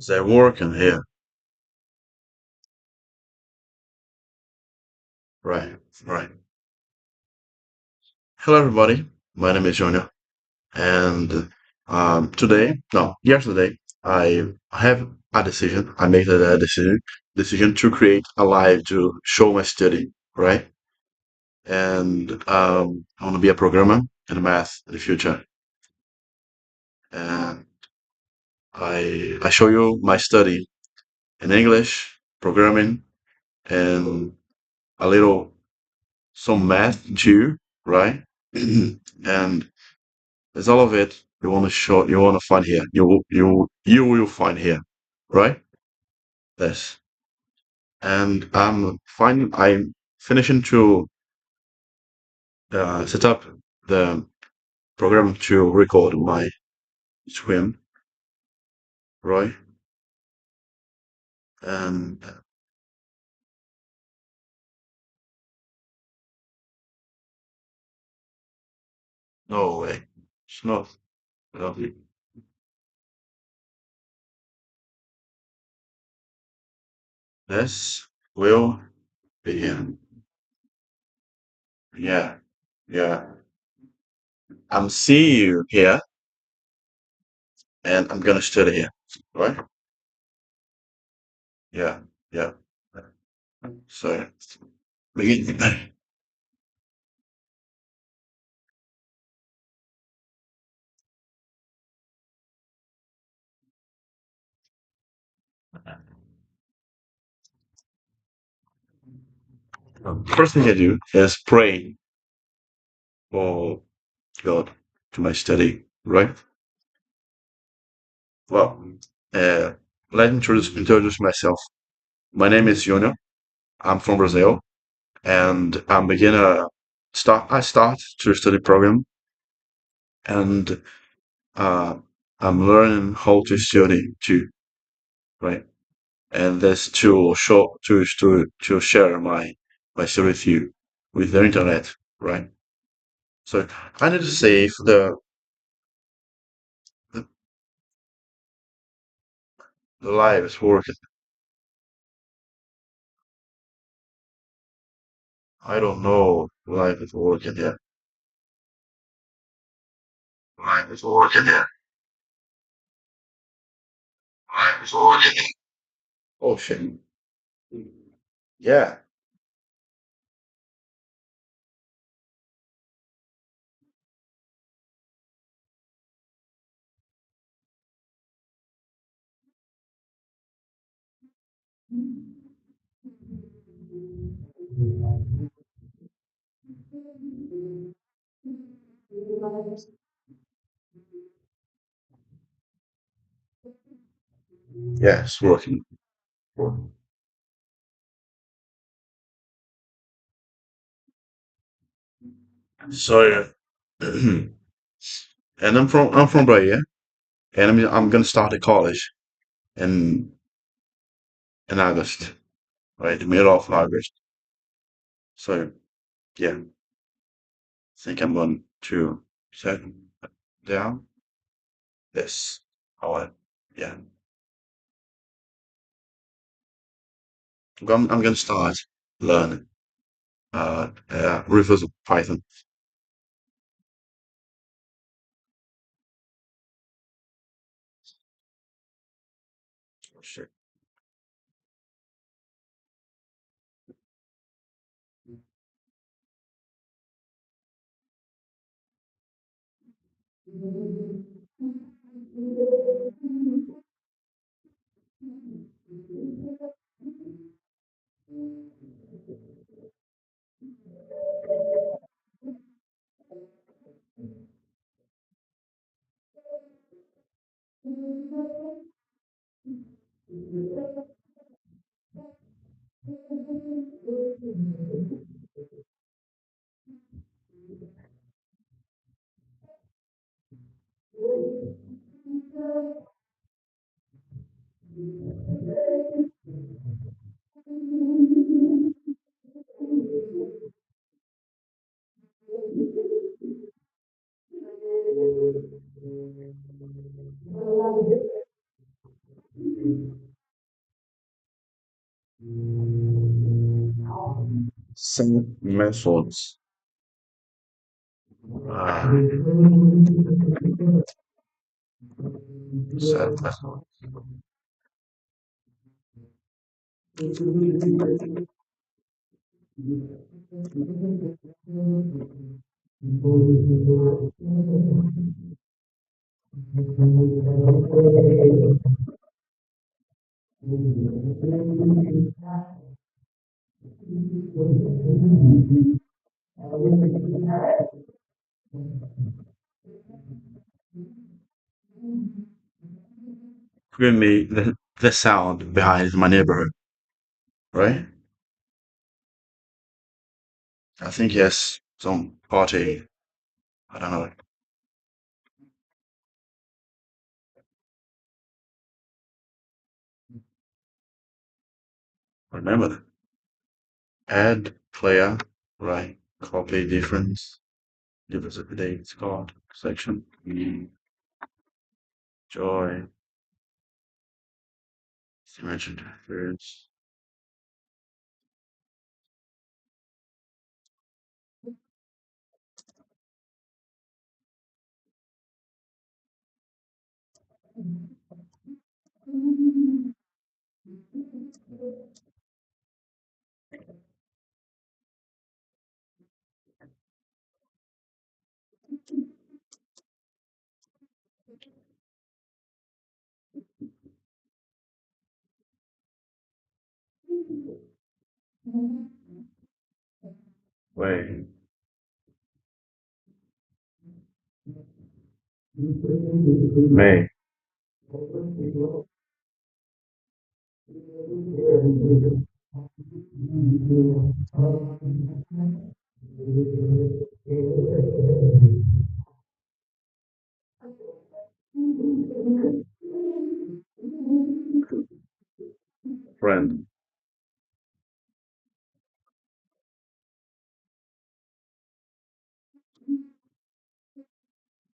They're working here. Right, right. Hello, everybody. My name is Junior, and yesterday, I have a decision. I made a decision to create a live to show my study, right? And I want to be a programmer in math in the future. And I show you my study in English, programming, and a little some math too, right? And there's all of it you want to find here. You will find here, right? This. And I'm finishing to set up the program to record my swim, right? And no way. It's not. No. This will begin. Yeah. Yeah. I'm seeing you here and I'm gonna study here. Right? Yeah. Yeah. So begin. First thing I do is pray for God to my study, right? Well, uh, let me introduce myself. My name is Junior. I'm from Brazil, and I'm beginner. I start to study program, and uh, I'm learning how to study too, right? And that's to show to share my study with you with the internet, right? So I need to say if the, the live is working. I don't know if live is working yet. Live is working yet. Live is working yet. Oh shit. Yeah. Yeah, it's working. So and I'm from Bahia, and I'm gonna start at college in in August, right, the middle of August. So yeah, I think I'm going to set down this. Yeah, I'm gonna start learning Rivers of Python. Sure. Some methods. Uh, set method. Give me the sound behind my neighborhood, right? I think yes, some party. I don't know. Remember that. Add player, right? Copy difference. Difference update card section. Joy. Dimension difference. Wait. May. Friend.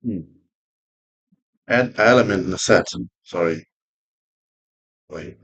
Hmm. Add element in the set. Sorry. Wait.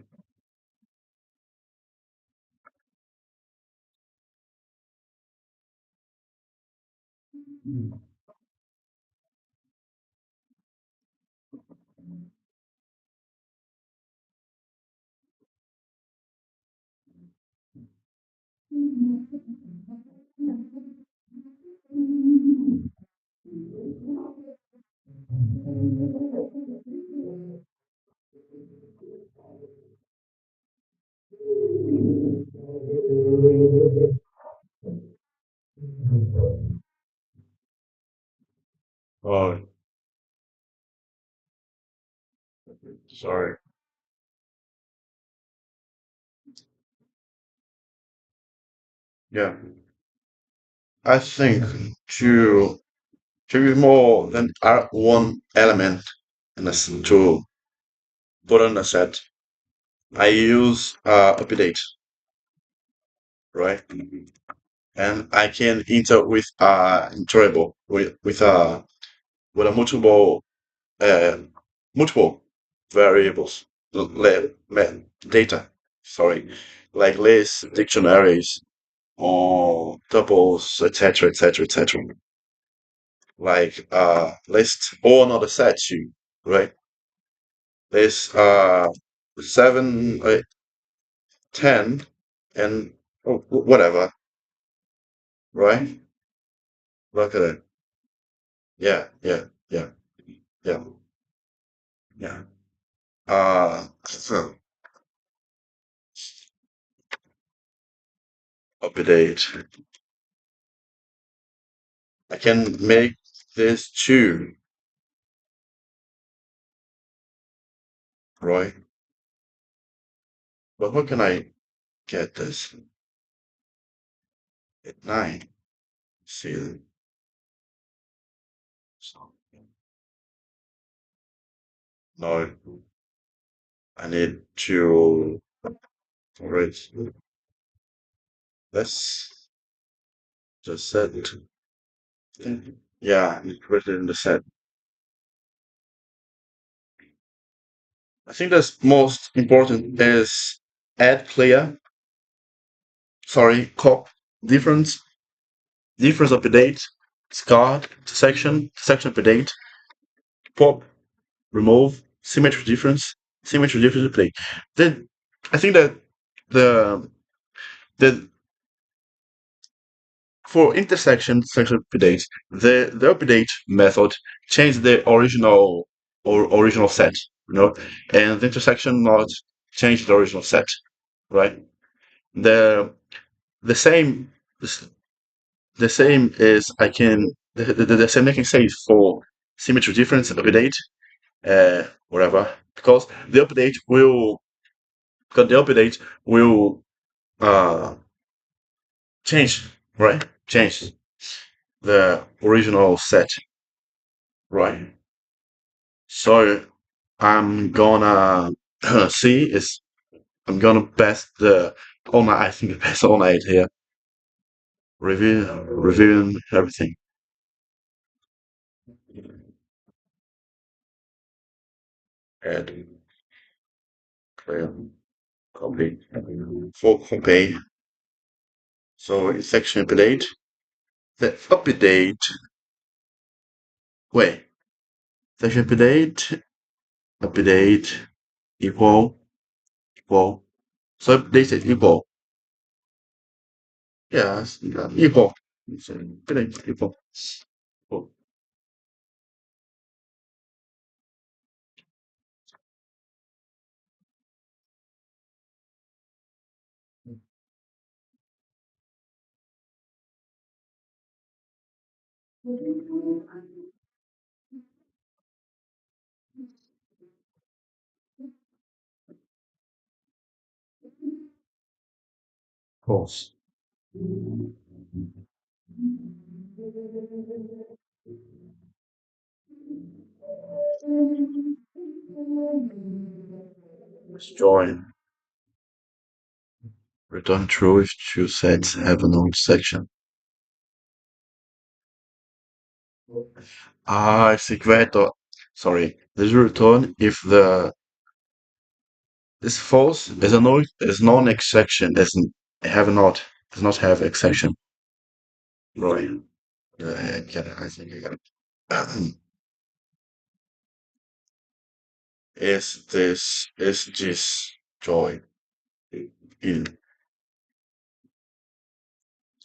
Oh, sorry. Yeah. I think to to be more than one element in to put on a set, I use update, right? And I can enter with enjoyable with a uh multiple variables data, sorry, like lists, dictionaries, or tuples, etc., etc., etc. Like list or another set too, right? List 7, 10, and oh, whatever, right? Look at it. Yeah, yeah, yeah, yeah, yeah. So update. I can make this two, right? But how can I get this at 9? See, so no, I need to, right? Let's just set. Yeah, I need to put it in the set. I think that's most important is add clear, sorry, cop difference, difference of the date, discard, section of the date, pop, remove, symmetry difference of the date. Then I think that the the for intersection section update, the update method changed the original set, you know, and the intersection not change the original set, right? The the same the same is I can the same I can say for symmetry difference update, whatever, because the update will uh change, right? Change the original set, right? So I'm gonna see is I'm gonna pass the all night. I think pass all night here, reviewing everything. Add clear copy for copy. So it's section update. The update. Wait. Section update equal. So update is equal. Yes, equal. So update equal. Equal. False. Let's join. Return true if two sets have a known section. Ah, segreto. Sorry. This will return if the this false is non exception doesn't have not does not have exception. Right. I get it. I think I get it. Is this joy in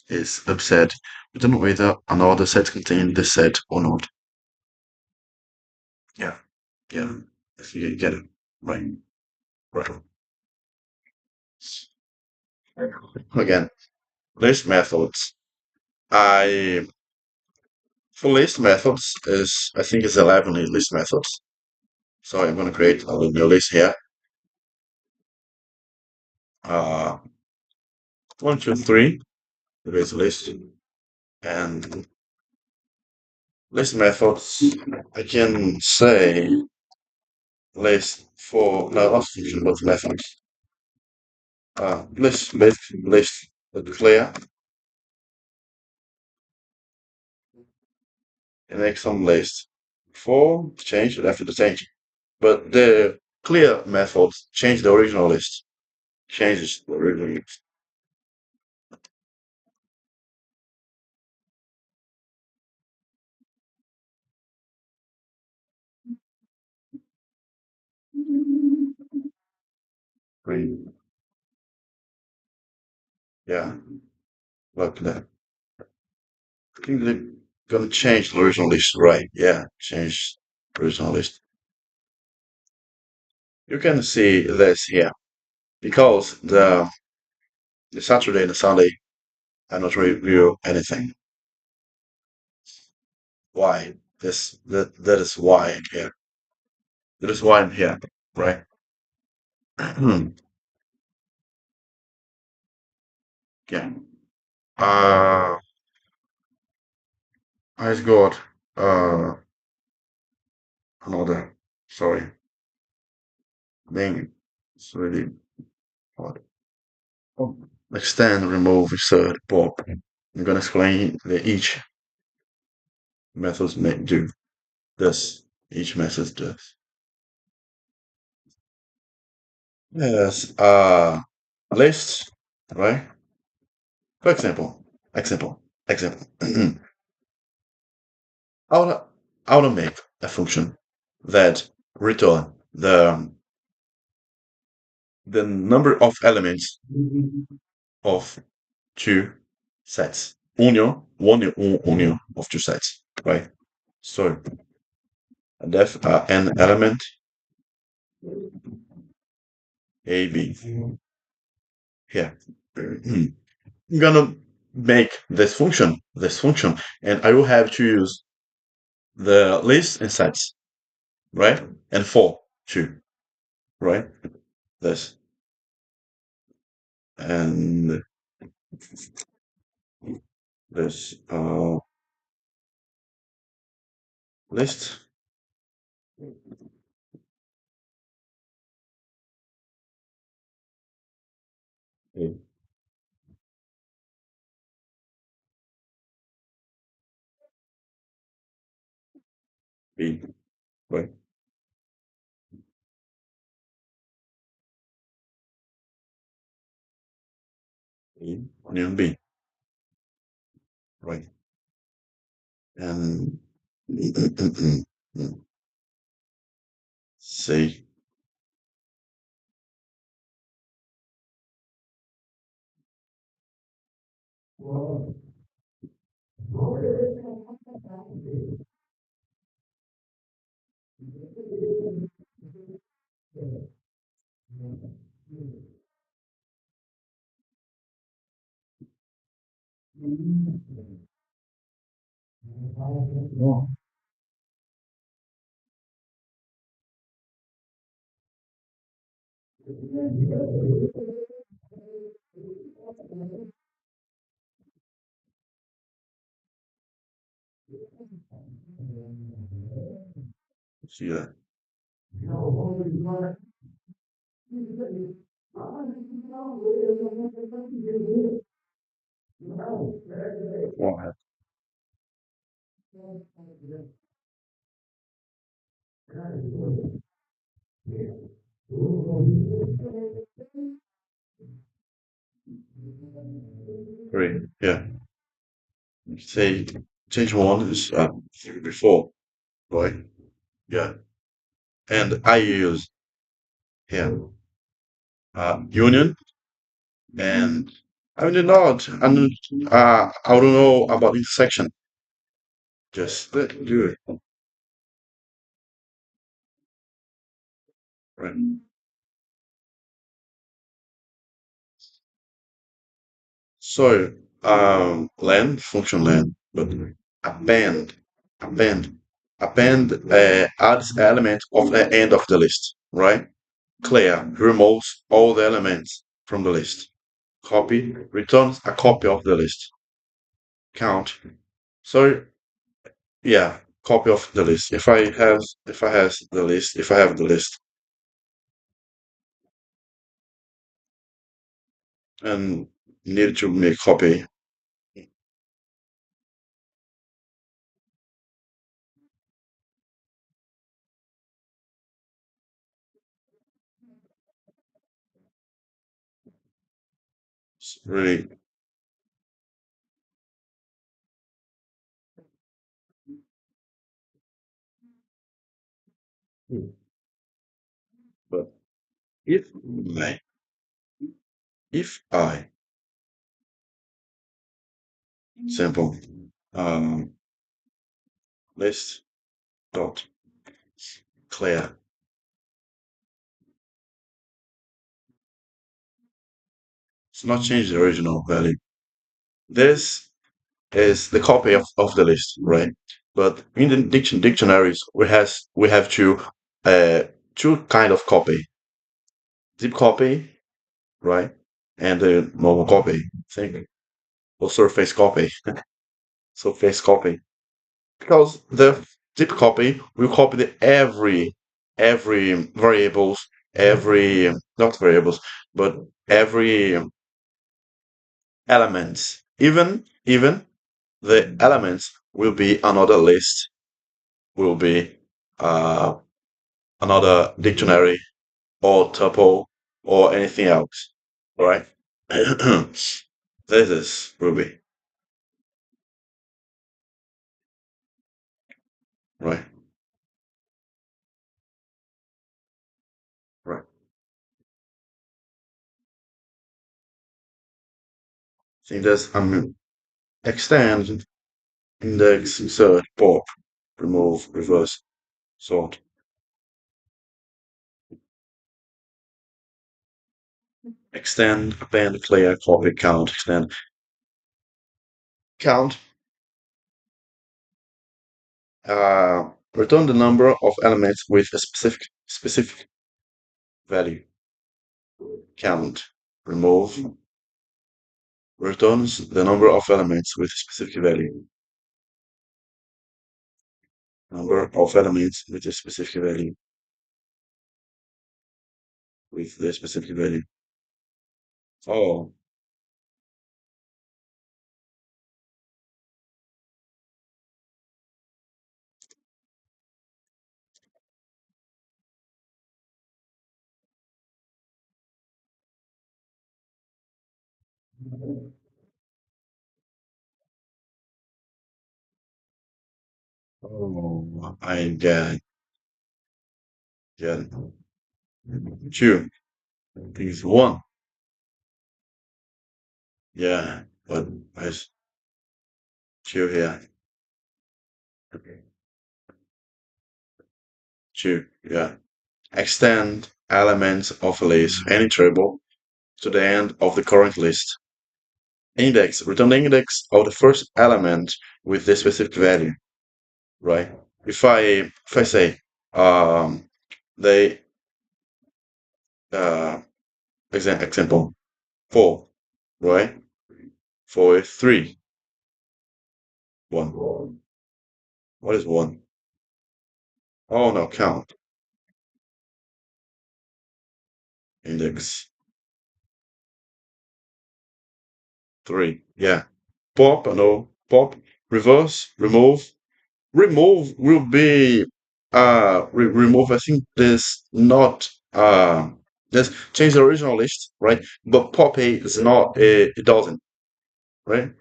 is upset? We don't know whether another set contain this set or not. Yeah. Yeah. If you get it. Right. Right. Again, list methods. I for list methods is I think it's 11 list methods. So I'm gonna create a new list here. Uh, 1, 2, 3. Create a list and list methods. I can say list for no not function but methods. List clear and make some list for change it after the change. But the clear method change the original list. Changes the original list. Green. Yeah, look that. I think they're gonna change the original list, right? Yeah, change the original list. You can see this here because the Saturday and the Sunday I not review anything. Why? That is why I'm here. That is why I'm here, right? Yeah. Uh, I got another. Sorry, name. It's really hard. Oh. Extend, remove, insert, pop. I'm gonna explain that each methods may do this. Each method does. Yes, list, right? For example. I wanna, I wanna make a function that return the number of elements of two sets. Union of two sets, right? So an element A, B here. I'm gonna make this function, and I will have to use the list and sets, right? And for two, right? This and this list A, B, right? A, union B, right? And C, see that? One, three, yeah. Say change one is before, right? Yeah. And I use here union and I do not. I don't know about intersection. Just let do it. Right. So function len, but append, append, append adds element of the end of the list, right? Clear removes all the elements from the list. Copy returns a copy of the list. Count. So yeah, copy of the list. If I have the list and need to make copy, it's really but I if I sample um list dot clear, it's not change the original value. This is the copy of the list, right? But in the dictionaries, we have uh two kind of copy: zip copy, right, and the normal copy thing, or surface copy. Because the zip copy will copy every variables, every not variables, but every elements. Even the elements will be another list, will be uh, another dictionary or tuple. or anything else, right? This is Ruby, right? Right. think that's extend, index, insert, pop, remove, reverse, sort, extend, append, clear, copy, count, extend, count, return the number of elements with a specific value, count, remove, returns the number of elements with a specific value, number of elements with a specific value, with the specific value. Oh, oh, I get it. Two, things one, yeah, but there's two here, two, yeah. Extend elements of a list, any table, to the end of the current list. Index, return the index of the first element with the specific value, right? If I say they uh example four, right? Four is three, one. What is one? Oh no, count. Index three. Yeah. Pop, no, pop, reverse, remove. Remove will be remove. I think there's not there's change the original list, right? But Poppy is not it doesn't, right?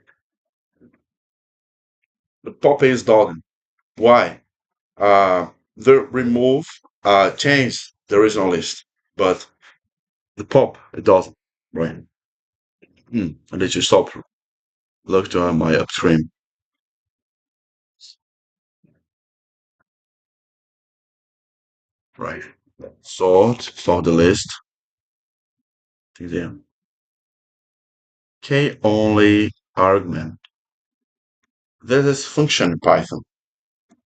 But Poppy is doesn't. Why? The remove change the original list, but the pop it doesn't, right? And did you stop? Look to my upstream, right? Sort the list. Then K only argument. This is function in Python.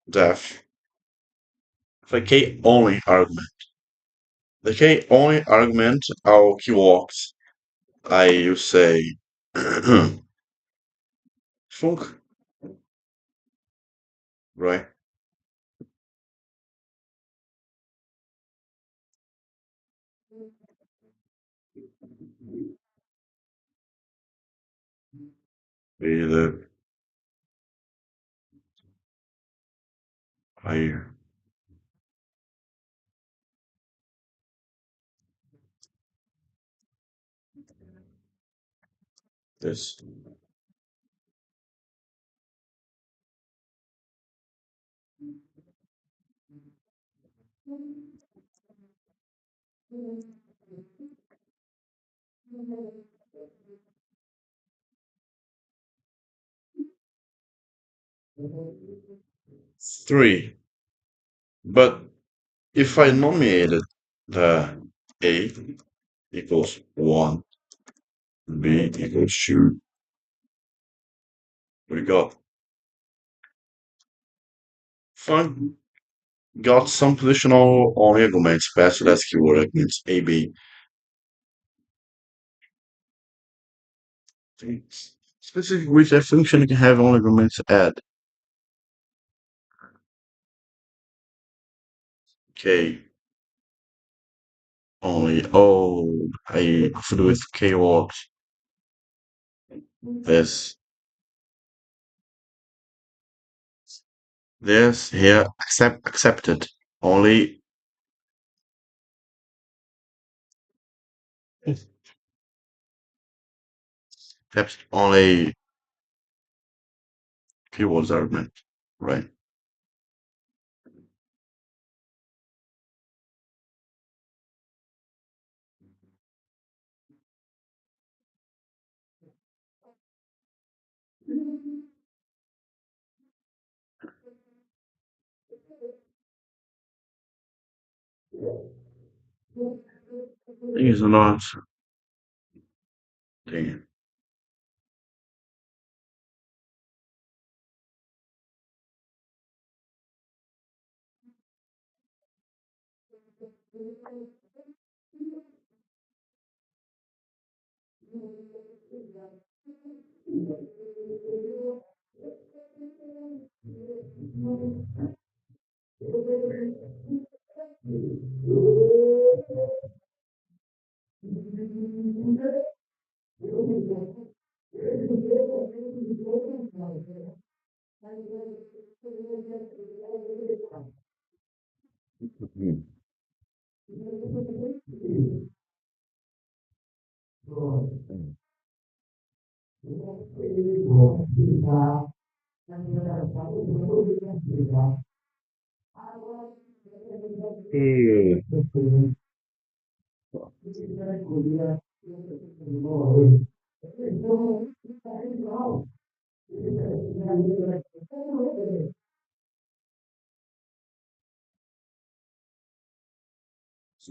Def the K only argument. The K only argument our keywords. I say func, right? With I this 3. But if I nominated the A equals 1, B equals 2, we fun got some positional only arguments passed to that keyword against A, B. Specific which a function can have only arguments add. K only. Oh, I could do with K works. This, this here accepted. Only That's only keywords are meant, right? Thing is not thing. Mhm.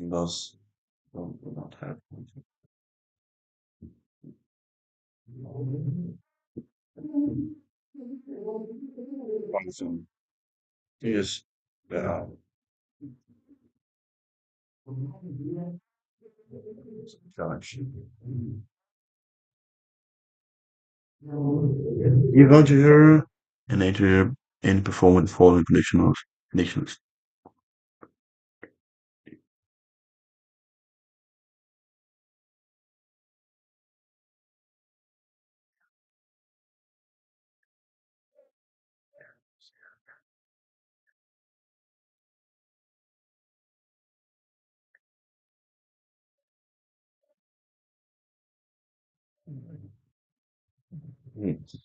Does do not have function. Is uh, challenge. You're going to hear and enter and perform the following conditions. Mhm.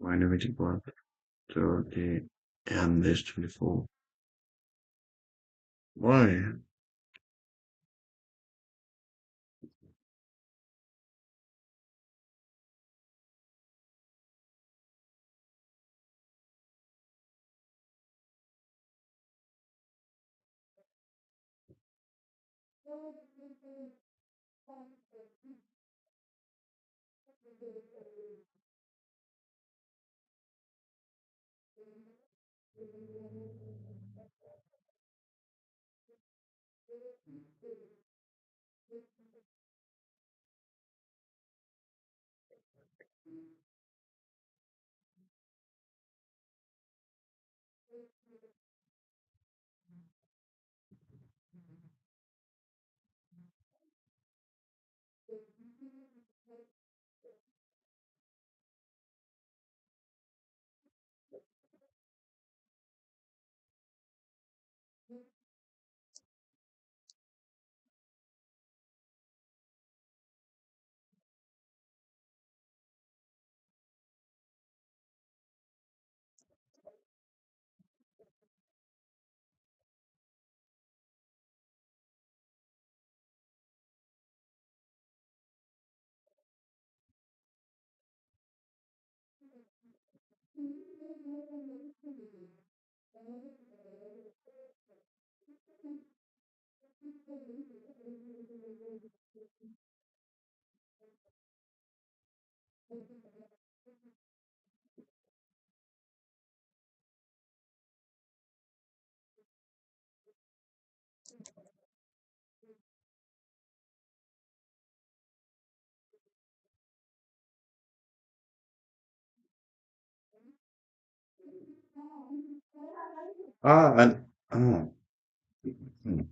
Minority Park, Turkey, and this 24. Why? And oh, mm.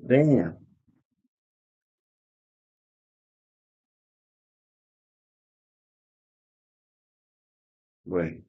Damn. Wait.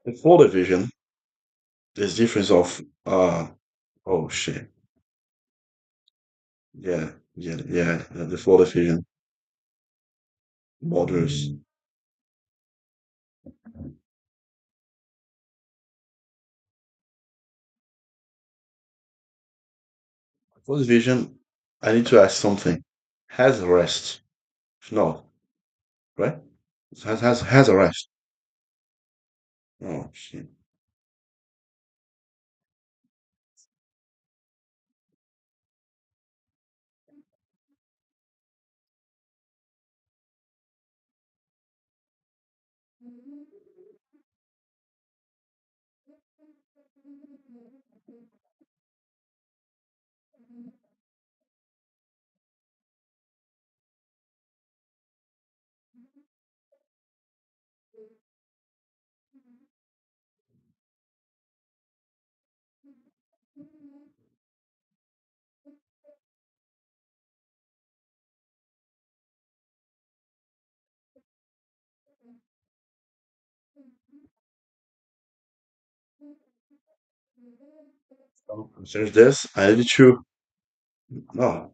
The full division, there's difference of oh shit. Yeah, the full division borders. Full division, I need to ask something. Has arrest. No, right? Has arrest. Oh shit. So consider this. I need to. No.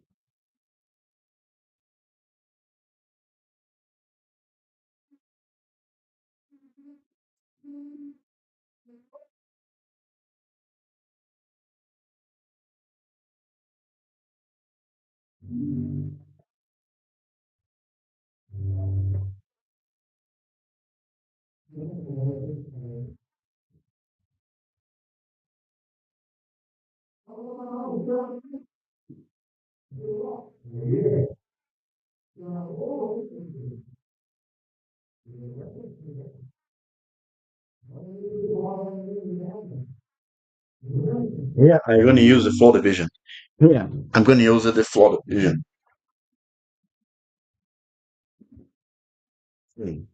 Yeah, I'm going to use the floor division. Yeah, I'm going to use the floor division.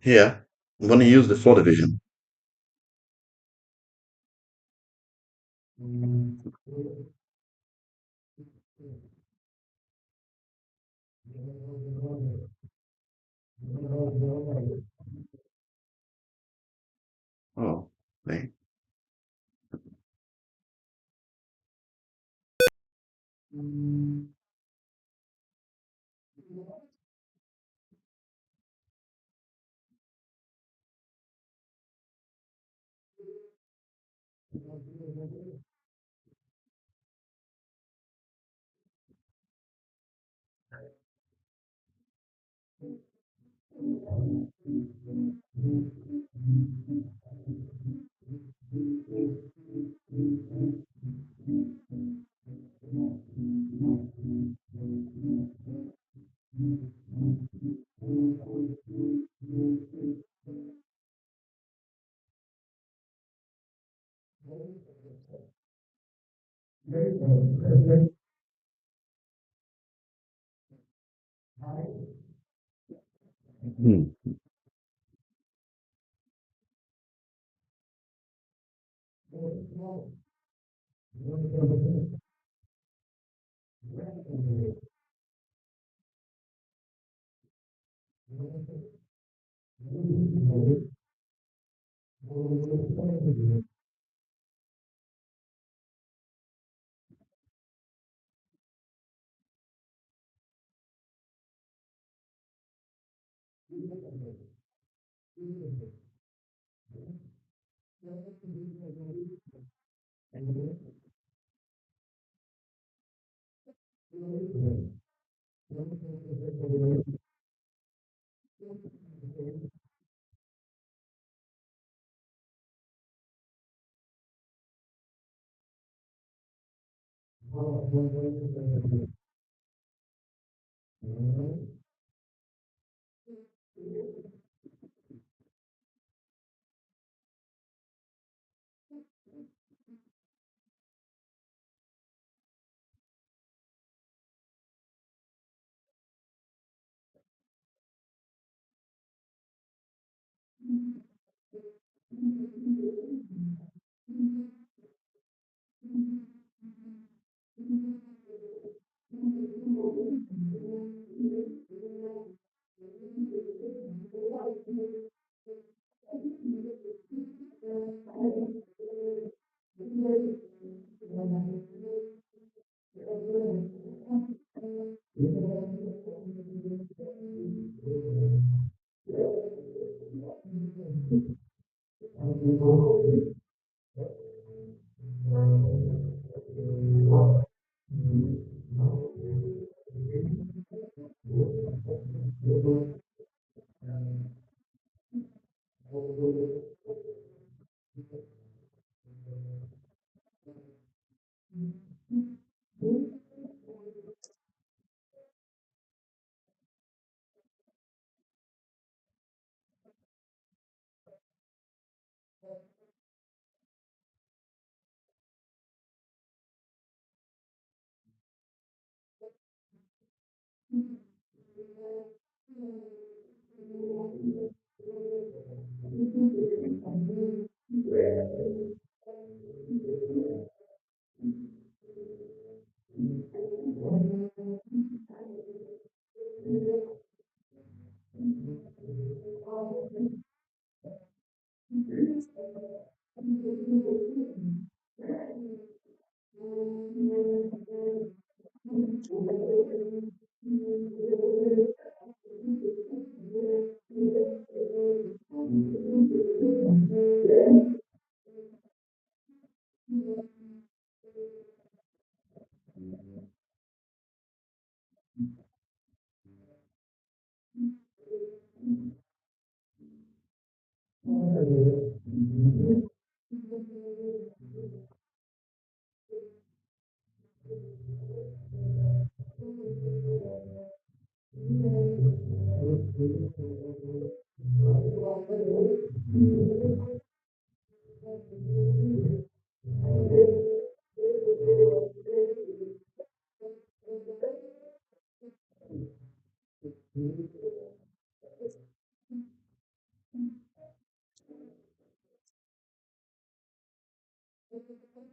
Here, I'm going to use the floor division. Oh, right. Hmm.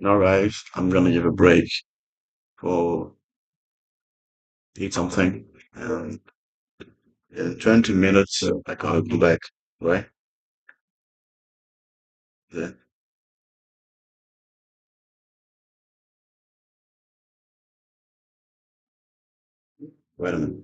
All right, I'm gonna give a break for eat something, and in 20 minutes I gotta go back. Right? Yeah. Wait a minute.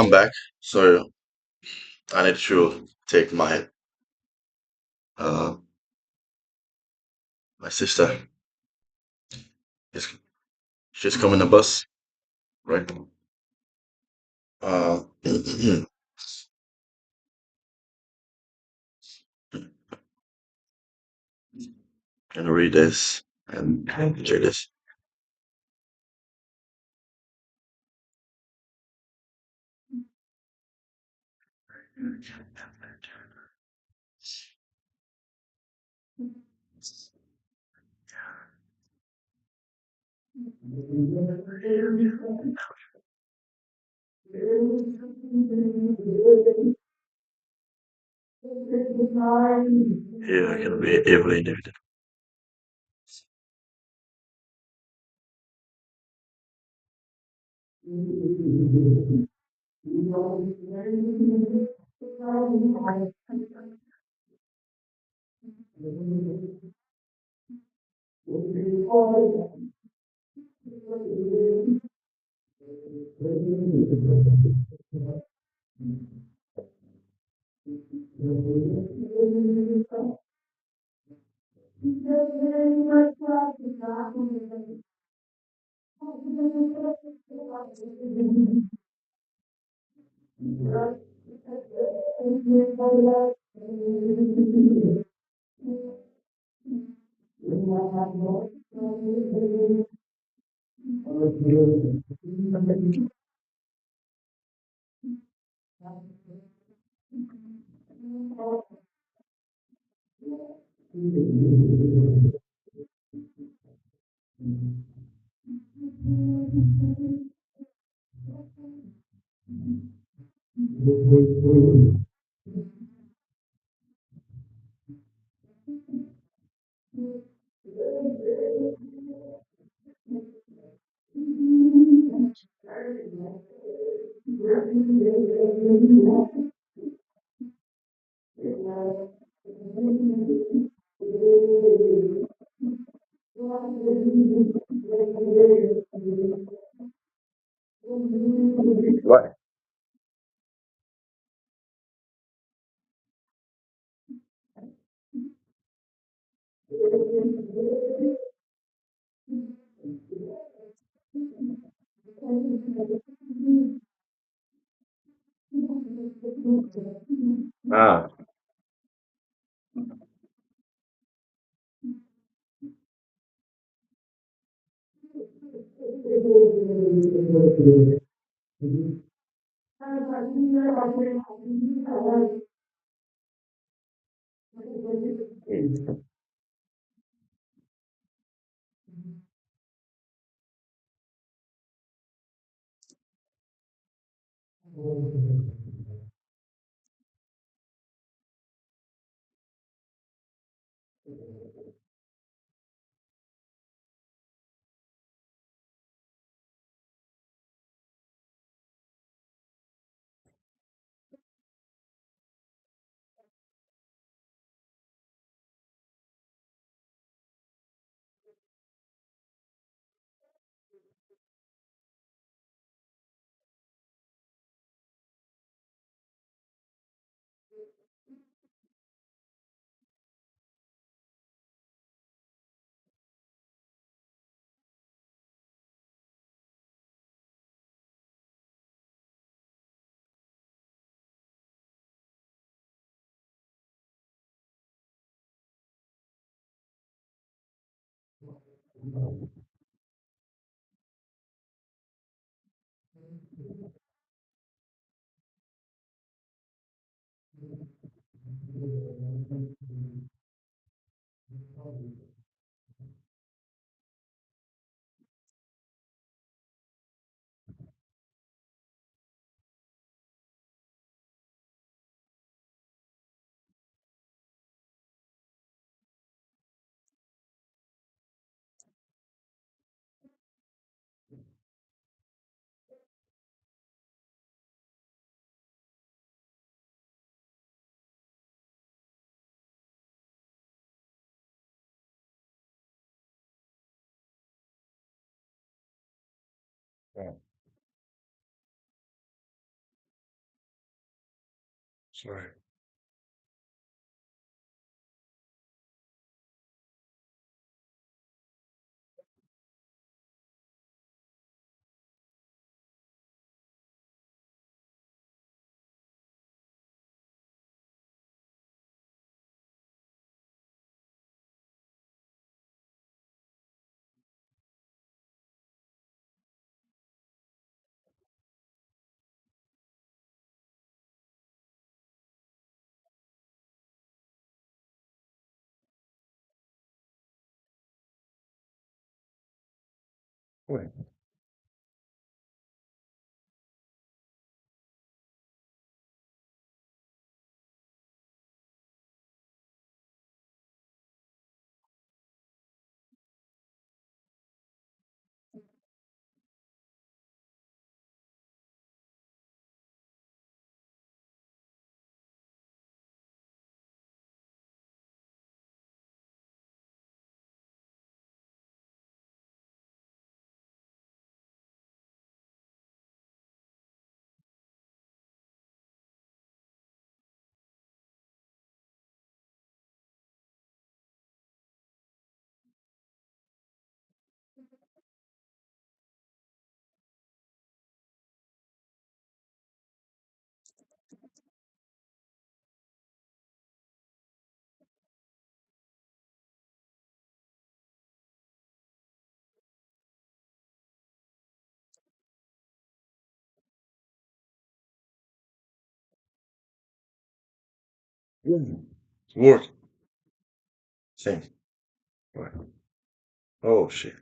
I'm back. So I need to take uh my sister. Is she's coming the bus, right? Gonna read this and enjoy this. Yeah, I can be Evelyn David. Right. Ah. Right. Right. Mm. Work. Same. Right. Oh shit.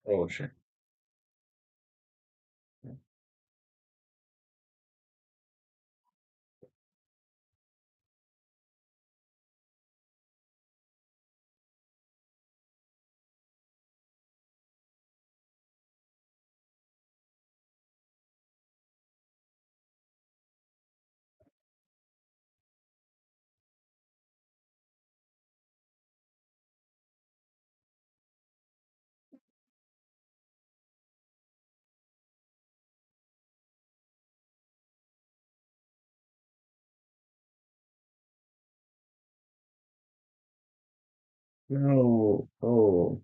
Oh shit. No. Oh.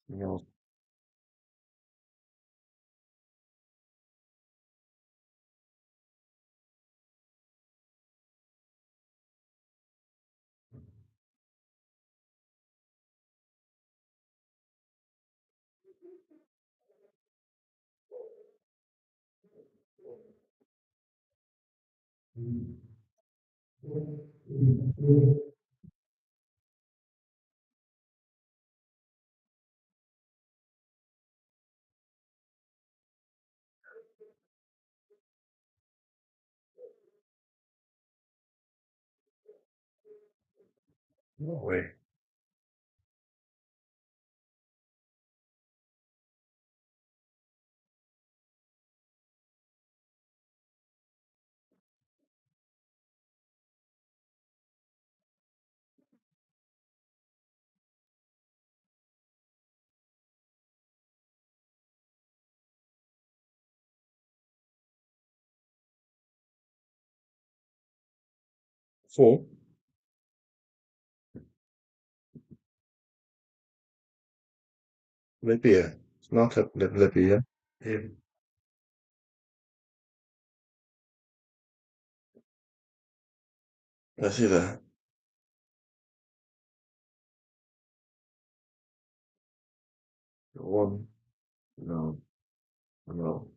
No. No way. Four. Libya. It's not Libya. Yeah. I see that. One. No. No.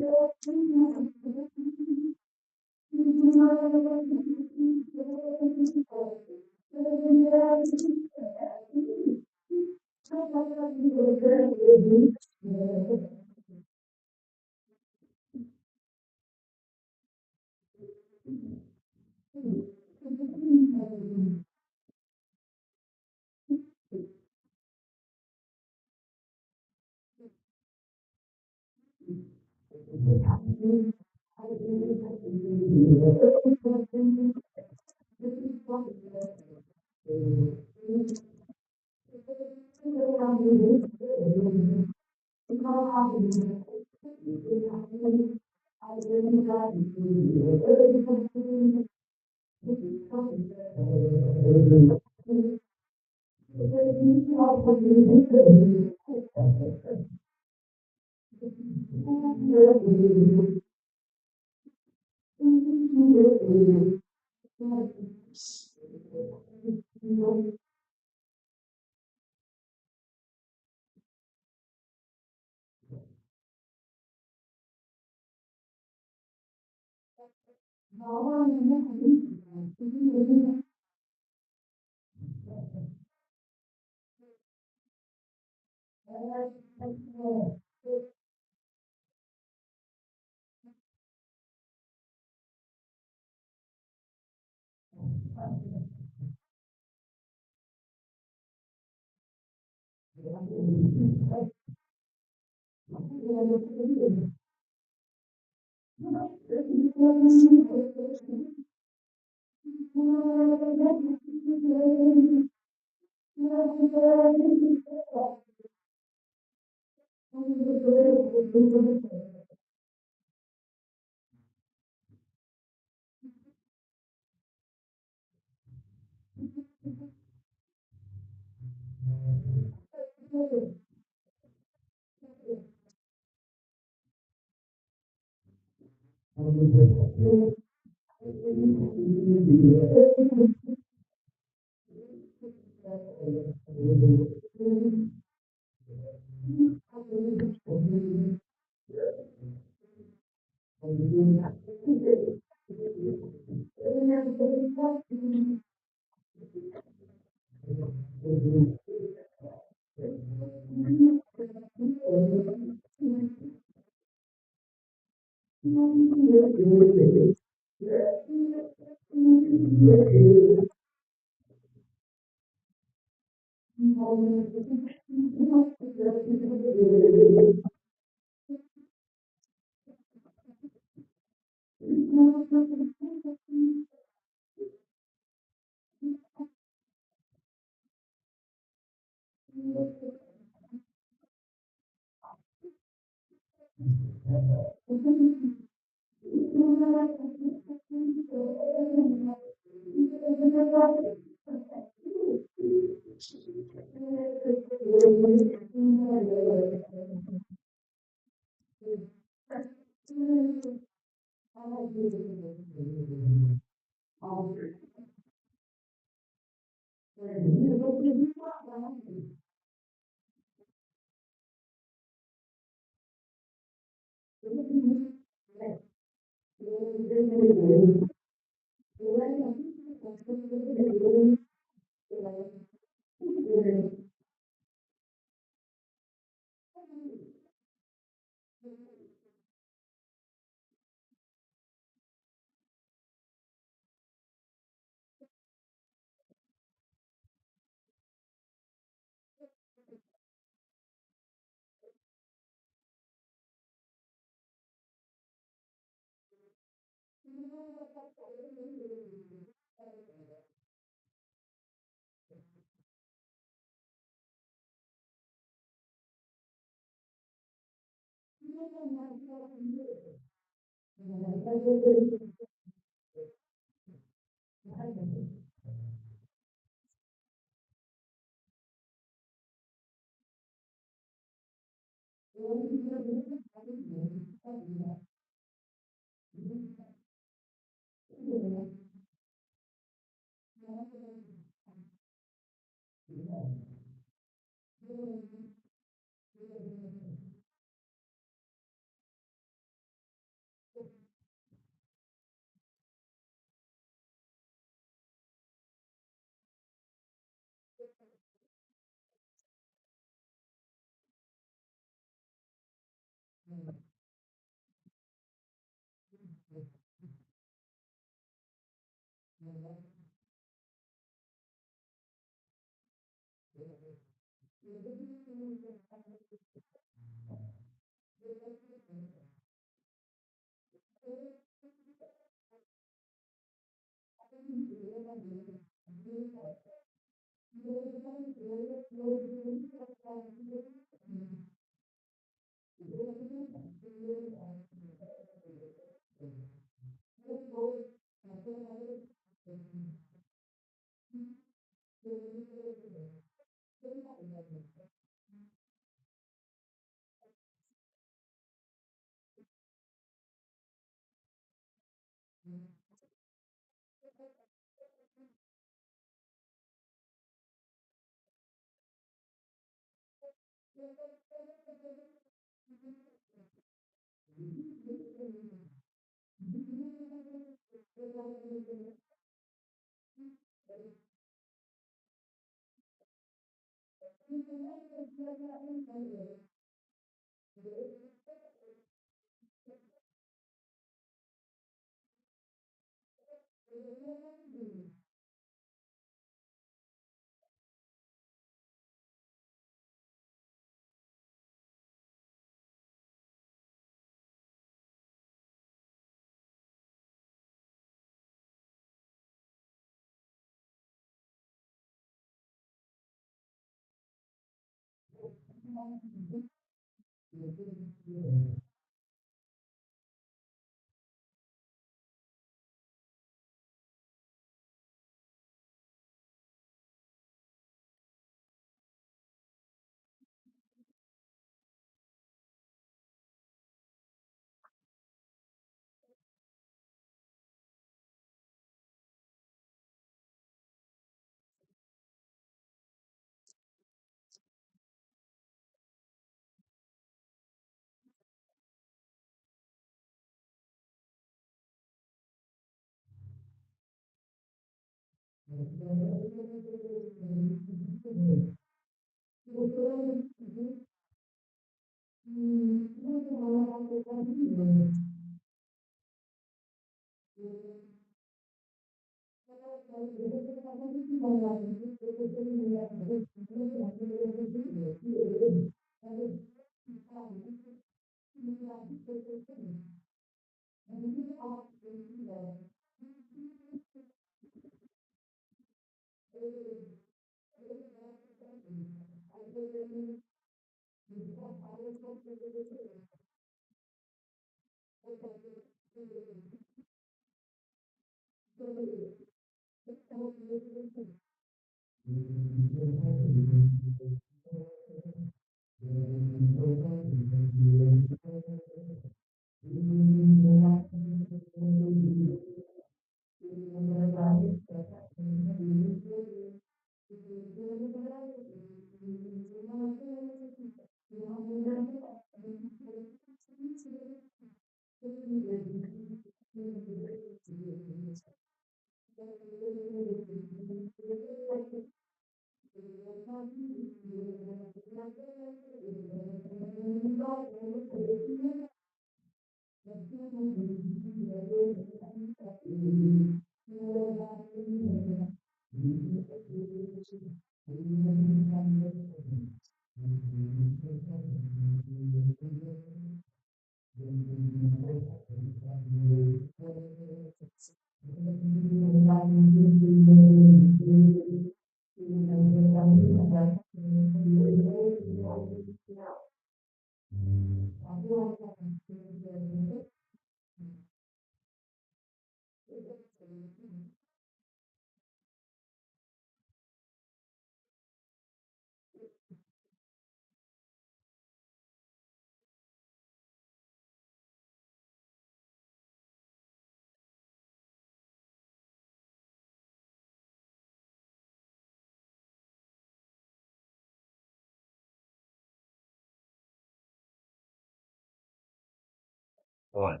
Right.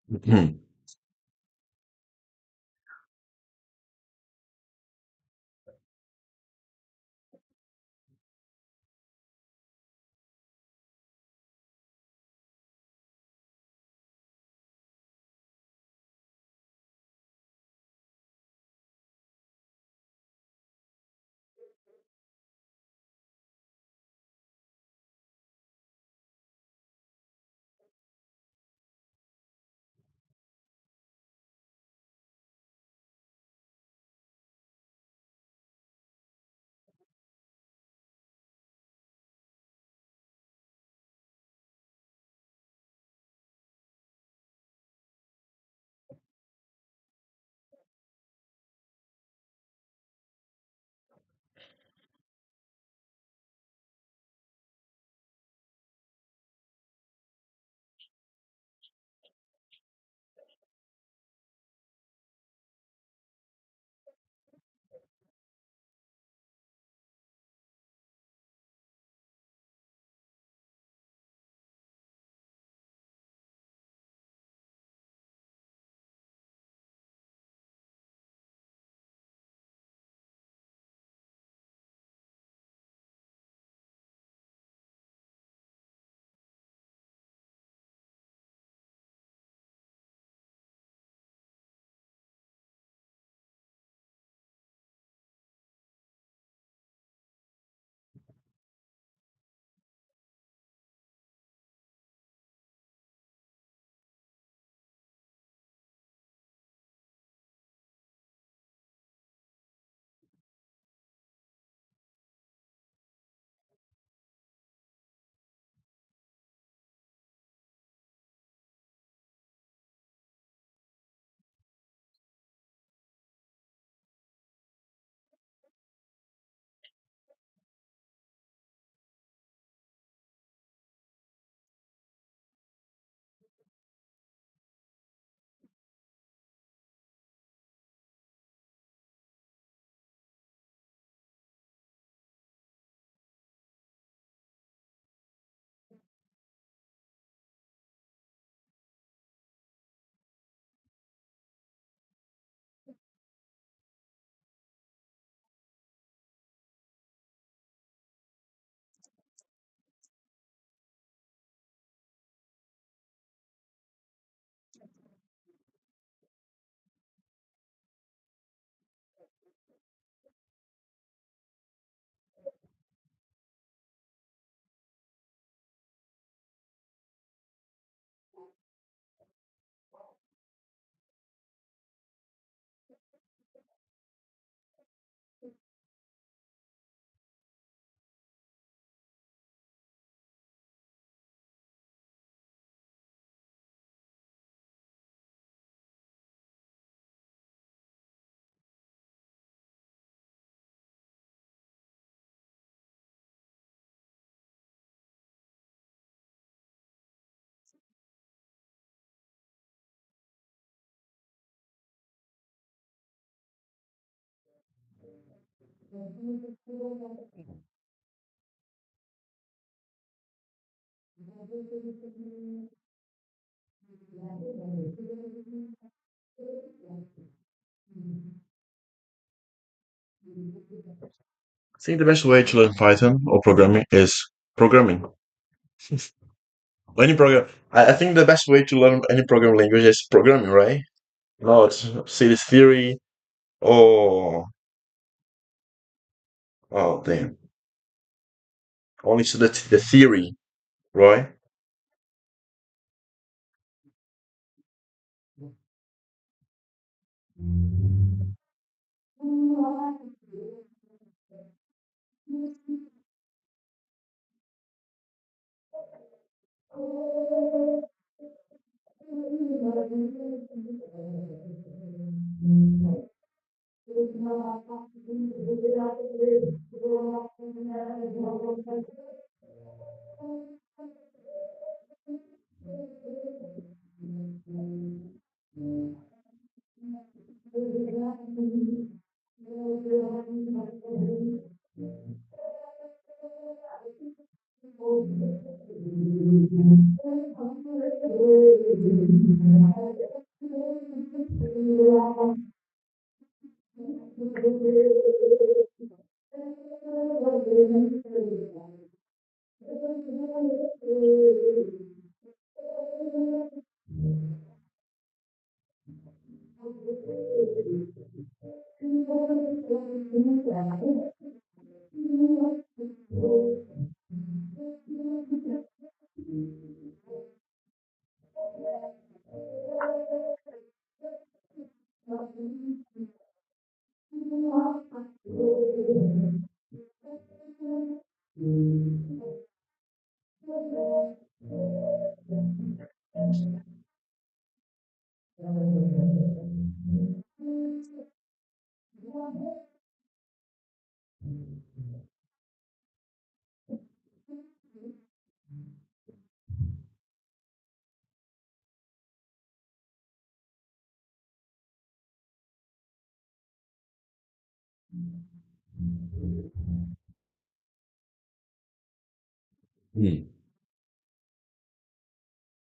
Mhm. I think the best way to learn Python or programming is programming. Any program. I think the best way to learn any programming language is programming, right? Not series theory or oh damn. Only so that the theory, right? Hmm.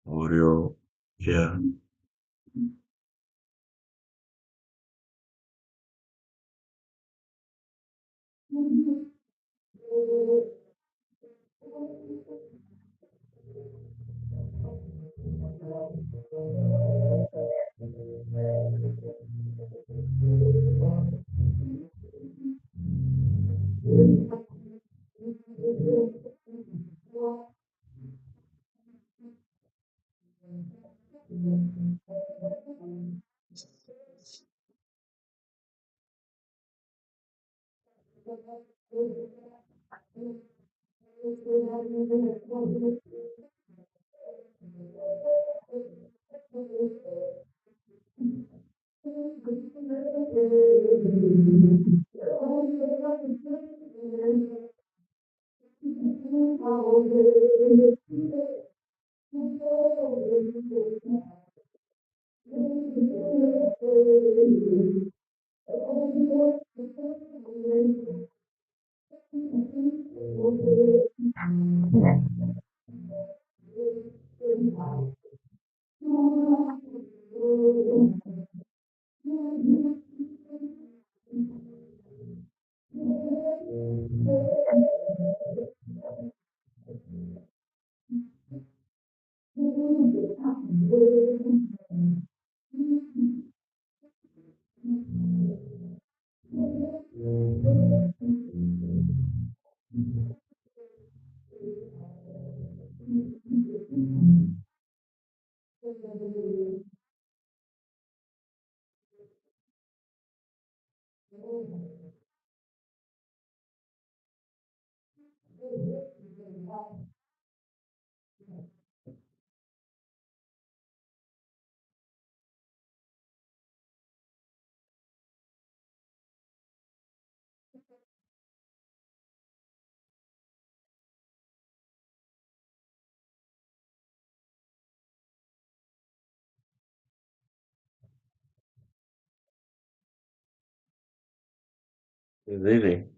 Audio. Yeah. Really?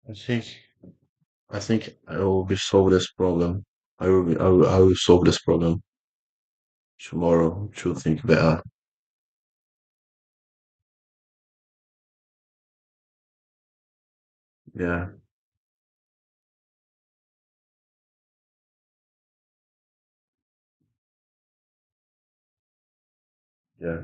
I think I think I will be solve this problem. I will solve this problem tomorrow to think better. Yeah, yeah,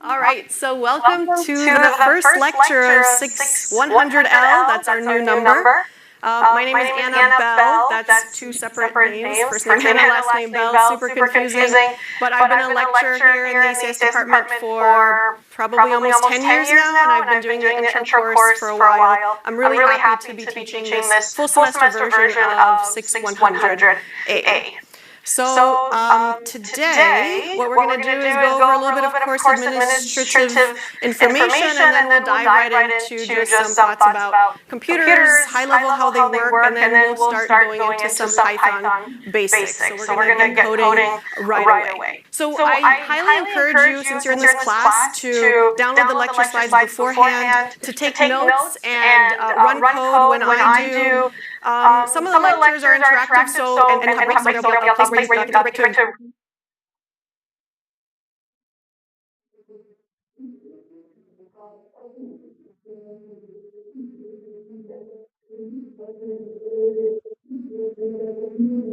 All right, so welcome Welcome to to the the first first lecture of lecture of 6100L. 6100L. That's our That's our new new number. number. My name My is name is Anna Anna Bell. Bell. That's That's two separate separate names. names. First name Hannah, last name Bell. Super confusing. But I've But been I've a been a lecturer lecturer here in here the in the ECS ECS department department for for probably probably almost almost 10 10 years years now, and now, I've and been I've been doing the doing the intro intro course course for a for a while. while. I'm I'm really really happy happy to be to be teaching teaching this this full full semester semester version version of of 6100 6100 A. A. Today, what we're going to do is go over a little bit of course administrative information, and then we'll dive right into just some thoughts about computers, high level how they work, and then we'll start going into some Python basics. So we're going to get coding right away. So I highly encourage you, since you're in this class, to download the lecture slides beforehand, to take notes and run code when I do. Some of the lectures are interactive, and have breaks, so there'll be a place where you can take a break to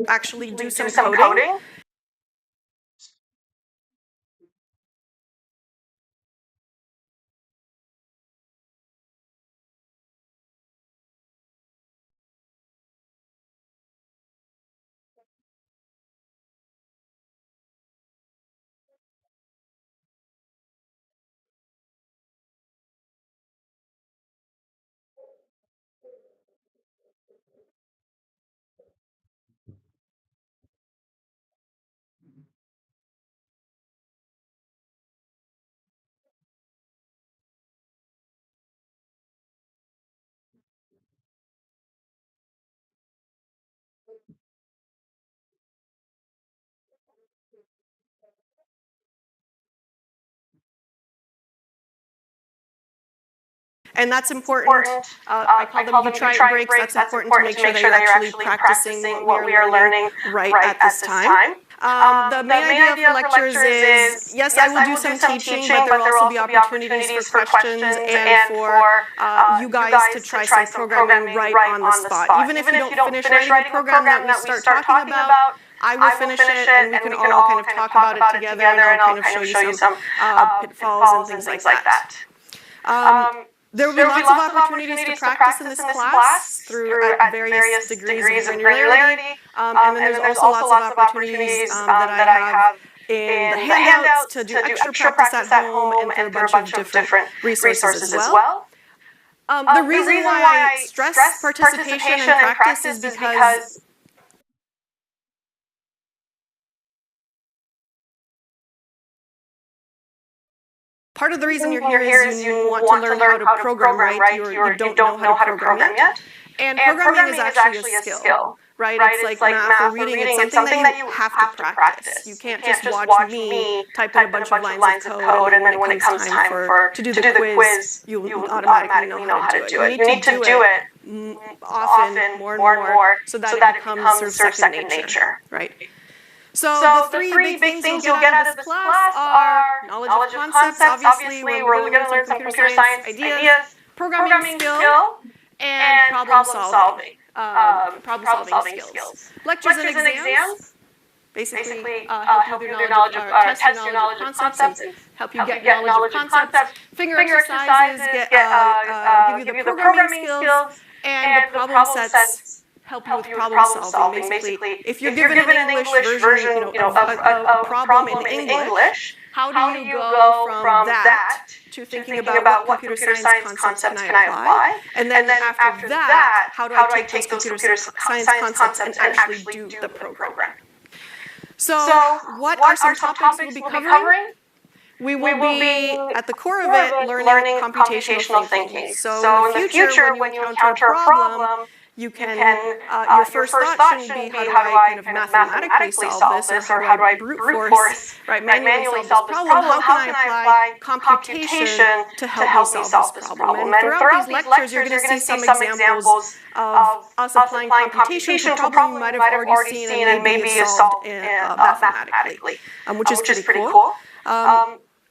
actually do some coding. And that's important. I call them Detroit breaks. That's important to make sure that you're actually practicing what we are learning right at this time. The main idea for lectures is, yes, I will do some teaching, but there will also be opportunities for questions and for you guys to try some programming right on the spot. Even if you don't finish writing a program that we start talking about, I will finish it, and we can all kind of talk about it together, and I'll kind of show you some pitfalls and things like that. There will be lots of opportunities to practice in this class at various degrees of granularity, and then there's also lots of opportunities that I have in the handouts to do extra practice at home and through a bunch of different resources as well. The reason why I stress participation and practice is because part of the reason you're here is you want to learn how to program, right? You don't know how to program yet. And programming is actually a skill, right? It's like math or reading. It's something that you have to practice. You can't just watch me type in a bunch of lines of code, and then when it comes time to do the quiz, you automatically know how to do it. You need to do it often, more and more, so that it becomes sort of second nature, right? So the three big things you'll get out of this class are knowledge of concepts. Obviously, we're going to learn some computer science ideas, programming skill, and problem solving skills. Lectures and exams basically help you test your knowledge of concepts, and help you get knowledge of concepts. Finger exercises give you the programming skills, and the problem sets help you with problem solving. Basically, if you're given an English version of a problem in English, how do you go from that to thinking about what computer science concepts can I apply? And then after that, how do I take those computer science concepts and actually do the program? So what are some topics we'll be covering? We will be, at the core of it, learning computational thinking. So in the future, when you encounter a problem, you can, your first thought shouldn't be, how do I kind of mathematically solve this, or how do I brute force, right, manually solve this problem? How can I apply computation to help me solve this problem? And throughout these lectures, you're going to see some examples of us applying computation to a problem you might have already seen and maybe is solved mathematically, which is pretty cool.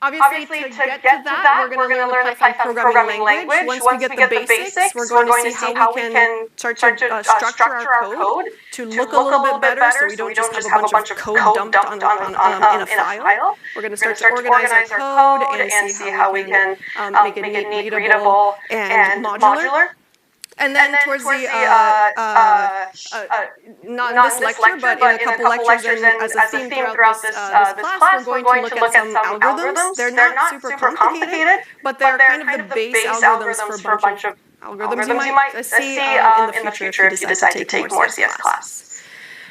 Obviously, to get to that, we're going to learn the Python programming language. Once we get the basics, we're going to see how we can start to structure our code to look a little bit better, so we don't just have a bunch of code dumped in a file. We're going to start to organize our code and see how we can make it neat, readable, and modular. And then towards the, not this lecture, but in a couple lectures and as a theme throughout this class, we're going to look at some algorithms. They're not super complicated, but they're kind of the base algorithms for a bunch of algorithms you might see in the future if you decide to take more CS class.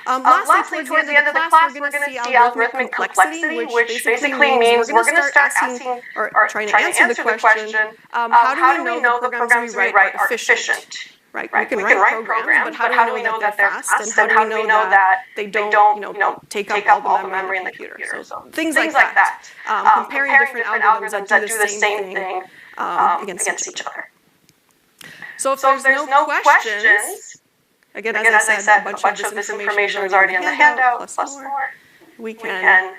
Lastly, towards the end of the class, we're going to see algorithmic complexity, which basically means we're going to start asking or trying to answer the question, how do we know the programs we write are efficient? Right? We can write programs, but how do we know that they're fast, and how do we know that they don't take up all the memory in the computer? So things like that. Comparing different algorithms that do the same thing against each other. So if there's no questions, again, as I said, a bunch of this information is already on the handout, plus more. We can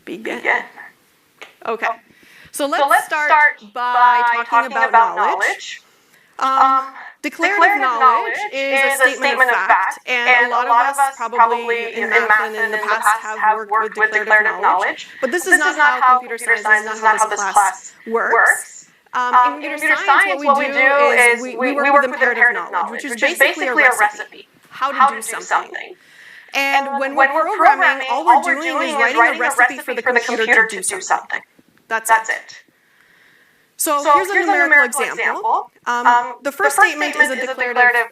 begin. Okay. So let's start by talking about knowledge. Declarative knowledge is a statement of fact, and a lot of us probably in math and in the past have worked with declarative knowledge. But this is not how computer science, this is not how this class works. In computer science, what we do is we work with imperative knowledge, which is basically a recipe, how to do something. And when we're programming, all we're doing is writing a recipe for the computer to do something. That's it. So here's a numerical example. The first statement is a declarative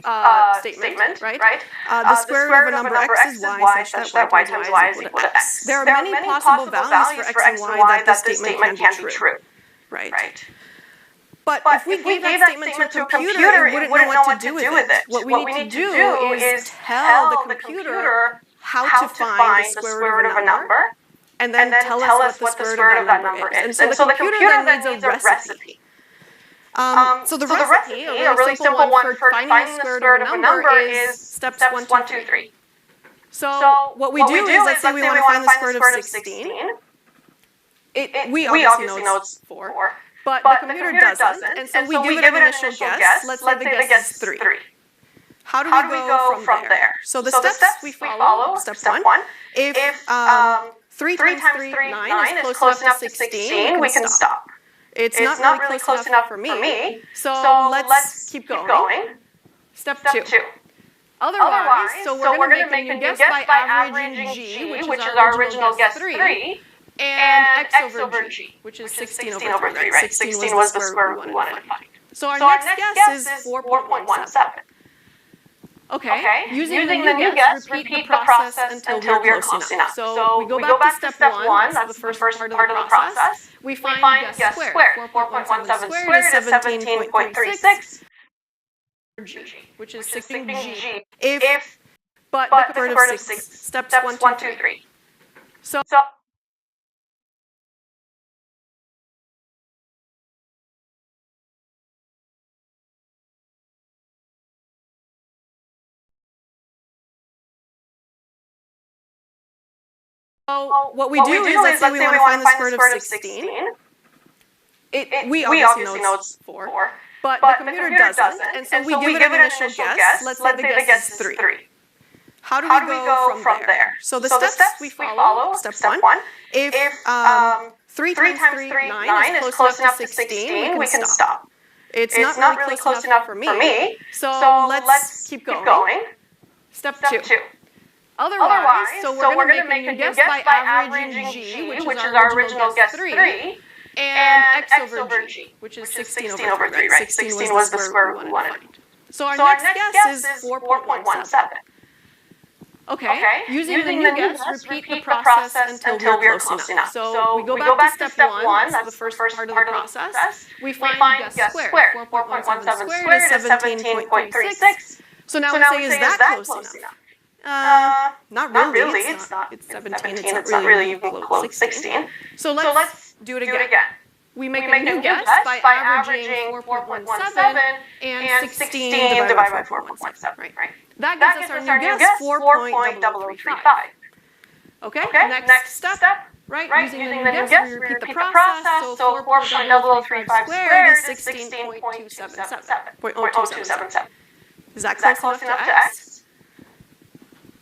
statement, right? The square root of a number x is y such that y times y is equal to x. There are many possible values for x and y that this statement can be true, right? But if we gave that statement to a computer, it wouldn't know what to do with it. What we need to do is tell the computer how to find the square root of a number, and then tell us what the square root of that number is. And so the computer then needs a recipe. So the recipe, a really simple one for finding the square root of a number is steps 1, 2, 3. So what we do is, let's say we want to find the square root of 16. We obviously know it's 4. But the computer doesn't, and so we give it an initial guess. Let's say the guess is 3. How do we go from there? So the steps we follow, step 1, if 3 times 3, 9 is close enough to 16, we can stop. It's not really close enough for me, so let's keep going. Step 2. Otherwise, so we're going to make a new guess by averaging g, which is our original guess 3, and x over g, which is 16 over 3, right? 16 was the square root we wanted to find. So our next guess is 4.17. Okay, using the new guess, repeat the process until we are close enough. So we go back to step 1, that's the first part of the process. We find guess squared. 4.17 squared is 17.36, which is 16 g. But the convert of 6, steps 1, 2, 3. So what we do is, let's say we want to find the square root of 16. We obviously know it's 4, but the computer doesn't, and so we give it an initial guess. Let's say the guess is 3. How do we go from there? So the steps we follow, step 1, if 3 times 3, 9 is close enough to 16, we can stop. It's not really close enough for me, so let's keep going. Step 2. Otherwise, so we're going to make a new guess by averaging g, which is our original guess 3, and x over g, which is 16 over 3, right? 16 was the square root we wanted to find. So our next guess is 4.17. Okay, using the new guess, repeat the process until we are close enough. So we go back to step 1, that's the first part of the process. We find guess squared. 4.17 squared is 17.36. So now we say, is that close enough? Not really. It's not. It's 17. It's not really even close. 16. So let's do it again. We make a new guess by averaging 4.17 and 16 divided by 4.17. Right. That gives us our new guess, 4.0035. Okay. Next step. Right. Using the new guess, we repeat the process. So 4.0035 squared is 16.277. Is that close enough to x?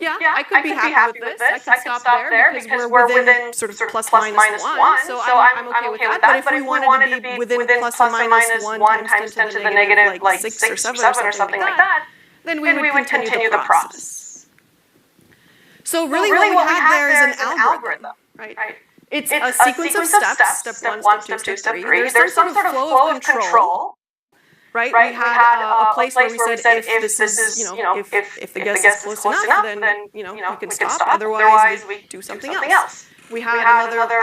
Yeah, I could be happy with this. I could stop there because we're within sort of plus minus 1. So I'm okay with that. But if we wanted to be within plus or minus 1 times 10 to the negative like 6 or 7 or something like that, then we would continue the process. So really what we have there is an algorithm, right? It's a sequence of steps, step 1, step 2, step 3. There's some sort of flow of control. right? We had a place where we said if this is, if the guess is close enough, then, we can stop. Otherwise, we do something else. We had another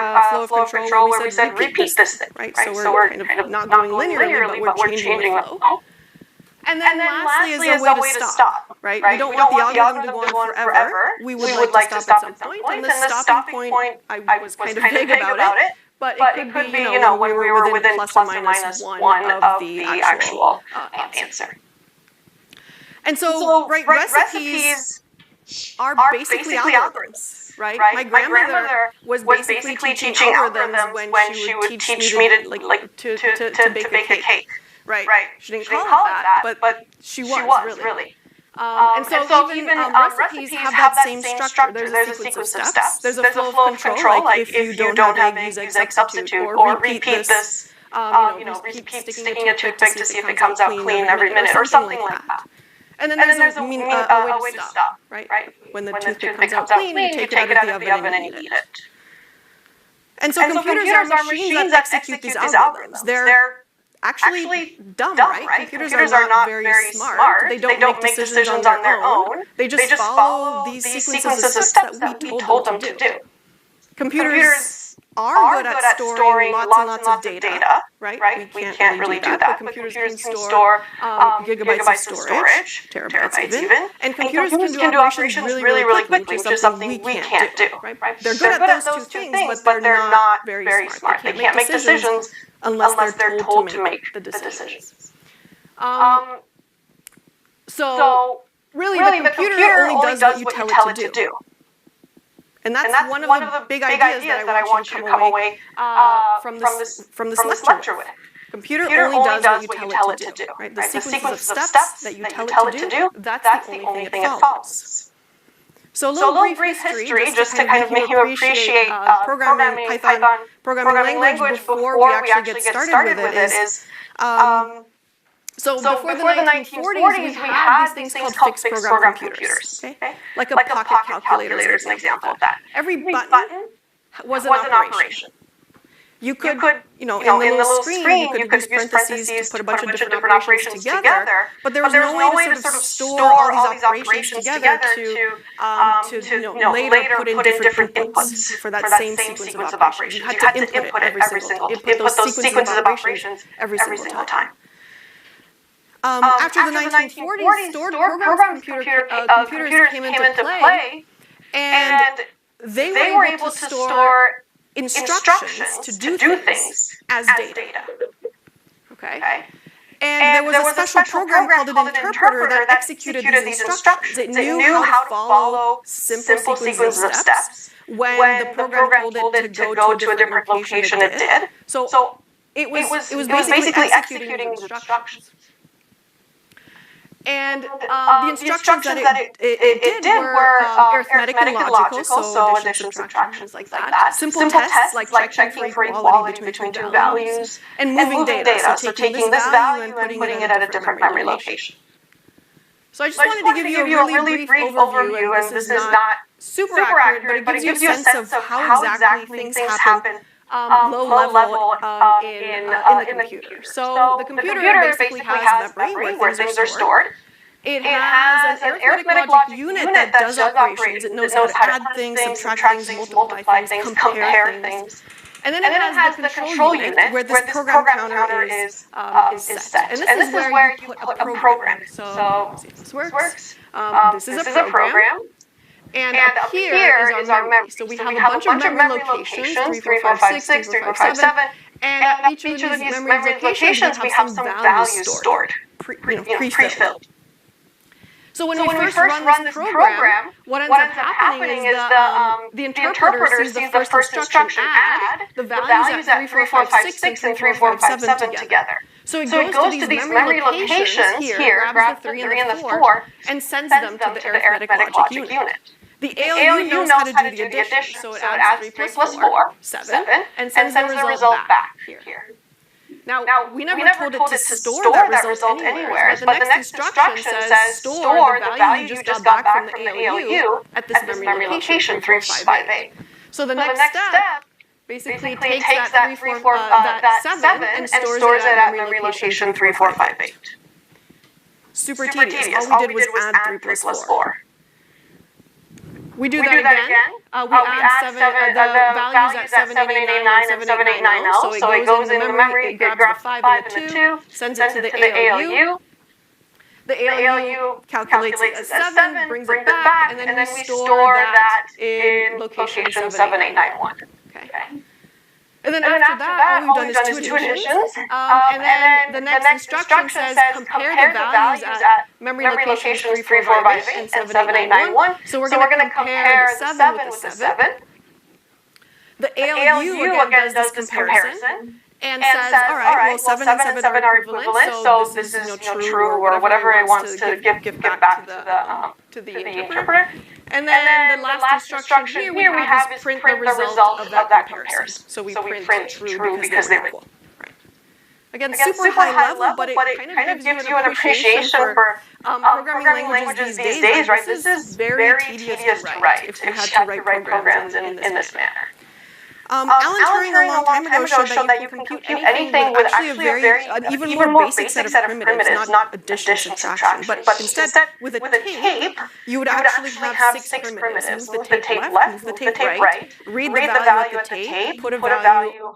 flow of control where we said repeat this thing, right? So we're kind of not going linearly, but we're changing the flow. And then lastly is a way to stop, right? We don't want the algorithm to go on forever. We would like to stop at some point. And the stopping point, I was kind of vague about it. But it could be, when we were within plus or minus one of the actual answer. And so, right, recipes are basically algorithms, right? My grandmother was basically teaching algorithms when she would teach me to bake a cake. Right. She didn't call it that, but she was really. And so even recipes have that same structure. There's a sequence of steps. There's a flow of control, like if you don't have egg, use egg substitute, or repeat this, keep sticking a toothpick to see if it comes out clean every minute, or something like that. And then there's a way to stop, right? When the toothpick comes out clean, you take it out of the oven and you eat it. And so computers are machines that execute these algorithms. They're actually dumb, right? Computers are not very smart. They don't make decisions on their own. They just follow these sequences of steps that we told them to do. Computers are good at storing lots and lots of data, right? We can't really do that, but computers can store gigabytes of storage, terabytes even, and computers can do operations really quickly, which is something we can't do, right? They're good at those two things, but they're not very smart. They can't make decisions unless they're told to make the decisions. So really, the computer only does what you tell it to do. And that's one of the big ideas that I want you to come away from this lecture with. Computer only does what you tell it to do. Right? The sequence of steps that you tell it to do, that's the only thing it follows. So a little brief history, just to kind of make you appreciate programming Python programming language before we actually get started with it is, so before the 1940s, we had these things called fixed program computers. Okay? Like a pocket calculator is an example of that. Every button was an operation. You could, in the little screen, you could use parentheses to put a bunch of different operations together, but there was no way to sort of store all these operations together to later put in different inputs for that same sequence of operations. You had to input it every single time. Input those sequences of operations every single time. After the 1940s, stored program computers came into play, and they were able to store instructions to do things as data. Okay? And there was a special program called an interpreter that executed these instructions. It knew how to follow simple sequences of steps. When the program told it to go to a different location, it did. So it was basically executing these instructions. And the instructions that it did were arithmetic and logical, so addition, subtraction, like that. Simple tests like checking for equality between two values. And moving data, so taking this value and putting it at a different memory location. So I just wanted to give you a really brief overview, and this is not super accurate, but it gives you a sense of how exactly things happen low level in the computer. So the computer basically has memory where things are stored. It has an arithmetic logic unit that does operations. It knows how to add things, subtract things, multiply things, compare things. And then it has the control unit where this program counter is set. And this is where you put a program. So let's see if this works. This is a program. And up here is our memory. So we have a bunch of memory locations, 3, 4, 5, 6, 3, 4, 5, 7. And at each of these memory locations, we have some values stored, pre-filled. So when we first run this program, what ends up happening is the interpreter sees the first instruction add the values at 3, 4, 5, 6, and 3, 4, 5, 7 together. So it goes to these memory locations here, grabs the 3 and the 4, and sends them to the arithmetic logic unit. The ALU knows how to do the addition, so it adds 3 plus 4, 7, and sends the result back here. Now, we never told it to store that result anywhere, but the next instruction says store the value you just got back from the ALU at this memory location, 3, 5, 8. So the next step basically takes that 7 and stores it at memory location 3458. Super tedious. All we did was add 3 plus 4. We do that again. We add the values at 7889 and 7890. So it goes in the memory, it grabs the 5 and the 2, sends it to the ALU. The ALU calculates it as 7, brings it back, and then we store that in location 7891. Okay. And then after that, all we've done is 2 additions. And then the next instruction says compare the values at memory locations 3458 and 7891. So we're going to compare the 7 with the 7. The ALU again does this comparison and says, all right, well, 7 and 7 are equivalent, so this is true or whatever it wants to give back to the interpreter. And then the last instruction here we have is print the result of that comparison. So we print true because they were equal. Right. Again, super high level, but it kind of gives you an appreciation for programming languages these days, right? This is very tedious to write if you had to write programs in this manner. Alan Turing a long time ago showed that you can compute anything with actually an even more basic set of primitives, not addition, subtraction, but instead with a tape, you would actually have 6 primitives. Move the tape left, move the tape right, read the value at the tape, put a value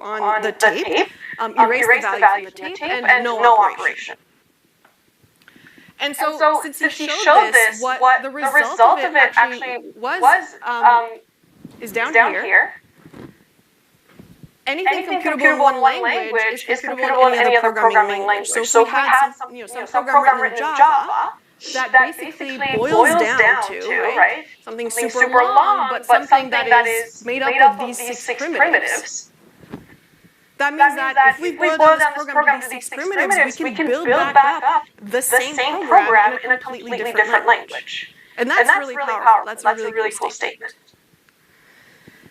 on the tape, erase the value from the tape, and no operation. And so since he showed this, what the result of it actually was is down here. Anything computable in one language is computable in any other programming language. So if we had some program written in Java that basically boils down to, right, something super long, but something that is made up of these 6 primitives. That means that if we boil down this program to these 6 primitives, we can build back up the same program in a completely different language. And that's really powerful. That's a really cool statement.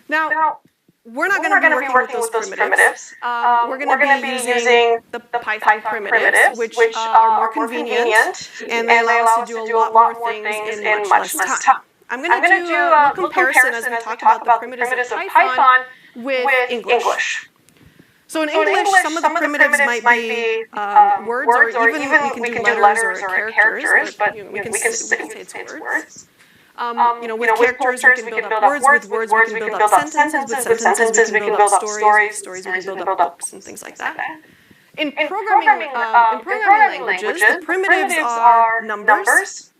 Now, we're not going to be working with those primitives. We're going to be using the Python primitives, which are more convenient, and they allow us to do a lot more things in much less time. I'm going to do a little comparison as we talk about the primitives of Python with English. So in English, some of the primitives might be words, or even we can do letters or characters, but we can say it's words. With characters, we can build up words. With words, we can build up sentences. With sentences, we can build up stories. Stories, we can build up books and things like that. In programming languages, the primitives are numbers,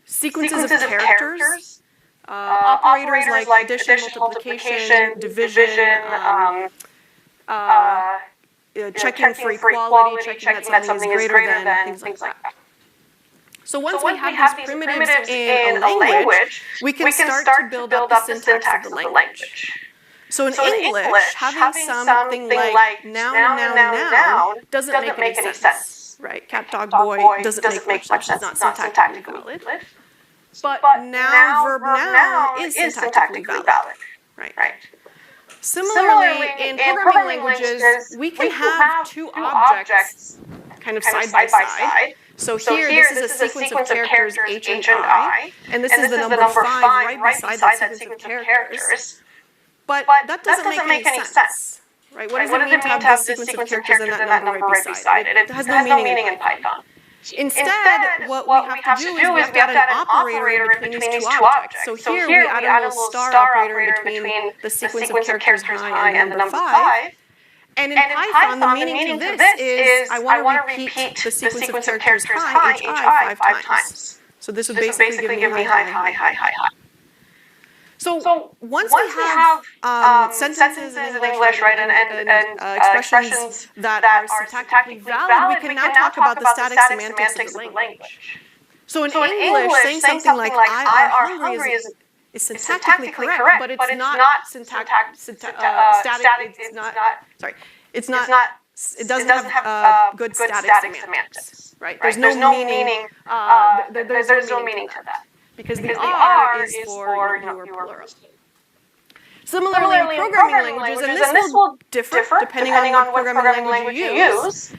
sequences of characters, operators like addition, multiplication, division, checking for equality, checking that something is greater than, things like that. So once we have these primitives in a language, we can start to build up the syntax of the language. So in English, having something like noun doesn't make any sense, right? Cat, dog, boy doesn't make much sense. It's not syntactically valid. But noun, verb, noun is syntactically valid, right? Similarly, in programming languages, we can have 2 objects kind of side by side. So here, this is a sequence of characters, H and I, and this is the number 5 right beside that sequence of characters. But that doesn't make any sense, right? What does it mean to have this sequence of characters and that number right beside it? It has no meaning in Python. Instead, what we have to do is we have to add an operator in between these 2 objects. So here, we add a little star operator between the sequence of characters I and the number 5. And in Python, the meaning to this is I want to repeat the sequence of characters hi, hi 5 times. So this would basically give me hi. So once we have sentences in English, right, and expressions that are syntactically valid, we can now talk about the static semantics of the language. So in English, saying something like "I are hungry" is syntactically correct, but it's not static. It's not. It doesn't have good static semantics, right? There's no meaning. There's no meaning to that because the R is for your plural. Similarly, in programming languages, and this will differ depending on what programming language you use.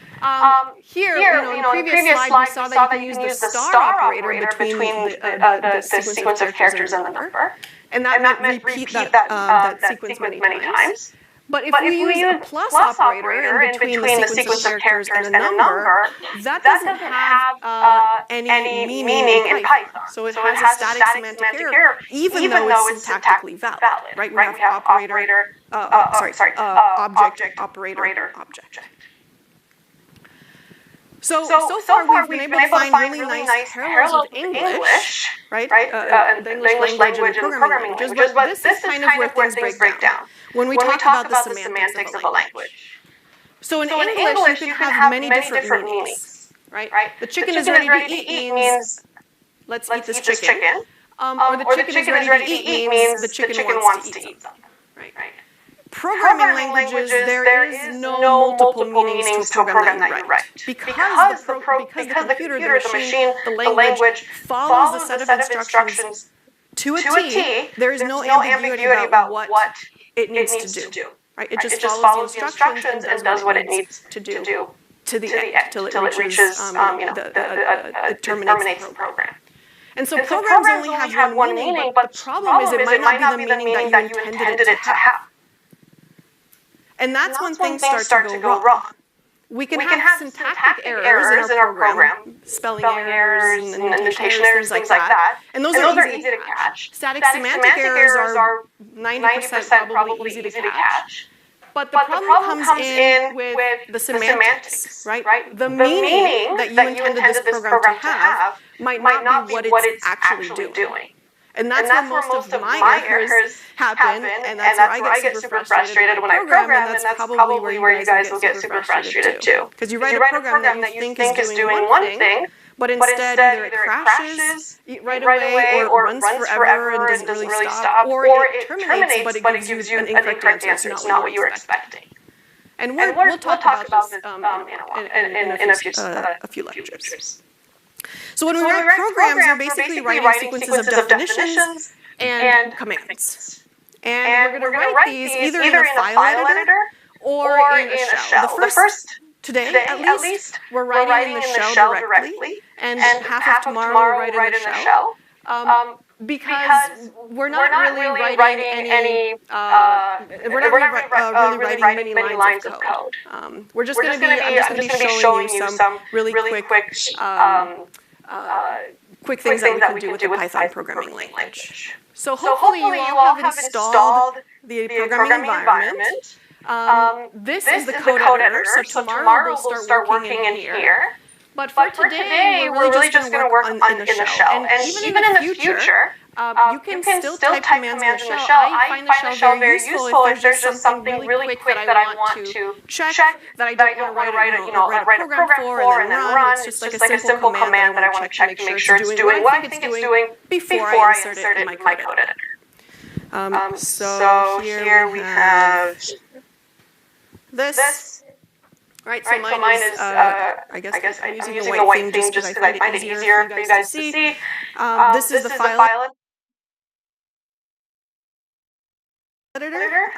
Here, in the previous slide, we saw that you can use the star operator between the sequence of characters and the number. And that meant repeat that sequence many times. But if we use a plus operator in between the sequence of characters and a number, that doesn't have any meaning in Python. So it has a static semantic error, even though it's syntactically valid. Right? We have operator, object, operator, object. So far we've been able to find really nice parallels with English, right? The English language and programming languages, but this is kind of where things break down when we talk about the semantics of a language. So in English, you can have many different meanings, right? The chicken is ready to eat means let's eat this chicken. Or the chicken is ready to eat means the chicken wants to eat something, right? Programming languages, there is no multiple meanings to a program that you write. Because the computer, the machine, the language follows a set of instructions to a T, there is no ambiguity about what it needs to do. Right? It just follows the instructions and does what it needs to do to the end, till it reaches, it terminates the program. And so programs only have one meaning, but the problem is it might not be the meaning that you intended it to have. And that's when things start to go wrong. We can have syntactic errors in our program, spelling errors, and notation errors, things like that. And those are easy to catch. Static semantic errors are 90% probably easy to catch. But the problem comes in with the semantics, right? The meaning that you intended this program to have might not be what it's actually doing. And that's where most of my errors happen, and that's where I get super frustrated when I program, and that's probably where you guys will get super frustrated too. Because you write a program that you think is doing one thing, but instead either it crashes right away or runs forever and doesn't really stop, or it terminates but it gives you an incorrect answer. It's not what you were expecting. And we'll talk about this in a few lectures. So when we write programs, you're basically writing sequences of definitions and commands. And we're going to write these either in a file editor or in a shell. The first, today at least, we're writing in the shell directly, and half of tomorrow we'll write in the shell. Because we're not really writing any, we're not really writing many lines of code. We're just going to be, I'm just going to be showing you some really quick things that we can do with the Python programming language. So hopefully you all have installed the programming environment. This is the code editor, so tomorrow we'll start working in here. But for today, we're really just going to work in the shell. And even in the future, you can still type commands in the shell. I find the shell very useful if there's just something really quick that I want to check, that I don't want to write a program for and then run. It's just like a simple command that I want to check to make sure it's doing what I think it's doing before I insert it in my code editor. So here we have this. Right, so mine is, I guess I'm using a white thing just because I find it easier for you guys to see. This is the file editor.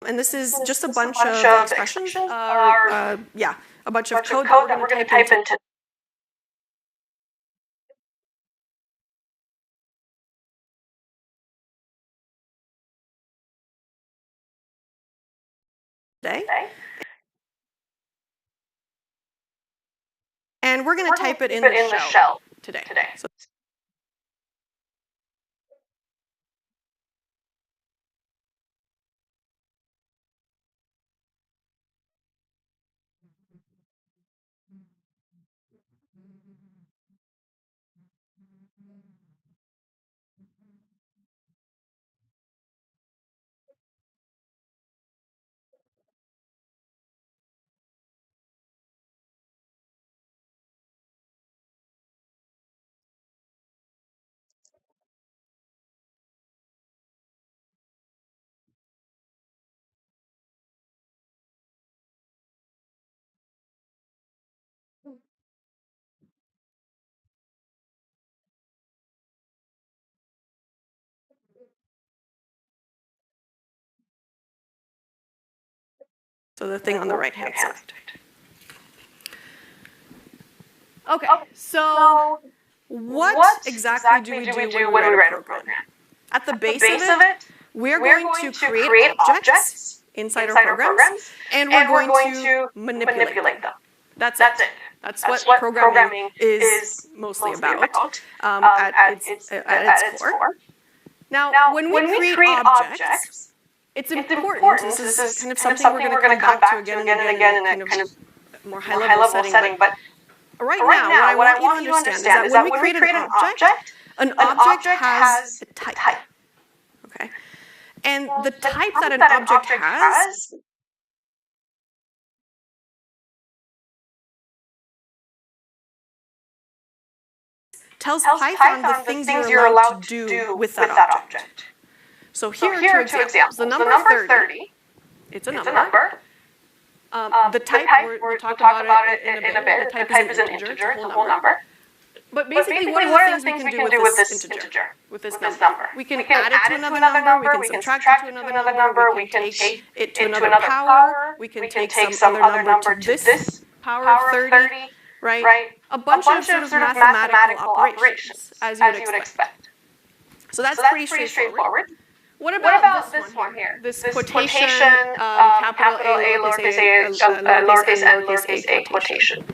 And this is just a bunch of expressions, yeah, a bunch of code that we're going to type into today. And we're going to type it in the shell today. So the thing on the right-hand side. Okay, so what exactly do we do when we write a program? At the base of it, we're going to create objects inside our programs, and we're going to manipulate them. That's it. That's what programming is mostly about at its core. Now, when we create objects, it's important. This is kind of something we're going to come back to again and again in a kind of more high-level setting. But right now, what I want you to understand is that when we create an object has a type. Okay, and the type that an object has tells Python the things you're allowed to do with that object. So here are two examples. The number 30, it's a number. The type, we'll talk about it in a bit. The type is an integer, it's a whole number. But basically, what are the things we can do with this integer, with this number? We can add it to another number, we can subtract it to another number, we can take it to another power, we can take some other number to this power of 30, right? A bunch of sort of mathematical operations, as you would expect. So that's pretty straightforward. What about this one here? This quotation, capital A, lowercase n, lowercase a quotation.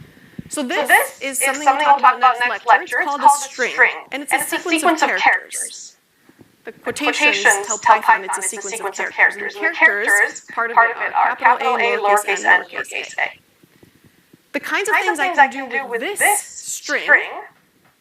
So this is something we'll talk about next lecture. It's called a string, and it's a sequence of characters. The quotations tell Python it's a sequence of characters. And the characters, part of it are capital A, lowercase n, lowercase a. The kinds of things I can do with this string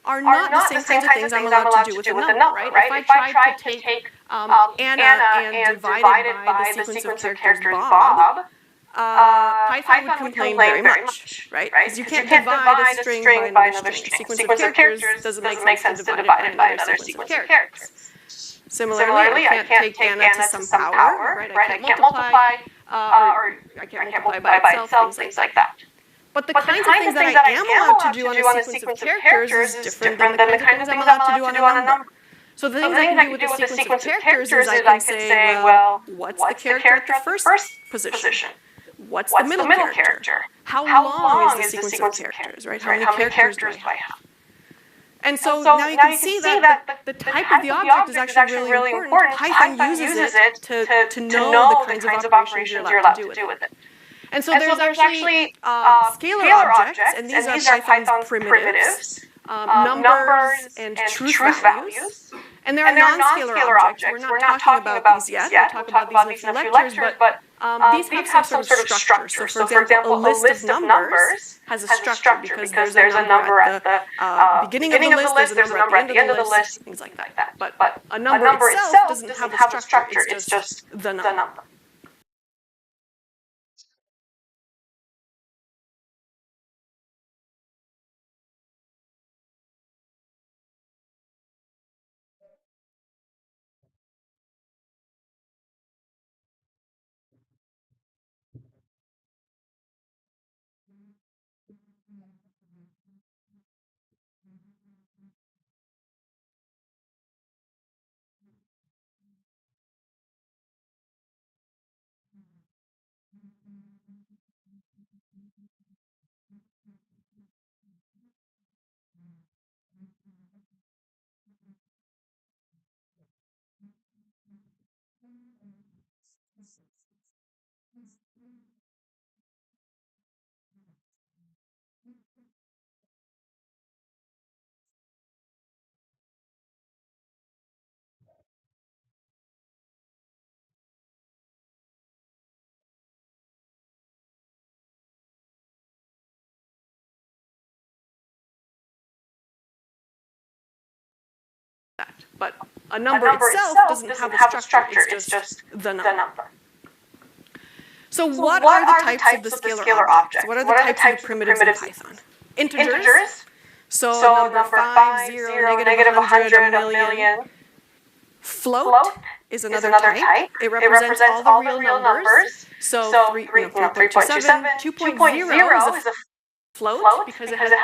are not the same kinds of things I'm allowed to do with a number, right? If I tried to take Anna and divide it by the sequence of characters Bob, Python would complain very much, right? Because you can't divide a string by another string. Sequence of characters doesn't make sense to divide it by another sequence of characters. Similarly, I can't take Anna to some power, right? I can't multiply, or I can't multiply by itself, things like that. But the kinds of things that I am allowed to do on a sequence of characters is different than the kinds of things I'm allowed to do on a number. So the things I can do with the sequence of characters is I can say, well, what's the character at the first position? What's the middle character? How long is the sequence of characters, right? How many characters do I have? And so now you can see that the type of the object is actually really important. Python uses it to know the kinds of operations you're allowed to do with it. And so there's actually scalar objects, and these are Python's primitives, numbers and truth values. And there are non-scalar objects. We're not talking about these yet. We'll talk about these in a few lectures, but these have some sort of structure. So for example, a list of numbers has a structure because there's a number at the beginning of the list, there's a number at the end of the list, things like that. But a number itself doesn't have a structure, it's just the number. But a number itself doesn't have a structure, it's just the number. So what are the types of the scalar objects? What are the types of primitives in Python? Integers. So number 5, 0, negative 100, a million. Float is another type. It represents all the real numbers. So 3.27, 2.0 is a float because it has a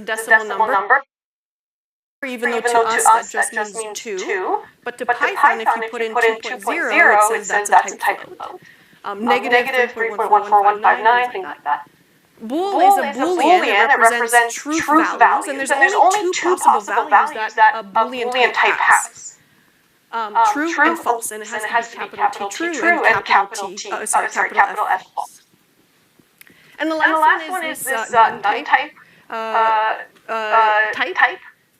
decimal number, even though to us that just means 2. But to Python, if you put in 2.0, it says that's a type float. Negative 3.14159, things like that. Bool is a Boolean. It represents truth values, and there's only two possible values that a Boolean type has. True and false, and it has to be capital T true and capital F false. And the last one is this non-type. Type.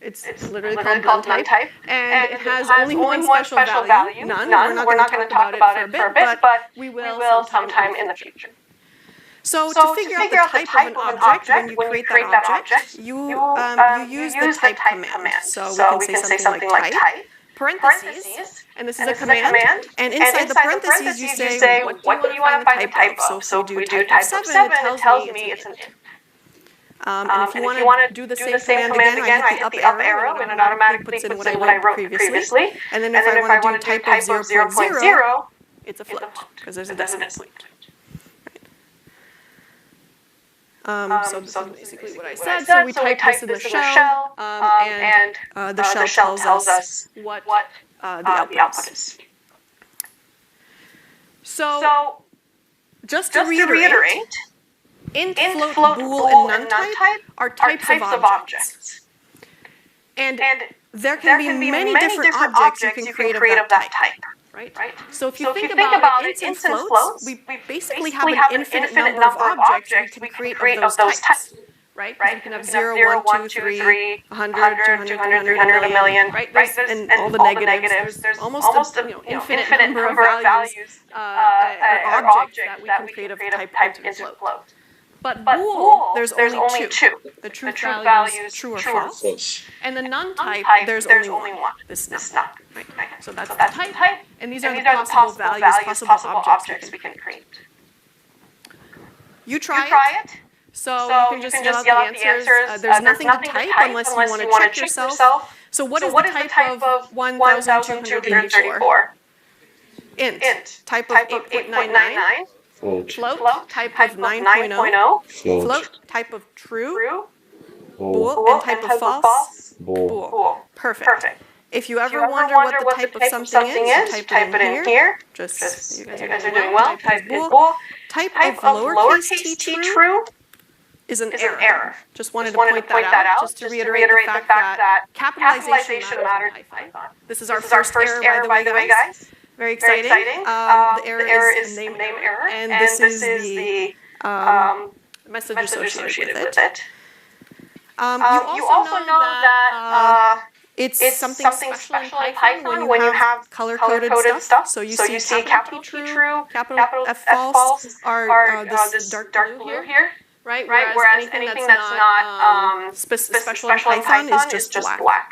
It's literally called non-type, and it has only one special value, none. We're not going to talk about it for a bit, but we will sometime in the future. So to figure out the type of an object, when you create that object, you use the type command. So we can say something like type, parentheses, and this is a command, and inside the parentheses you say, what do you want to find the type of? So if we do type of 7, it tells me it's an int. And if you want to do the same command again, I hit the up arrow and it automatically puts in what I wrote previously. And then if I want to do type of 0.0, it's a float, because there's a decimal point. So this is basically what I said. So we type this in the shell, and the shell tells us what the output is. So just to reiterate, int, float, bool, and non-type are types of objects. And there can be many different objects you can create of that type. Right? So if you think about it, ints and floats, we basically have an infinite number of objects we can create of those types. Right? You can have 0, 1, 2, 3, 100, 200, 300, a million. Right? And all the negatives. There's almost an infinite number of values or objects that we can create of type int and float. But bool, there's only two. The truth value is true or false. And the non-type, there's only one. This not. Right. So that's the type. And these are the possible values, possible objects we can create. You try it. So you can just yell out the answers. There's nothing to type unless you want to check yourself. So what is the type of 1,234? Int. Type of 8.99. Float, type of 9.0. Float, type of true. Bool, and type of false. Bool. Perfect. If you ever wonder what the type of something is, type it in here. Just, you guys are doing well. Type bool. Type of lowercase t true is an error. Just wanted to point that out, just to reiterate the fact that capitalization matters in Python. This is our first error, by the way, guys. Very exciting. The error is name error, and this is the message associated with it. You also know that it's something special in Python when you have color-coded stuff. So you see capital T true, capital F false are this dark blue here, right? Whereas anything that's not special in Python is just black.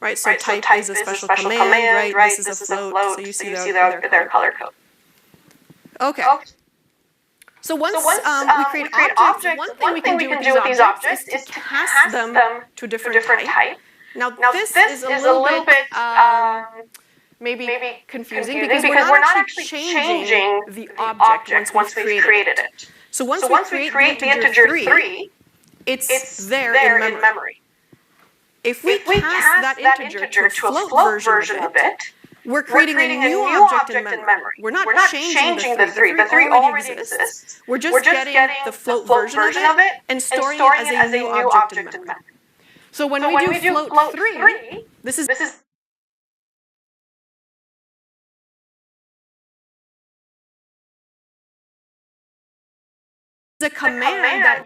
Right, so type is a special command, right? This is a float, so you see their color code. Okay. So once we create objects, one thing we can do with these objects is to pass them to a different type. Now this is a little bit maybe confusing because we're not actually changing the object once we've created it. So once we create the integer 3, it's there in memory. If we pass that integer to a float version of it, we're creating a new object in memory. We're not changing the 3. The 3 already exists. We're just getting the float version of it and storing it as a new object in memory. So when we do float 3, this is a command that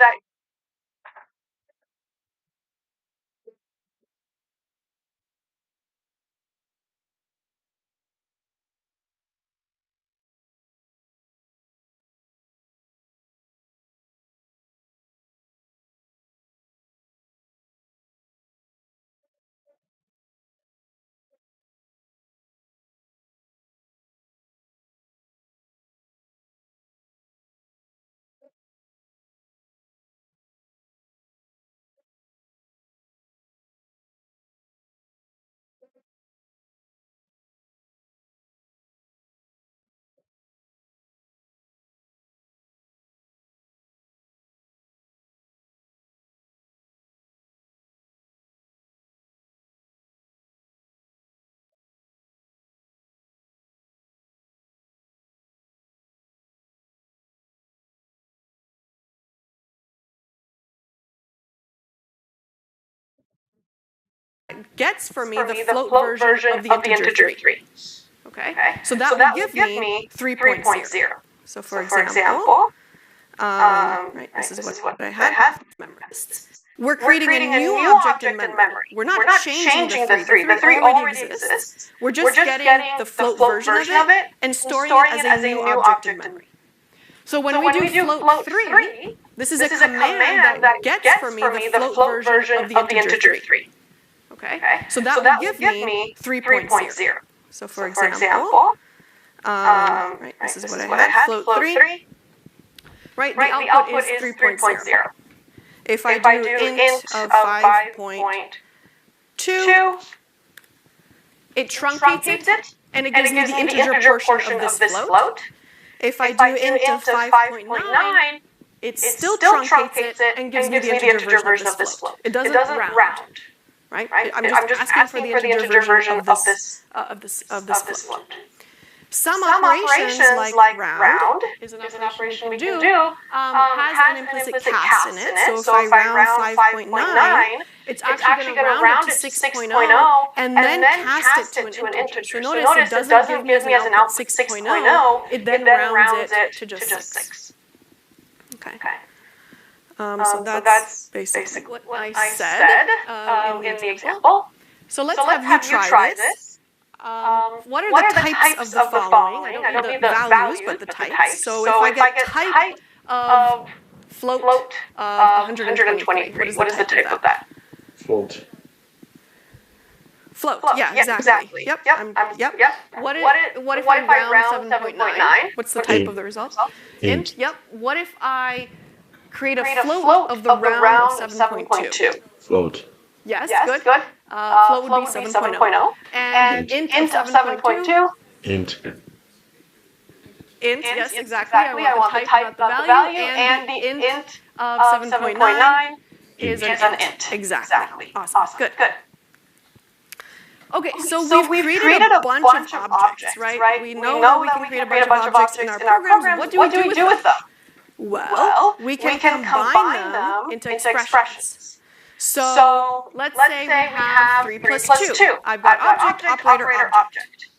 gets for me the float version of the integer 3. Okay? So that will give me 3.0. So for example, right, this is what I had memorized. We're creating a new object in memory. We're not changing the 3. The 3 already exists. We're just getting the float version of it and storing it as a new object in memory. So when we do float 3, this is a command that gets for me the float version of the integer 3. Okay? So that will give me 3.0. So for example, right, this is what I had, float 3. Right, the output is 3.0. If I do int of 5.2, it truncates it, and it gives me the integer portion of this float. If I do int of 5.9, it still truncates it and gives me the integer version of this float. It doesn't round. Right? I'm just asking for the integer version of this float. Some operations like round is an operation we can do, has an implicit cast in it. So if I round 5.9, it's actually going to round it to 6.0 and then cast it to an integer. So notice it doesn't give me as an output 6.0, it then rounds it to just 6. Okay. So that's basically what I said in the example. So let's have you try this. What are the types of the following? I don't need the values, but the types. So if I get type of float of 123, what is the type of that? Float. Float. Yeah, exactly. Yep. What if I round 7.9? What's the type of the result? Int. Yep. What if I create a float of the round of 7.2? Float. Yes, good. Float would be 7.0. And int of 7.2? Int. Int, yes, exactly. I want the type about the value, and the int of 7.9 is an int. Exactly. Awesome. Good. Okay, so we've created a bunch of objects, right? We know that we can create a bunch of objects in our programs. What do we do with them? Well, we can combine them into expressions. So let's say we have 3 plus 2. I've got object, operator, object.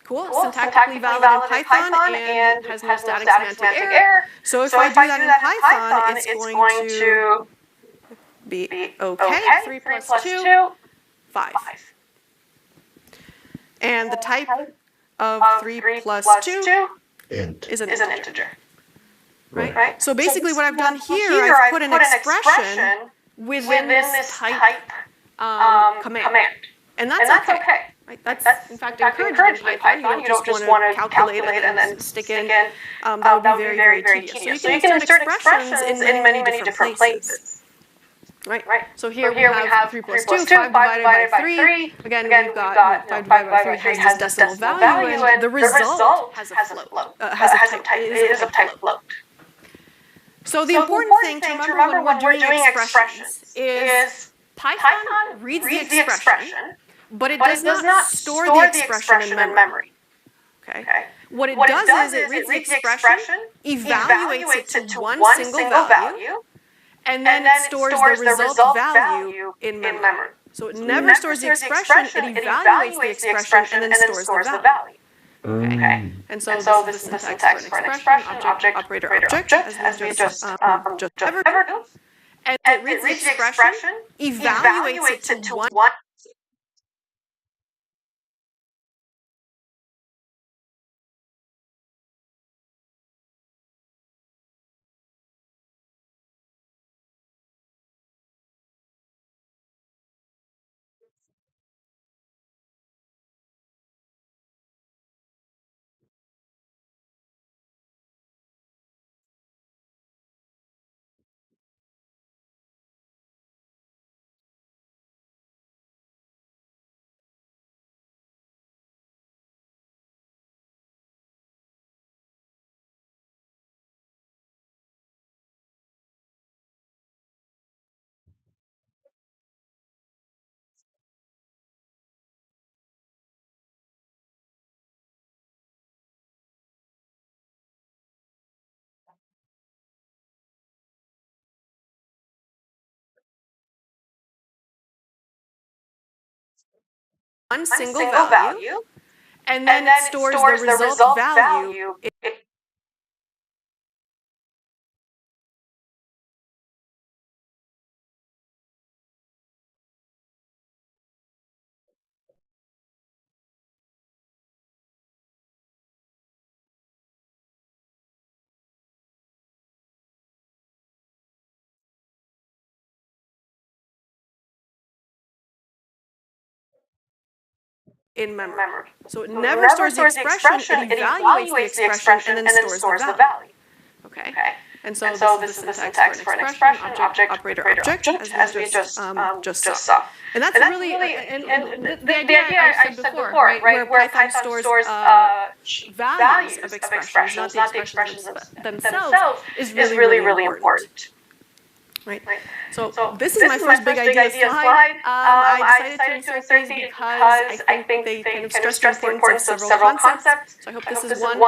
Cool. Syntactically valid in Python and has no static semantic error. So if I do that in Python, it's going to be okay. 3 plus 2, 5. And the type of 3 plus 2 is an integer. Right? So basically what I've done here, I've put an expression within this type command. And that's okay. Right? That's in fact encouraged in Python. You don't just want to calculate it and then stick in. That would be very, very tedious. So you can insert expressions in many different places. Right. So here we have 3 plus 2, 5 divided by 3. Again, we've got 5 divided by 3 has this decimal value, and the result has a float. It is of type float. So the important thing to remember when we're doing expressions is Python reads the expression, but it does not store the expression in memory. Okay. What it does is it reads the expression, evaluates it to one single value, and then it stores the result value in memory. So it never stores the expression, it evaluates the expression and then stores the value. Okay. And so this is the syntax for an expression, object, operator, object, as we just covered. And it reads the expression, evaluates it to one single value, and then it stores the result value in memory. So it never stores the expression, it evaluates the expression and then stores the value. Okay. And so this is the syntax for an expression, object, operator, object, as we just saw. And that's really, and the idea I said before, right, where Python stores values of expressions, not the expressions themselves, is really important. Right. So this is my first big idea slide. I decided to insert these because I think they kind of stress the importance of several concepts. So I hope this is one.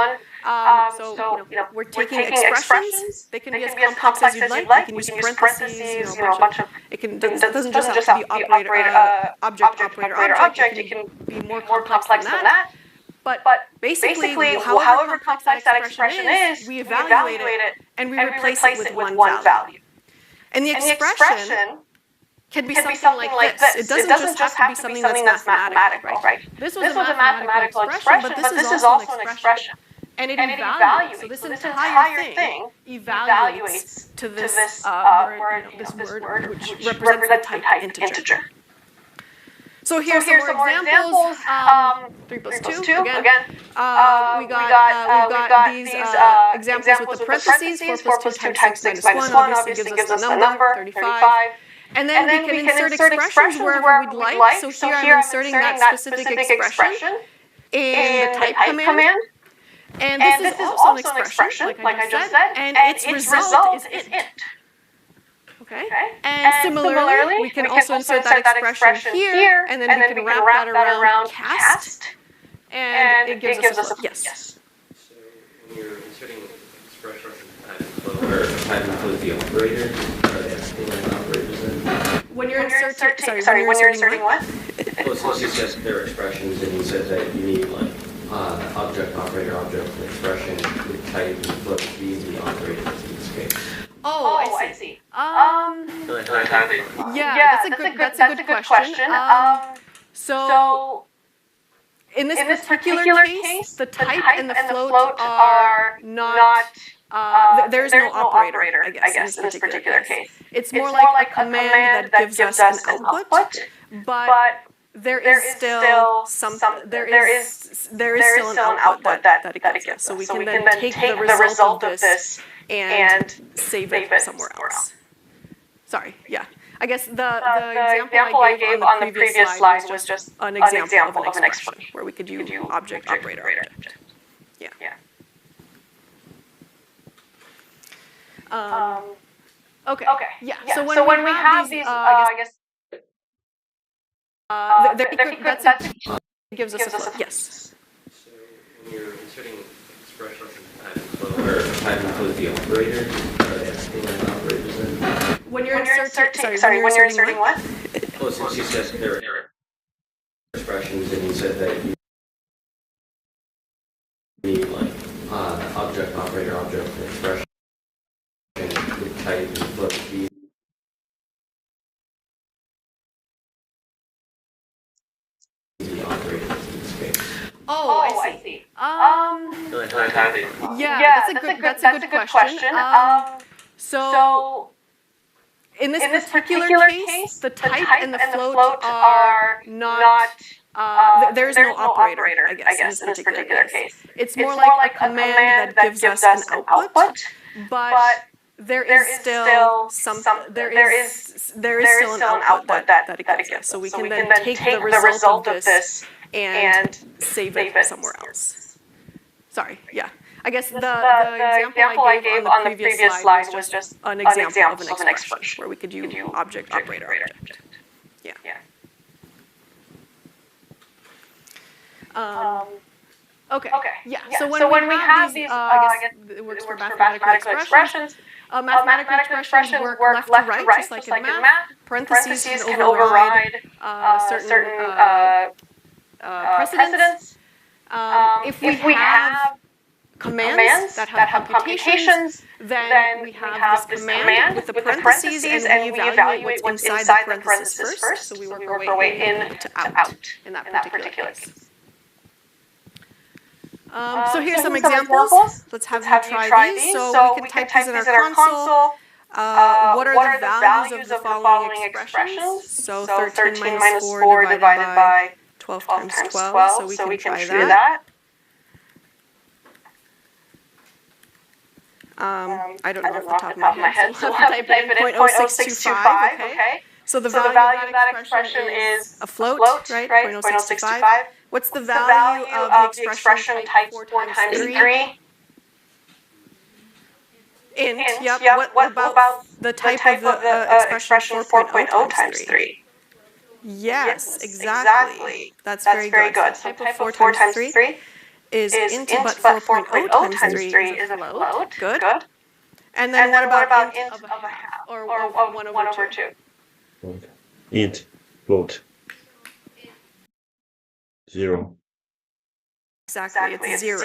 We're taking expressions. They can be as complex as you'd like. You can use parentheses, a bunch of. It doesn't just have to be operator, object, operator, object. It can be more complex than that. But basically, however complex that expression is, we evaluate it and we replace it with one value. And the expression can be something like this. It doesn't just have to be something that's mathematical, right? This was a mathematical expression, but this is also an expression. And it evaluates. So this entire thing evaluates to this word which represents the type integer. So here's some more examples. 3 plus 2 again. We got these examples with the parentheses. 4 plus 2 times 6 minus 1 obviously gives us the number 35. And then we can insert expressions wherever we'd like. So here I'm inserting that specific expression in the type command. And this is also an expression, like I just said, and its result is int. Okay. And similarly, we can also insert that expression here, and then we can wrap that around cast, and it gives us a yes. So when you're inserting expressions where type includes the operator, are they asking operators then? When you're inserting what? Well, so let's just their expressions, and you said that you need like object, operator, object expression with type and float be the operators in this case? Oh, I see. Yeah, that's a good question. So in this particular case, the type and the float are not. There's no operator, I guess, in this particular case. It's more like a command that gives us an output, but there is still an output that it gives us. So we can then take the result of this and save it somewhere else. Sorry, yeah. I guess the example I gave on the previous slide was just an example of an expression where we could use object, operator, object. Yeah. Okay. Yeah. So when we have these, I guess it gives us a float. Yes. So when you're inserting expressions in time and float, or time includes the operators, are they acting like operators then? When you're inserting what? Well, since you said there were expressions and you said that you need like object, operator, object expression with type and float be the operators in this case. Oh, I see. Yeah, that's a good question. So in this particular case, the type and the float are not. There's no operator, I guess, in this particular case. It's more like a command that gives us an output, but there is still an output that it gives us. So we can then take the result of this and save it somewhere else. Sorry, yeah. I guess the example I gave on the previous slide was just an example of an expression where we could use object, operator, object. Yeah. Okay. Yeah. So when we have these, I guess it works for mathematical expressions. Mathematical expressions work left to right, just like in math. Parentheses can override certain precedents. If we have commands that have computations, then we have this command with the parentheses, and we evaluate what's inside the parentheses first. So we work our way in to out in that particular case. So here's some examples. Let's have you try these. So we can type these in our console. What are the values of the following expressions? So 13 minus 4 divided by 12 times 12. So we can try that. I don't know off the top of my head, so we'll have to type it in 0.0625, okay? So the value of that expression is a float, right? 0.0625. What's the value of the expression type 4 times 3? Int, yep. What about the type of the expression 4.0 times 3? Yes, exactly. That's very good. So type of 4 times 3 is int, but 4.0 times 3 is a float. Good. And then what about int of a half? Or 1 over 2? Int, float. 0. Exactly, it's 0.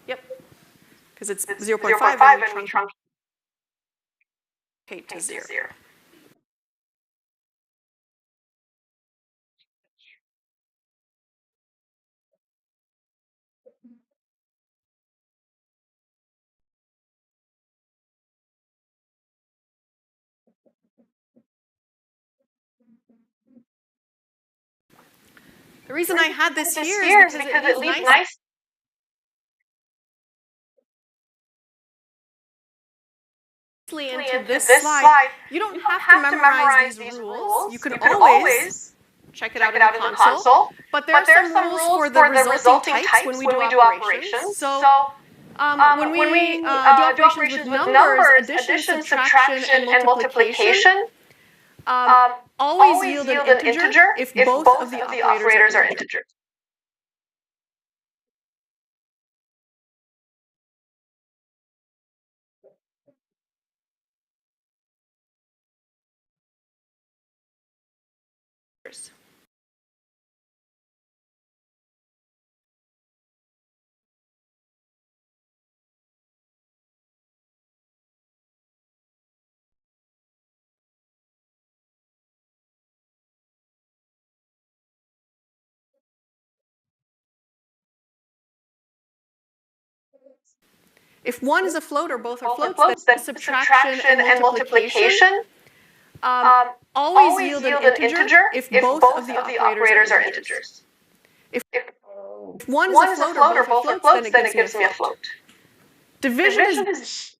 Yep, because it's 0.5 and we truncate to 0. The reason I had this here is because it leaves nice. Into this slide. You don't have to memorize these rules. You can always check it out in the console. But there are some rules for the resulting types when we do operations. So when we do operations with numbers, addition, subtraction, and multiplication, always yield an integer if both of the operators are integers. If one is a float or both are floats, then subtraction and multiplication always yield an integer if both of the operators are integers. If one is a float or both are floats, then it gives me a float. Division is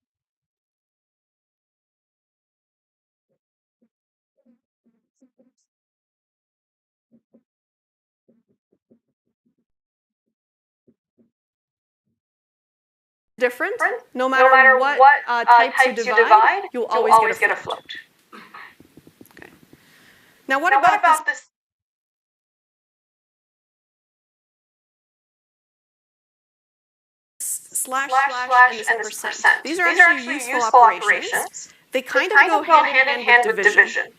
different. No matter what types you divide, you'll always get a float. Okay. Now what about this? Slash and this percent. These are actually useful operations. They kind of go hand in hand with division.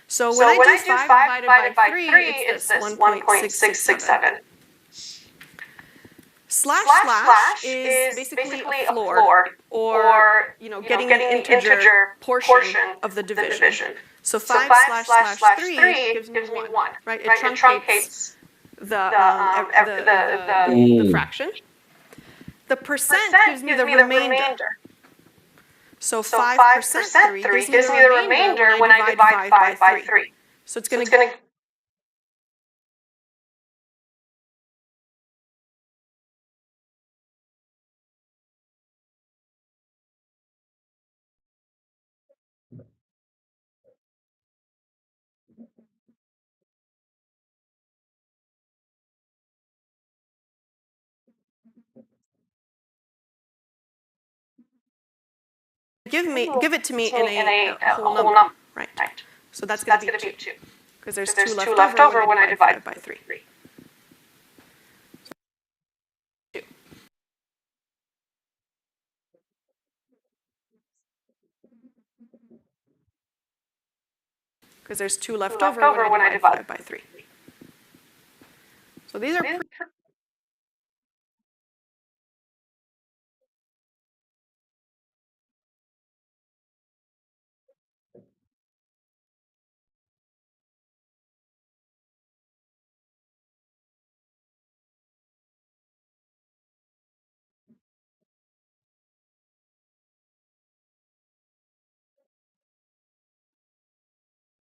So when I do 5 divided by 3, it's this 1.667. Slash is basically a floor, or getting an integer portion of the division. So 5 slash 3 gives me 1, right? It truncates the fraction. The percent gives me the remainder. So 5% 3 gives me the remainder when I divide 5 by 3. So it's going to give it to me in a whole number, right? So that's going to be 2, because there's 2 left over when I divide by 3. So 2. Because there's 2 left over when I divide by 3. So these are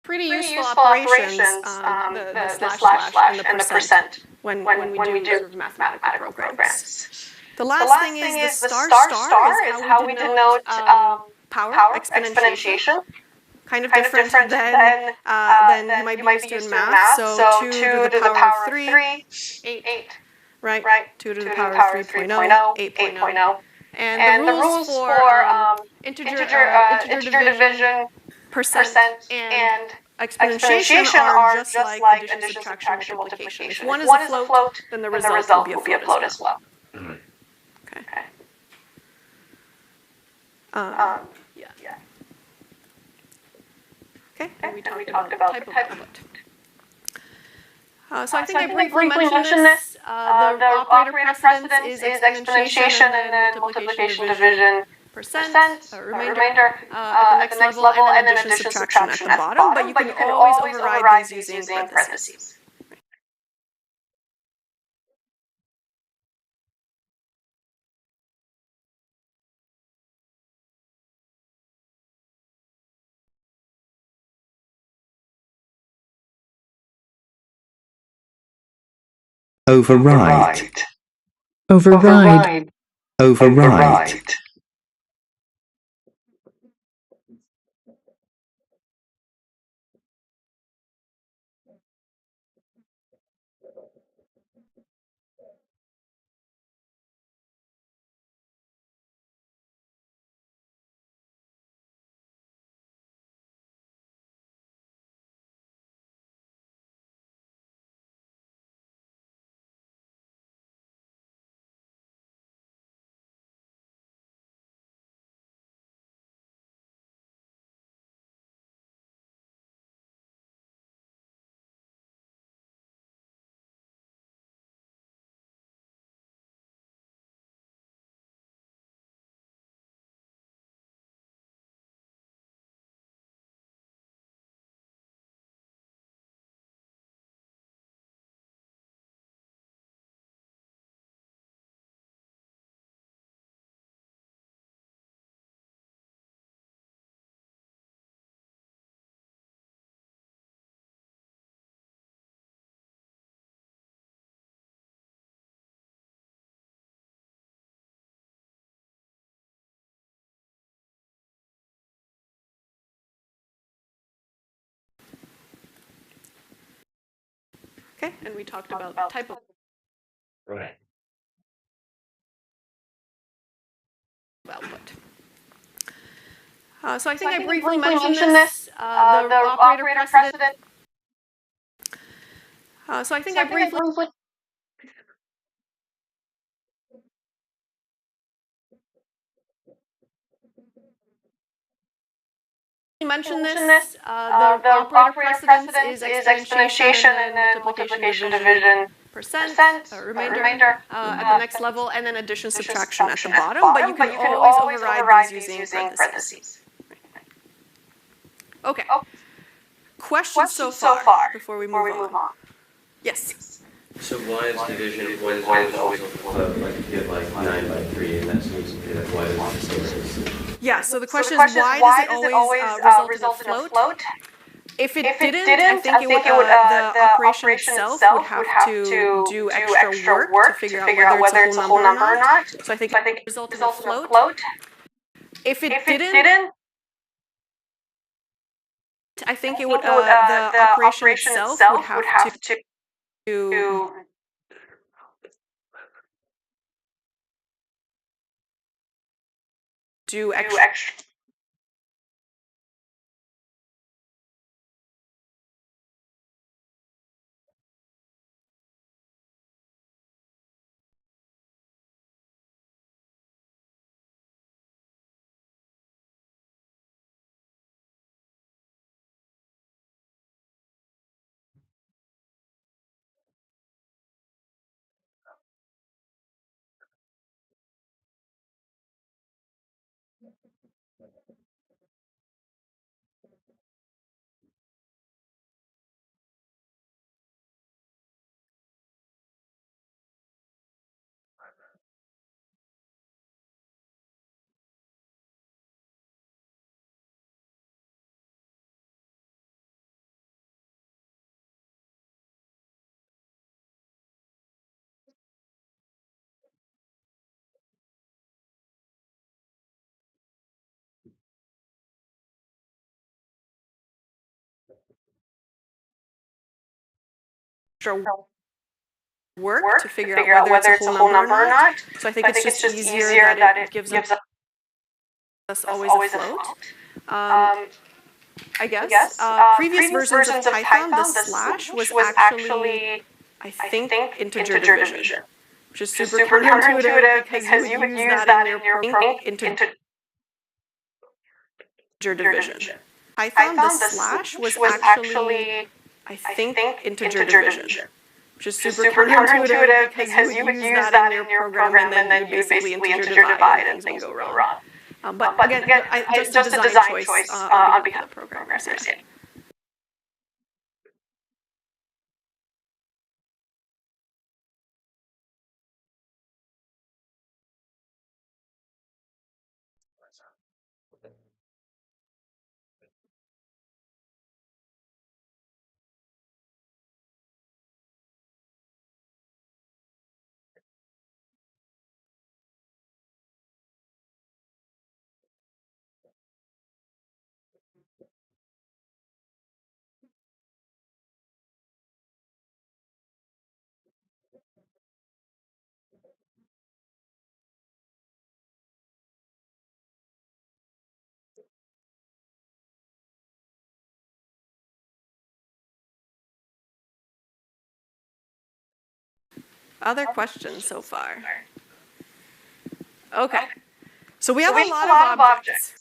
pretty useful operations, the slash and the percent when we do sort of mathematical programs. The last thing is the star is how we denote power exponentiation. Kind of different than you might be used to in math. So 2 to the power of 3, 8, right? 2 to the power of 3.0, 8.0. And the rules for integer division, percent, and exponentiation are just like addition, subtraction, multiplication. If one is a float, then the result will be a float as well. Okay. Yeah. Okay, and we talked about the type of float. So I think I briefly mentioned this. The operator precedence is exponentiation and then multiplication, division, percent, remainder at the next level, and then addition, subtraction at the bottom. But you can always override these using parentheses. Override. Override. Override. Okay, and we talked about type of Right. output. So I think I briefly mentioned this, the operator operator precedent. precedent. So I think I briefly mentioned this, the operator precedent is exponentiation and then multiplication, division, percent, remainder at the next level, and then addition, subtraction at the bottom, but you can always override these using parentheses. Okay. Questions so far before we move on? Yes. So why is division, why is always like you get like 9 by 3 and that seems to be like why does it still Yeah, so the question is why does it always result in a float? If it didn't, I think the operation itself would have to do extra work to figure out whether it's a whole number or not. So I think it would result in a float. If it didn't, I think it would the operation itself would have to do extra. Work to figure out whether it's a whole number or not. So I think it's just easier that it gives us always a float. I guess previous versions of Python, the slash was actually, I think, integer division, which is super counterintuitive because you would use that in your program, integer division. Python, the slash was actually, I think, integer division, which is super counterintuitive because you would use that in your program and then you basically integer divide and things would go wrong. But again, just a design choice on behalf of the programmers. Yeah. Other questions so far? Okay. So we have a lot of objects.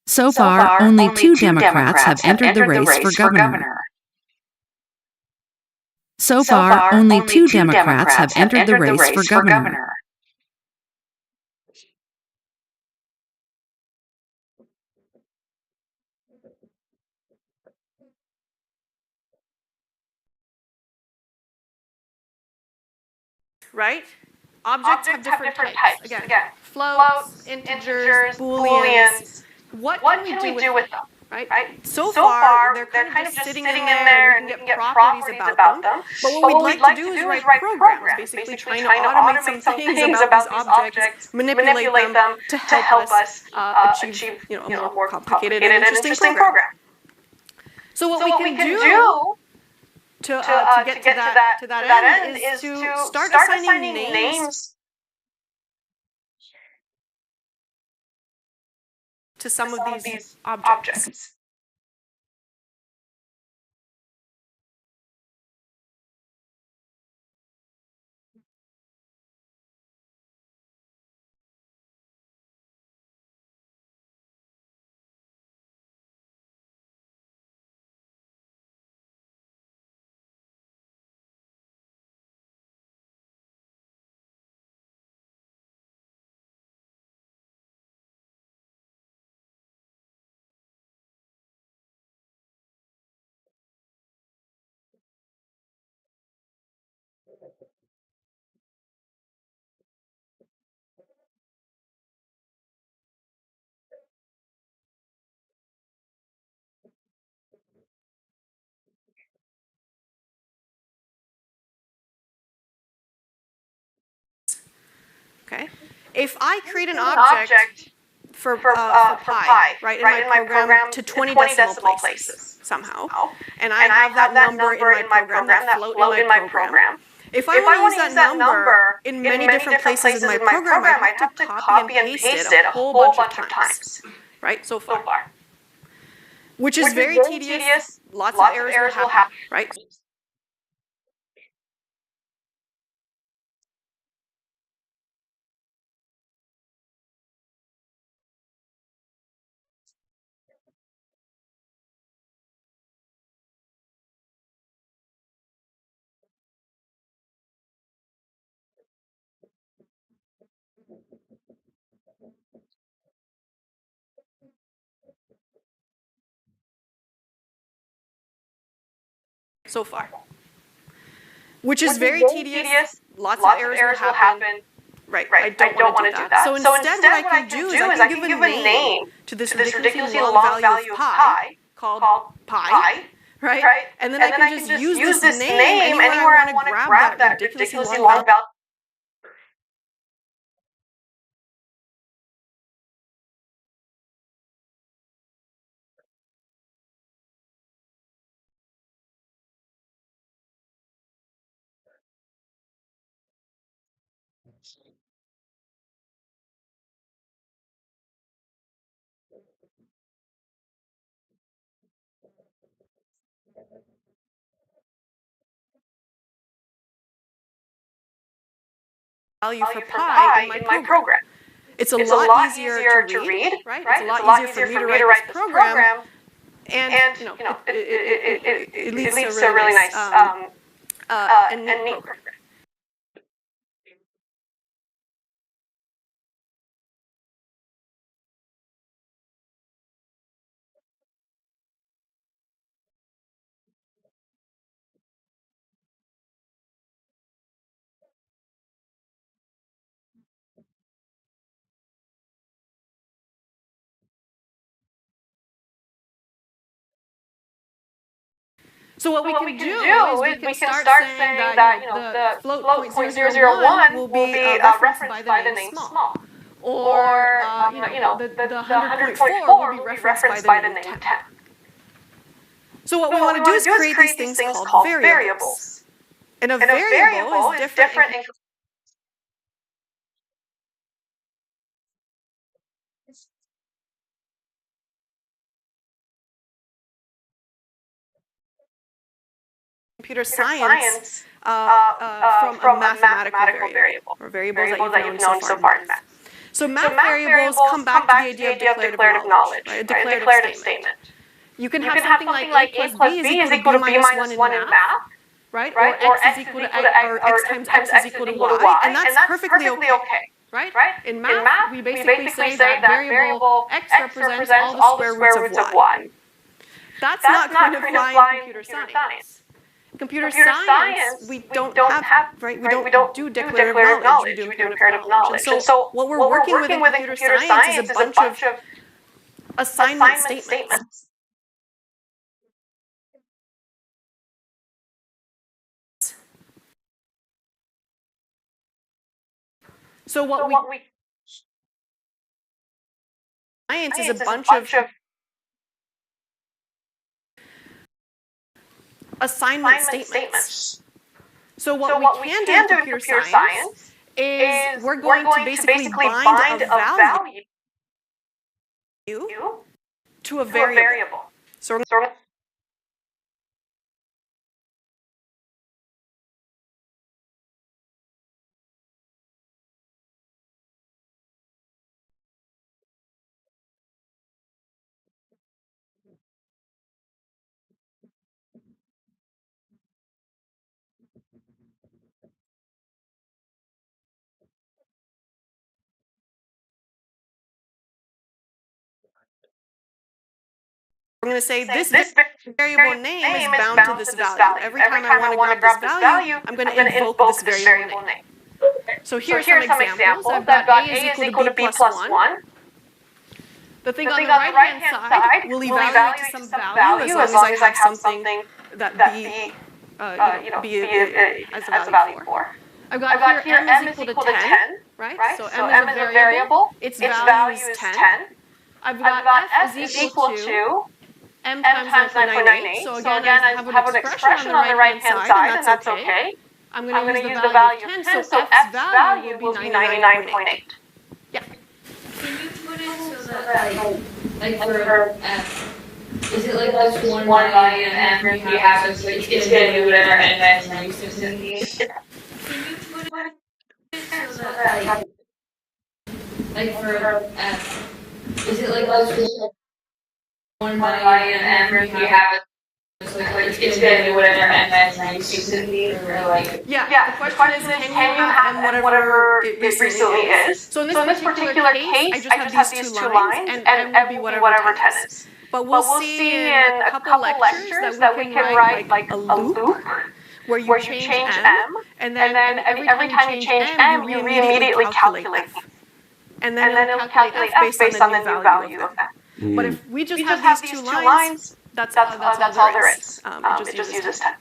So far, only two Democrats have entered the race for governor. So far, only two Democrats have entered the race for governor. Right? Objects have different types. Again, floats, integers, booleans. What can we do with them? Right? So far, they're kind of just sitting in there, and we can get properties about them. But what we'd like to do is write programs, basically trying to automate some things about these objects, manipulate them to help us achieve a more complicated and interesting program. So what we can do to get to that end is to start assigning names to some of these objects. Okay. If I create an object for pi, right, in my program to 20 decimal places somehow, and I have that number in my program, that float in my program. If I want to use that number in many different places in my program, I have to copy and paste it a whole bunch of times, right, so far. Which is very tedious, lots of errors will happen, right? So far. Which is very tedious, lots of errors will happen. Right, I don't want to do that. So instead what I can do is I can give a name to this ridiculously long value of pi called pi, right? And then I can just use this name anywhere I want to grab that ridiculously long value. Value for pi in my program. It's a lot easier to read, right? It's a lot easier for me to write this program, and it leads to a really nice and neat program. So what we can do is we can start saying that the float 0.001 will be referenced by the name small, or the 100.4 will be referenced by the name 10. So what we want to do is create these things called variables, and a variable is different in computer science from a mathematical variable, or variables that you've known so far in math. So math variables come back to the idea of declarative knowledge, right? A declarative statement. You can have something like a plus b is equal to b minus 1 in math, right? Or x is equal to x times x is equal to y, and that's perfectly okay. Right? In math, we basically say that variable x represents all the square roots of y. That's not going to fly in computer science. Computer science, we don't have, right? We don't do declarative knowledge. We do imperative knowledge. And so what we're working with in computer science is a bunch of assignment statements. So what we science is a bunch of assignment statements. So what we can do in computer science is we're going to basically bind a value to a variable. So I'm going to say this variable name is bound to this value. Every time I want to grab this value, I'm going to invoke this variable name. So here are some examples. I've got A is equal to B plus 1. The thing on the right-hand side will evaluate to some value as long as I have something that B as a value for. I've got here M is equal to 10, right? So M is a variable. Its value is 10. I've got F is equal to M times 9.98. So again, I have an expression on the right-hand side, and that's okay. I'm going to use the value of 10, so F's value will be 99.8. Yeah. Can you put it so that, like for F, is it like this one value and M you have it's going to do whatever and then you specifically? Can you put it so that, like for F, is it like this one value and M you have it's going to do whatever and then you specifically or like? Yeah, the question is can you have M whatever it recently is? So in this particular case, I just have these two lines, and M will be whatever 10 is. But we'll see in a couple lectures that we can write like a loop where you change M, and then every time you change M, you immediately calculate F. And then it'll calculate F based on the new value of M. But if we just have these two lines, that's all there is. It just uses 10.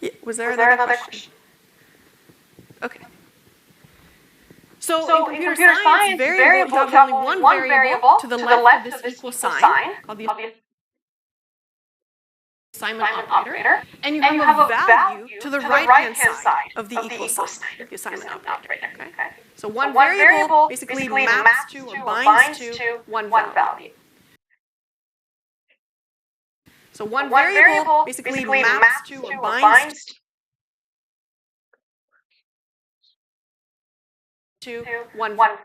Yeah, was there another question? Okay. So in computer science, variable, you have only one variable to the left of this equal sign, called the assignment operator, and you have a value to the right-hand side of the equal sign, the assignment operator. Okay? So one variable basically maps to or binds to one value. So one variable basically maps to or binds to one value.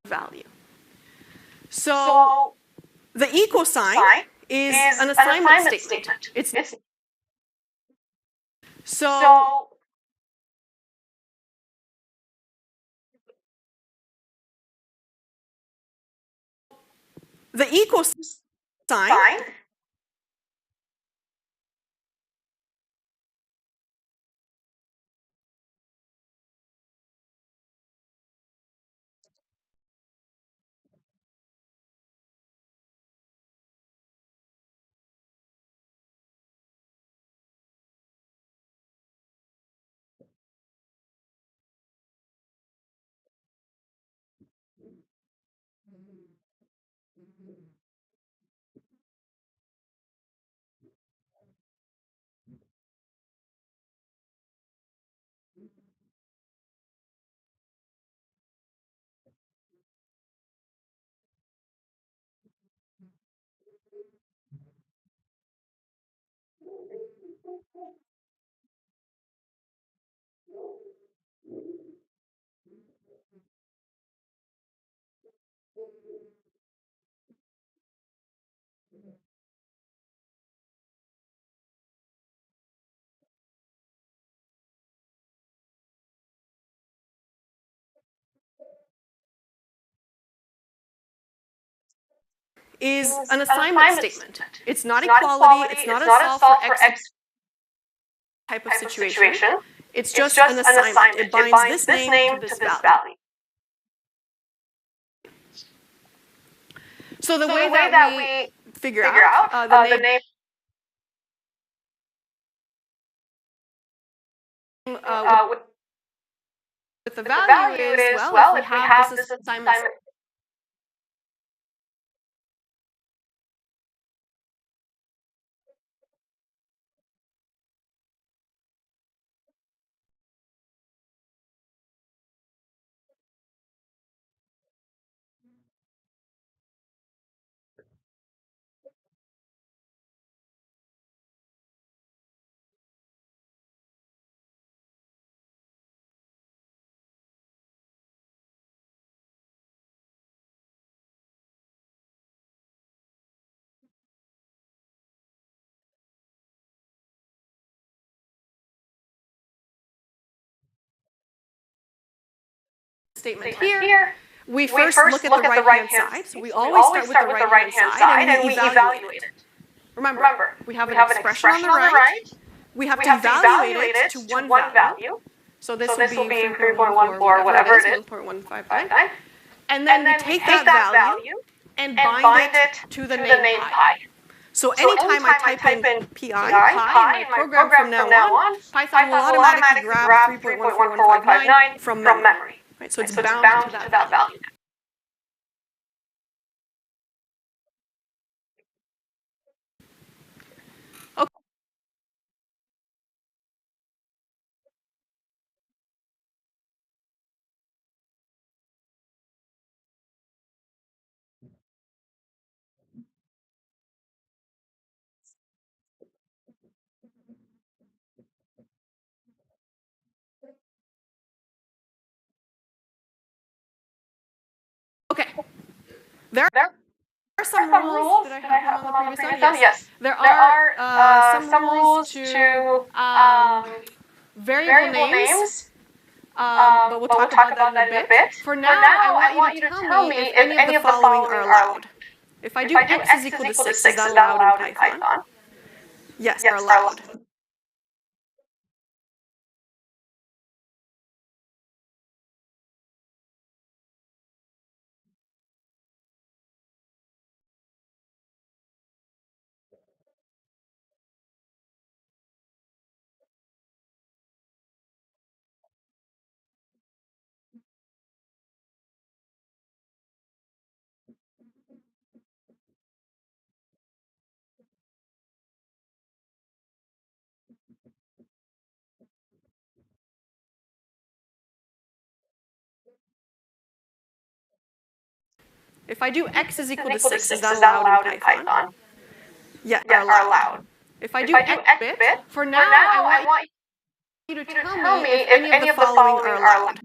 Value. So the equal sign is an assignment statement. So the equal sign is an assignment statement. It's not equality, it's not a solve for X type of situation. It's just an assignment. It binds this name to this value. So the way that we figure out the name with the value is, well, if we have this assignment statement here, we first look at the right-hand side. So we always start with the right-hand side and we evaluate it. Remember, we have an expression on the right. We have to evaluate it to one value. So this will be 3.14, whatever it is, 1.159. And then we take that value and bind it to the name pi. So anytime I type in pi in my program from now on, Python will automatically grab 3.14159 from memory. Right, so it's bound to that value. Okay. There are some rules. Did I have them on the previous one? Yes. There are some rules to variable names, but we'll talk about that in a bit. For now, I want you to tell me if any of the following are allowed. If I do x is equal to 6, is that allowed in Python? Yes, they're allowed. If I do x is equal to 6, is that allowed in Python? Yes, they're allowed. If I do x bit, for now, I want you to tell me if any of the following are allowed.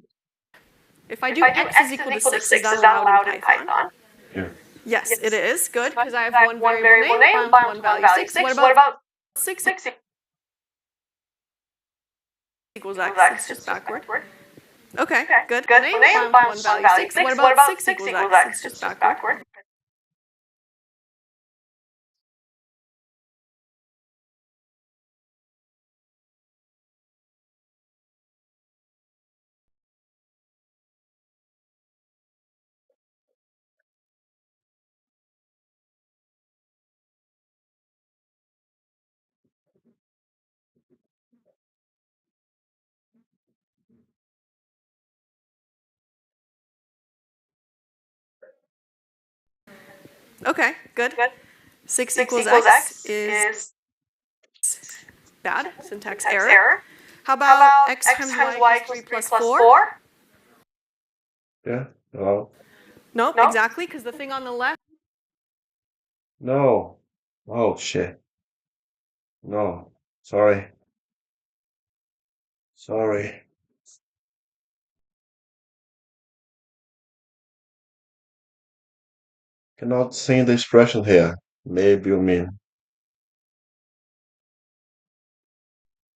If I do x is equal to 6, is that allowed in Python? Yeah. Yes, it is. Good, because I have one variable name, one value 6. What about 6 equals x? It's just backward. Okay, good. Name, one value 6. What about 6 equals x? It's just backward. Okay, good. 6 equals x is bad, syntax error. How about x times y equals 3 plus 4? Yeah. No. Nope, exactly, because the thing on the left. No. Oh shit. No. Sorry. Cannot see the expression here. Maybe you mean.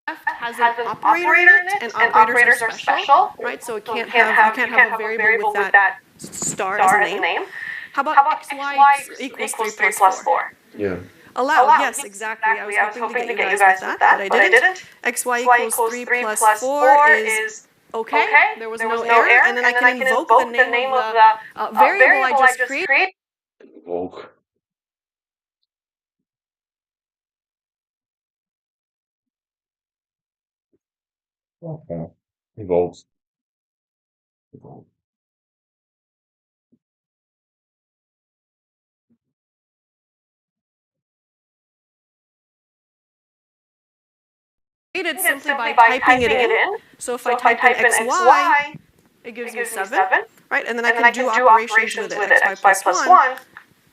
Has an operator in it, and operators are special, right? So it can't have, you can't have a variable with that star as a name. How about xy equals 3 plus 4? Yeah. Allowed, yes, exactly. I was hoping to get you guys with that, but I didn't. Xy equals 3 plus 4 is okay. There was no error, and then I can invoke the name of the variable I just created. Invoke. Okay. Invoke. Invoke. Simply by typing it in. So if I type in xy, it gives me 7, right? And then I can do operations with it. xy plus 1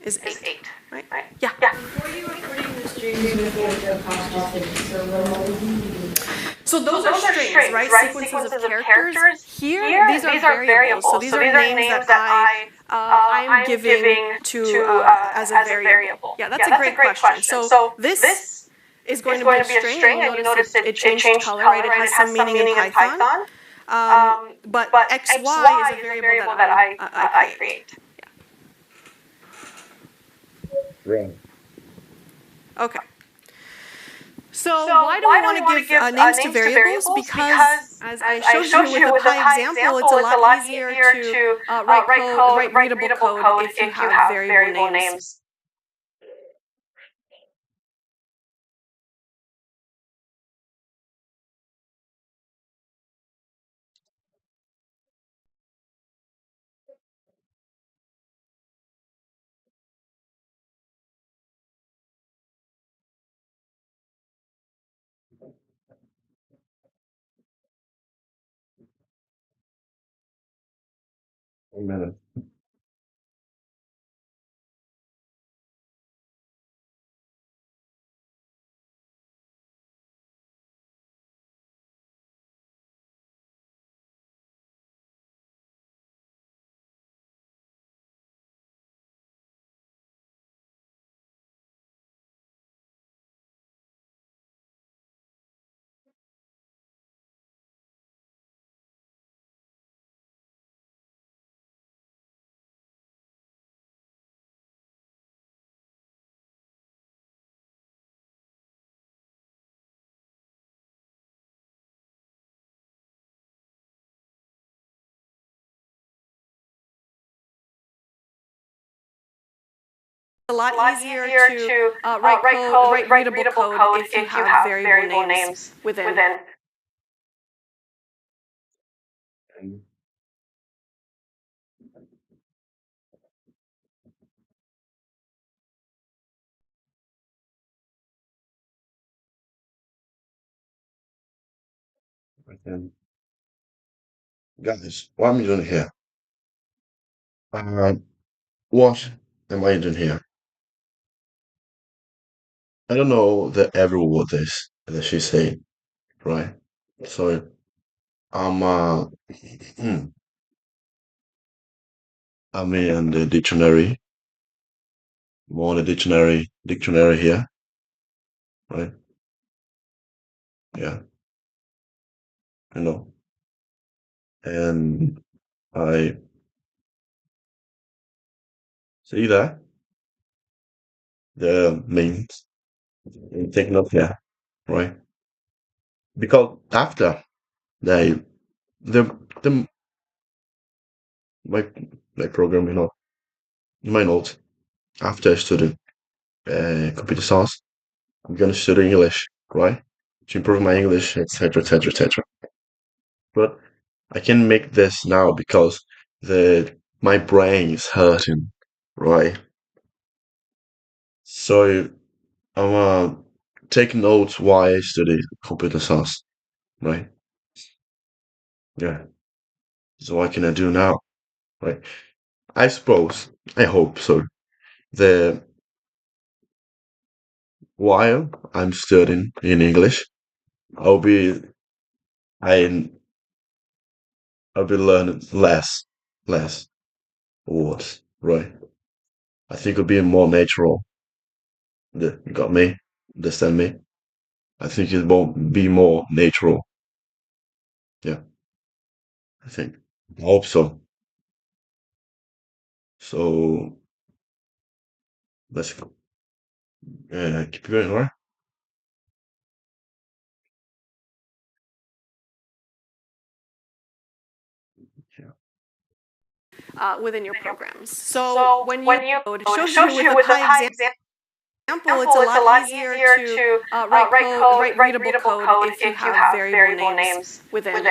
is 8, right? Yeah. Before you were putting the strings before the apostrophe, so So those are strings, right? Sequences of characters. Here, these are variables. So these are names that I'm giving to as a variable. Yeah, that's a great question. So this is going to be a string, and you notice it changed color, right? It has some meaning in Python. But xy is a variable that I create. Right. Okay. So why do we want to give names to variables? Because as I showed you with the pie example, it's a lot easier to write readable code if you have variable names. A minute. A lot easier to write readable code if you have variable names within. And then, guys, what am I doing here? What am I doing here? I don't know the every word this that she's saying, right? So I'm I'm in the dictionary. More on the dictionary here, right? Yeah, I know. And I see that the means taken up here, right? Because after they the my my program, in my notes, after I studied computer science, I'm gonna study English, right? To improve my English, etc., etc., etc. But I can make this now because the my brain is hurting, right? So I'm take notes why I study computer science, right? Yeah. So what can I do now, right? I suppose, I hope so. The while I'm studying in English, I'll be I I'll be learning less words, right? I think it'll be more natural. You got me? Understand me? I think it won't be more natural. Yeah, I think. I hope so. So Let's keep going more. Within your programs. So when you code, it shows you with a with a PI PI example, example, it's a lot easier to write readable code if you have variable names within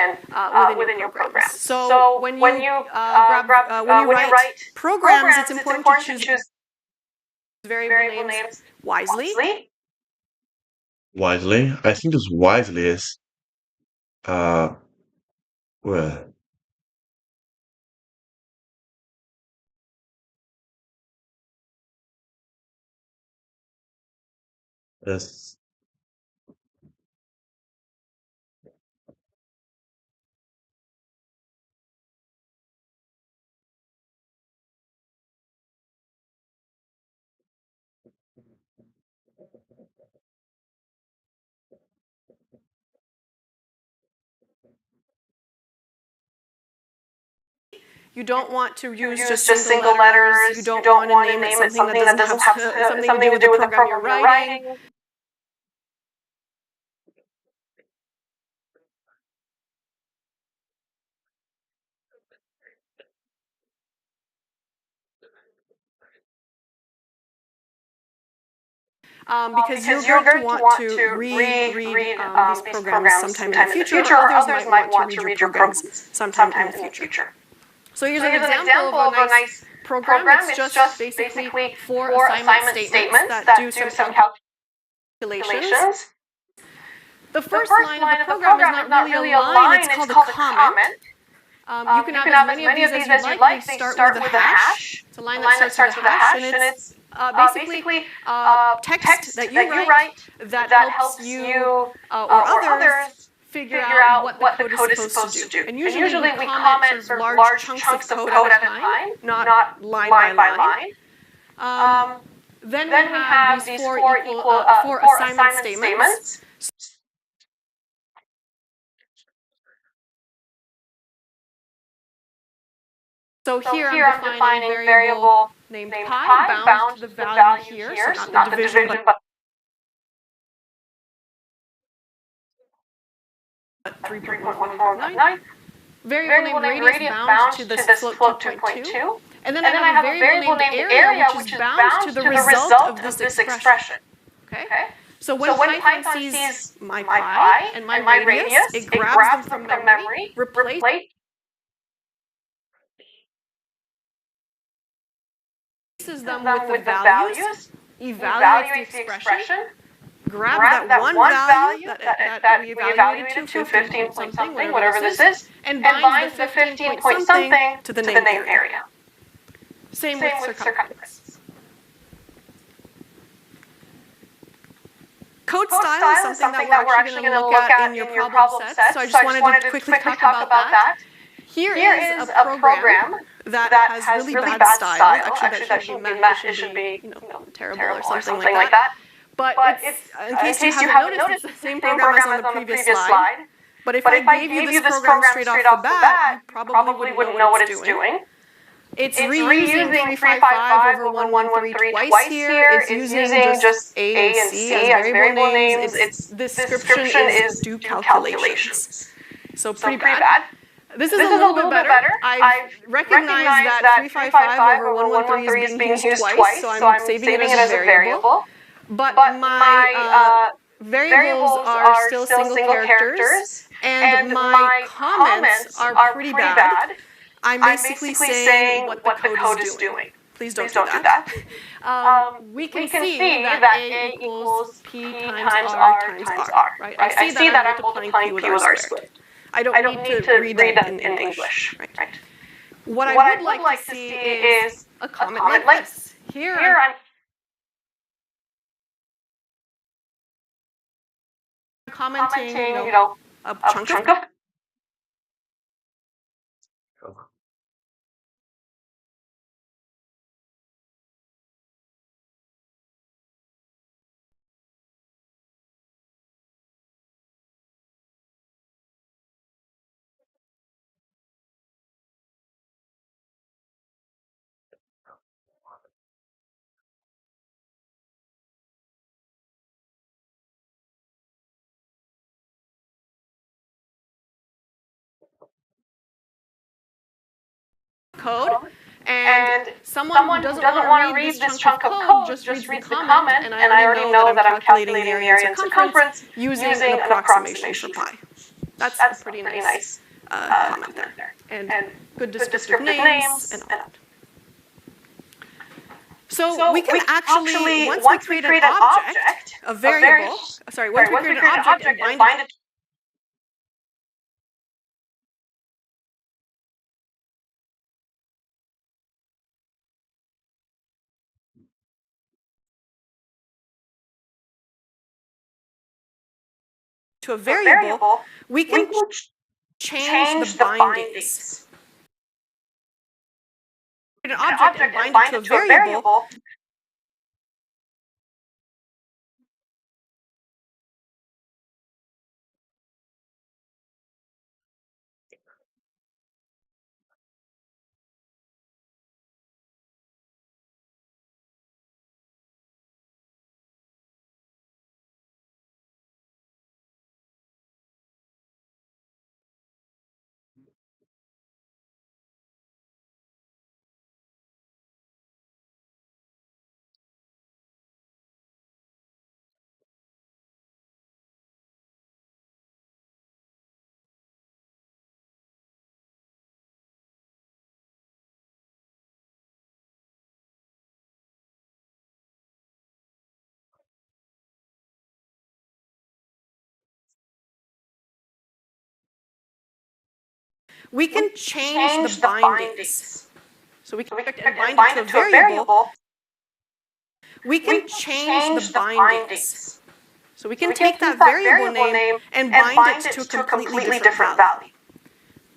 your programs. So when you write programs, it's important to choose variable names wisely. Wisely. I think this wisely is uh well is You don't want to use Use just single letters. You don't want to name it something that doesn't have something to do with the program you're writing. Because you're going to want to read these programs sometime in the future, or others might want to read your programs sometime in the future. So here's an example of a nice program. It's just basically 4 assignment statements that do some calculations. The first line of the program is not really a line, it's called a comment. You can have as many of these as you like. They start with a hash. It's a line that starts with a hash, and it's basically text that you write that helps you or others figure out what the code is supposed to do. And usually we comment sort of large chunks of code at a time, not line by line. Then we have these four assignment statements. So here I'm defining a variable named pi bound to the value here, so not the division, but 3.1459. Variable named radius bound to this float 2.2. And then I have a variable named area, which is bound to the result of this expression. Okay? So when Python sees my pi and my radius, it grabs them from memory, replaces them with the values, evaluates the expression, grabs that one value that we evaluated to 15 point something, whatever this is, and binds the 15 point something to the name area. Same with circumference. Code style is something that we're actually going to look at in your problem set, so I just wanted to quickly talk about that. Here is a program that has really bad style. Actually, that should be terrible or something like that. But in case you haven't noticed, it's the same program as on the previous slide. But if I gave you this program straight off the bat, you probably wouldn't know what it's doing. It's reusing 355 over 113 twice here. It's using just A and C as variable names. Its description is do calculations. So pretty bad. This is a little bit better. I recognize that 355 over 113 is being used twice, so I'm saving it as a variable. But my variables are still single characters, and my comments are pretty bad. I'm basically saying what the code is doing. Please don't do that. We can see that A equals P times R times R. Right? I see that I'm multiplying P with R squared. I don't need to read that in English. Right? What I would like to see is a comment like this. Here I'm commenting, a chunk of code, and someone who doesn't want to read this chunk of code just reads the comment, and I already know that I'm calculating the area and circumference using an approximation for pi. That's a pretty nice comment there, and good descriptive names and all that. So we can actually, once we create an object, a variable, once we create an object and bind it to a variable, we can change the bindings. Create an object and bind it to a variable. We can change the bindings. So we can bind it to a variable. We can change the bindings. So we can take that variable name and bind it to a completely different value.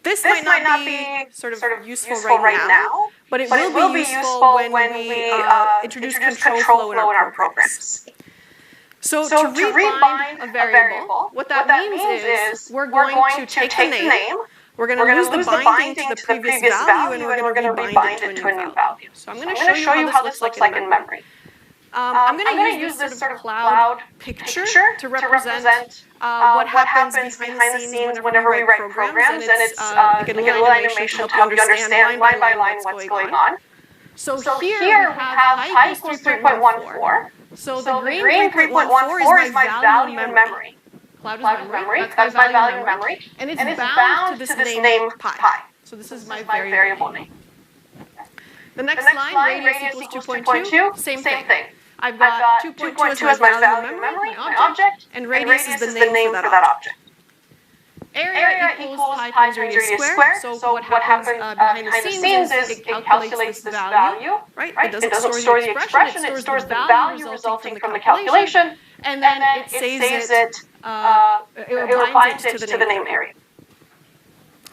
This might not be sort of useful right now, but it will be useful when we introduce control flow in our programs. So to rebind a variable, what that means is we're going to take the name, we're going to lose the binding to the previous value, and we're going to rebind it to a new value. So I'm going to show you how this looks like in memory. I'm going to use this sort of cloud picture to represent what happens behind the scenes whenever we write programs, and it's like a little animation to help you understand line by line what's going on. So here we have pi equals 3.14. So the green 3.14 is my value in memory. Cloud is memory. That's my value in memory. And it's bound to this name pi. So this is my variable name. The next line, radius equals 2.2, same thing. I've got 2.2 as my value in memory, my object, and radius is the name for that object. Area equals pi times radius squared. So what happens behind the scenes is it calculates this value, right? It doesn't store the expression, it stores the value resulting from the calculation, and then it saves it, it binds it to the name area.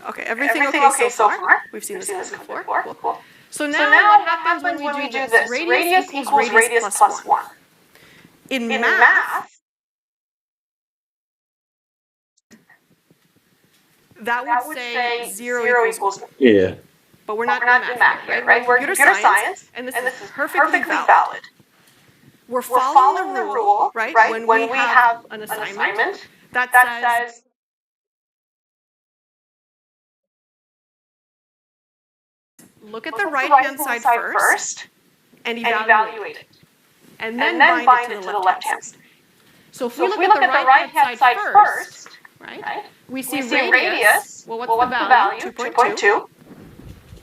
Okay, everything okay so far? We've seen this before. Cool. So now what happens when we do this? Radius equals radius plus 1. In math, that would say 0 equals 1. Yeah. But we're not in math here, right? We're computer science, and this is perfectly valid. We're following the rule, right? When we have an assignment that says look at the right-hand side first and evaluate it. And then bind it to the left-hand side. So if we look at the right-hand side first, right, we see radius. Well, what's the value? 2.2.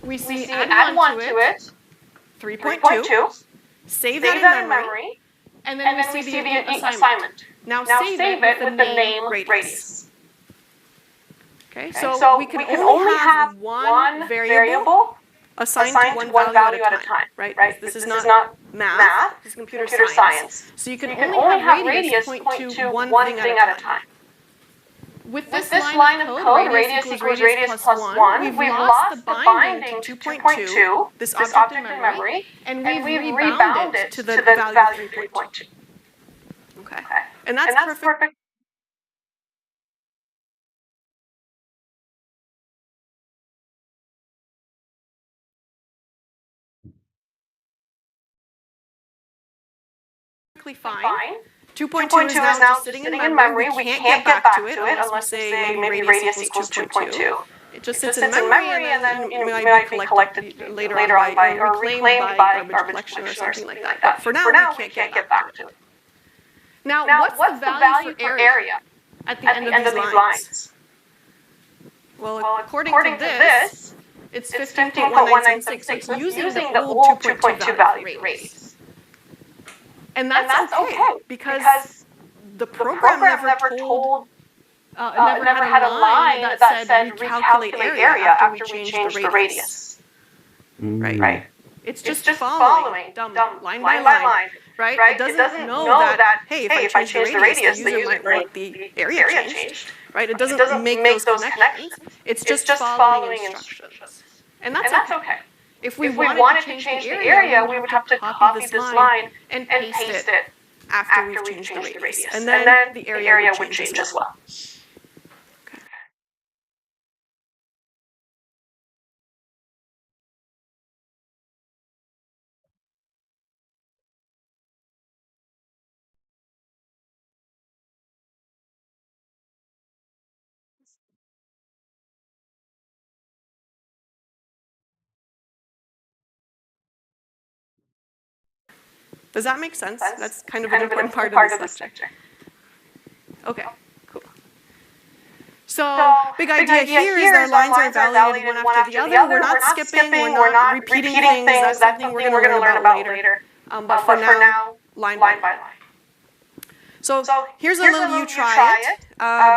We see add 1 to it, 3.2. Save that in memory. And then we see the assignment. Now save it with the name radius. Okay, so we can only have one variable assigned to one value at a time, right? This is not math, this is computer science. So you can only have radius point to one thing at a time. With this line of code, radius equals radius plus 1, we've lost the binding to 2.2, this object in memory, and we've rebound it to the value 3.2. Okay, and that's perfect. Fine. 2.2 is now just sitting in memory. We can't get back to it unless we say maybe radius equals 2.2. It just sits in memory and then it might be collected later on by, or reclaimed by garbage collection or something like that. But for now, we can't get back to it. Now, what's the value for area at the end of these lines? Well, according to this, it's 15.1976. So it's using the old 2.2 value for radius. And that's okay, because the program never had a line that said recalculate area after we changed the radius. Right? It's just following line by line. Right? It doesn't know that, hey, if I change the radius, the user might want the area changed. Right? It doesn't make those connections. It's just following instructions. And that's okay. If we wanted to change the area, we would have to copy this line and paste it after we've changed the radius. And then the area would change as well. Okay. Does that make sense? That's kind of an important part of this lecture. Okay, cool. So, big idea here is our lines are evaluated one after the other. We're not skipping, we're not repeating things. That's something we're going to learn about later. But for now, line by line. So here's a little you try it.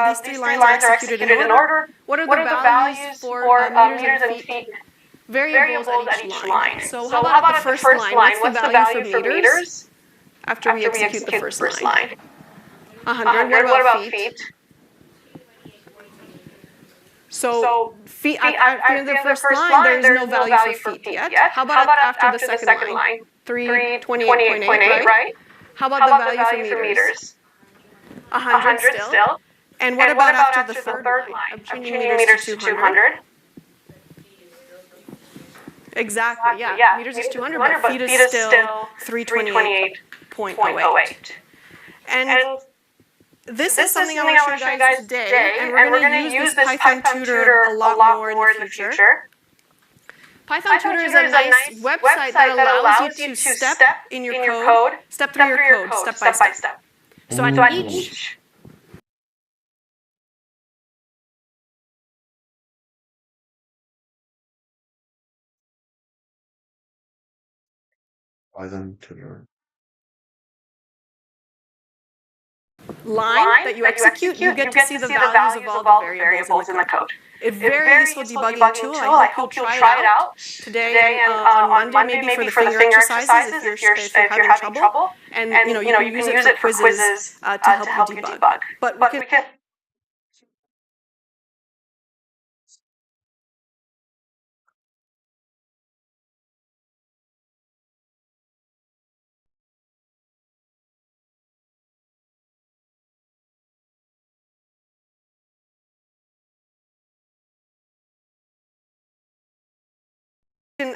These three lines are executed in order. What are the values for meters and feet? Variables at each line. So how about the first line? What's the value for meters after we execute the first line? 100. What about feet? So feet after the first line, there's no value for feet yet. How about after the second line? 328.8, right? How about the value for meters? 100 still. And what about after the third line? I'm changing meters to 200. Exactly, yeah. Meters is 200, but feet is still 328.08. And this is something I want to show you guys today, and we're going to use this Python tutor a lot more in the future. Python tutor is a nice website that allows you to step in your code, step through your code, step by step. So at each Python tutor. line that you execute, you get to see the values of all the variables in the code. It's a very useful debugging tool. I hope you'll try it out today and on Monday, maybe for the finger exercises if you're having trouble. And you can use it for quizzes to help you debug. But we can.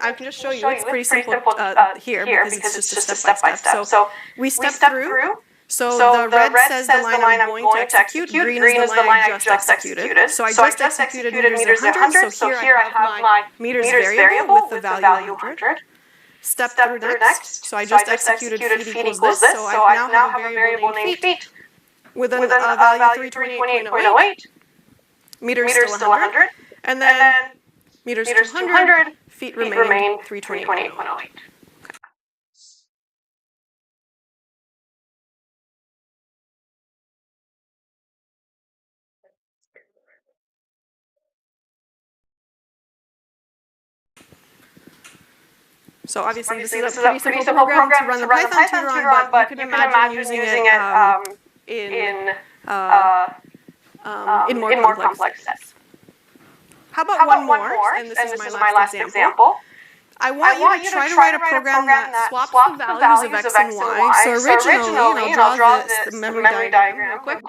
I can just show you. It's pretty simple here because it's just step by step. So we step through. So the red says the line I'm going to execute. Green is the line I just executed. So I just executed meters 100. So here I have my meters variable with the value 100. Step through next. So I just executed feet equals this. So I now have a variable named feet with a value 328.08. Meters still 100. And then meters 200. Feet remain 328.08. So obviously this is a pretty simple program to run the Python tutor on, but you can imagine using it in more complex steps. How about one more? And this is my last example. I want you to try to write a program that swaps the values of x and y. So originally, and I'll draw this memory diagram real quick.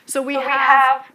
So we So we have have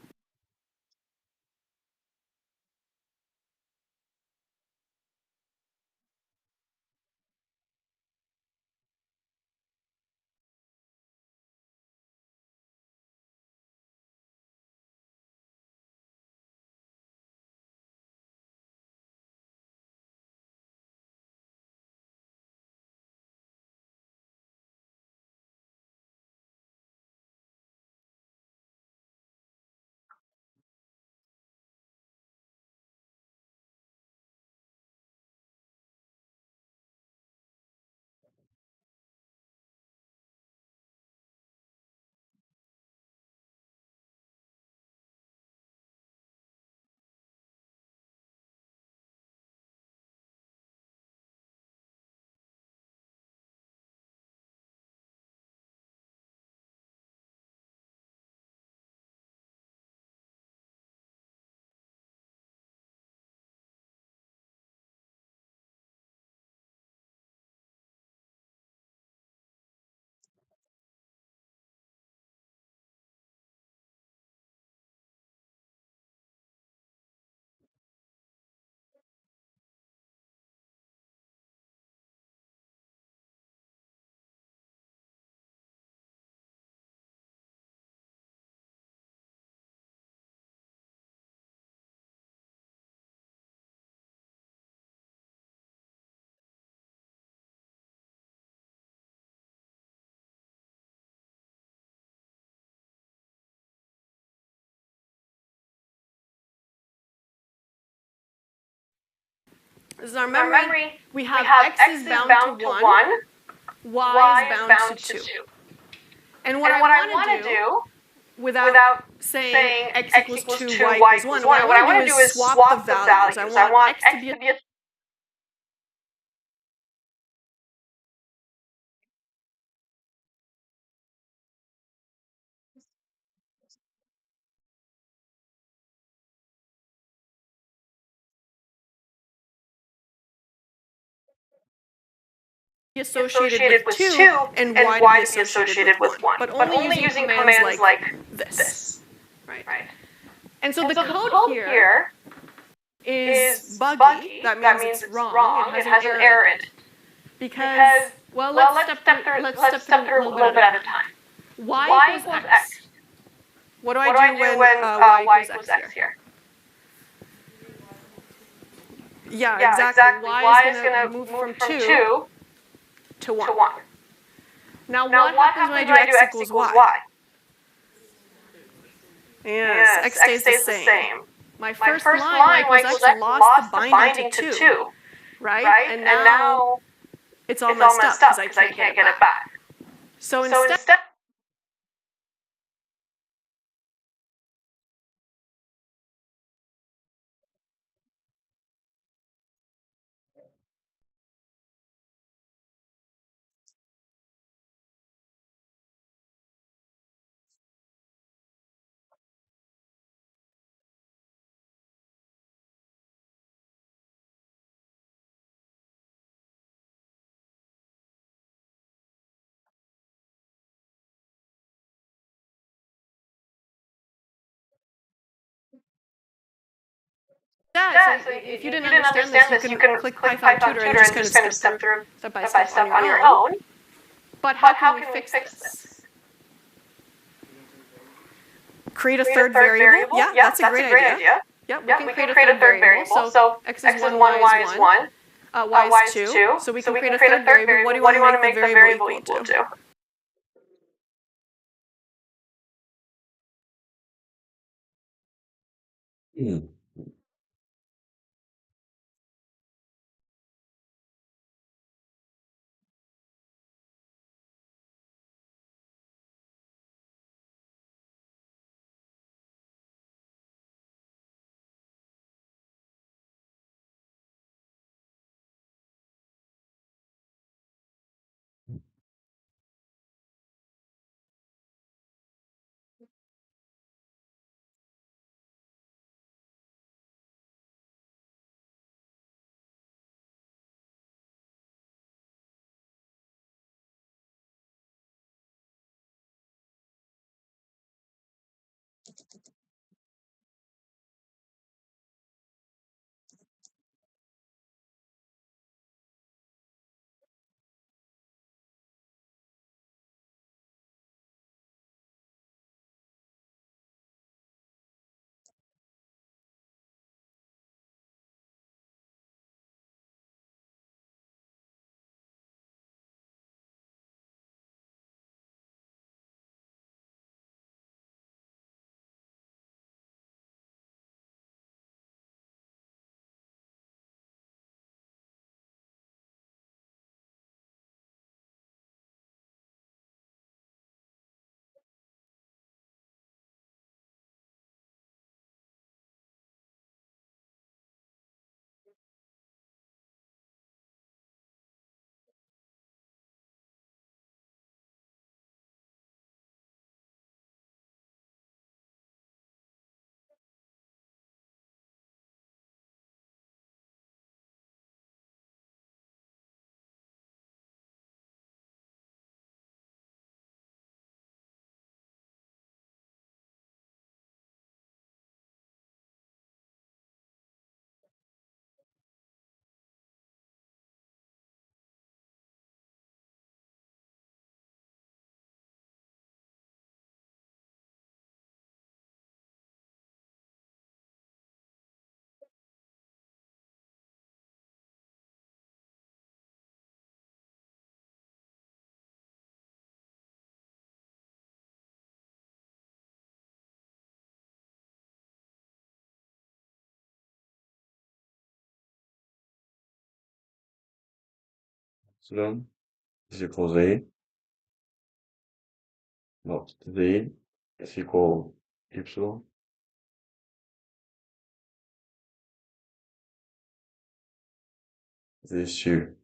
this is our our memory. memory. We We have have x x is is bound to 1, y y is is bound to 2. And And what what I I want want to to do, do, without without saying saying x equals 2, y y equals 1, equals 1, what I want to do is swap the values. I want x to be a associated with 2 and and y y to to be be associated with 1. But But only using commands like this. Right? Right. And so And the so code here is is buggy. That That means means it's wrong. It has an error in it. Because, well, let's step through a little bit at a time. Y equals x. What do What do I I do do when when y equals x here? Yeah, Yeah, exactly. Y is going to move from 2 to to 1. 1. Now, Now what happens when I do x equals y? Yes, x stays the same. My first line, y equals x, lost the binding to 2, right? And now it's all messed up because I can't get it back. So So instead, instead, so if you didn't understand this, you can click Python Tutor and just kind of step through step by step on your own. But how can we fix this? Create a third variable? Yeah, that's a great idea. Yep, we can create a third variable. So x is 1, y is 1. Y is 2. So we can create a third variable. What do you want to make the variable equal to? epsilon is equal z, not z is equal epsilon. These two.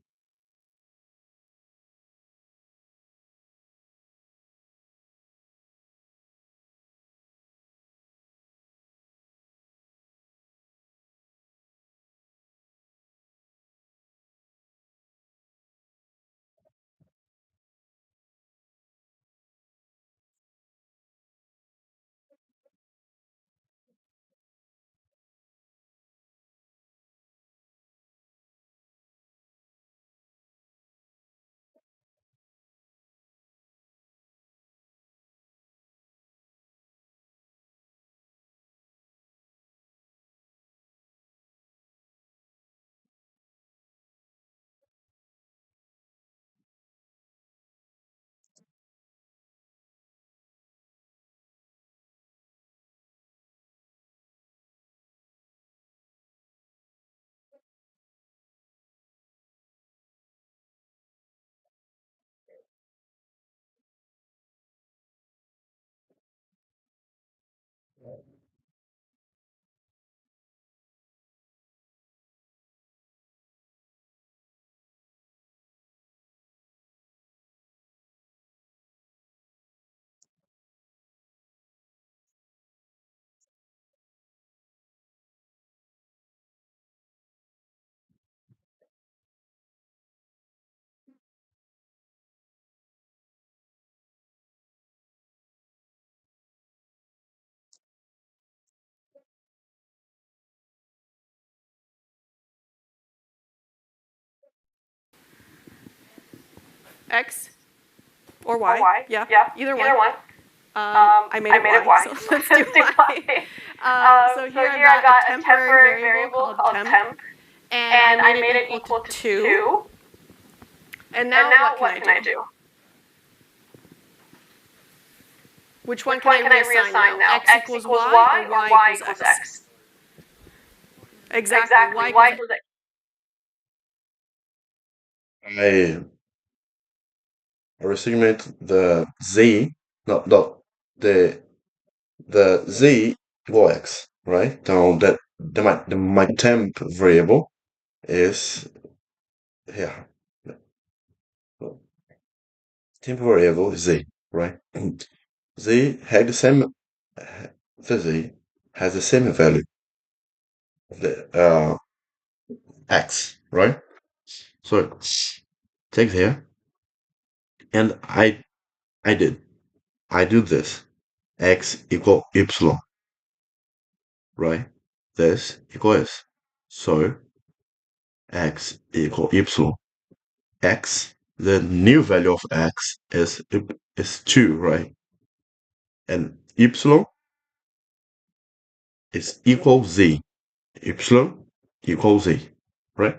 X or Y. Or Y. Yeah, Yeah. either Either one. one. I made it Y, so let's do Y. So here I got a temporary variable called temp, and I made it equal to 2. And now what can I do? Which one can I reassign now? X equals Y or Y equals X? Exactly. Y equals X. I resegment the z, not the z equal x, right? Now that my temp variable is here. Temp variable is z, right? Z had the same the z has the same value of the x, right? So take here, and I do this x equal epsilon, right? This equals so x equal epsilon. X, the new value of x is 2, right? And epsilon is equal z. Epsilon equals z, right?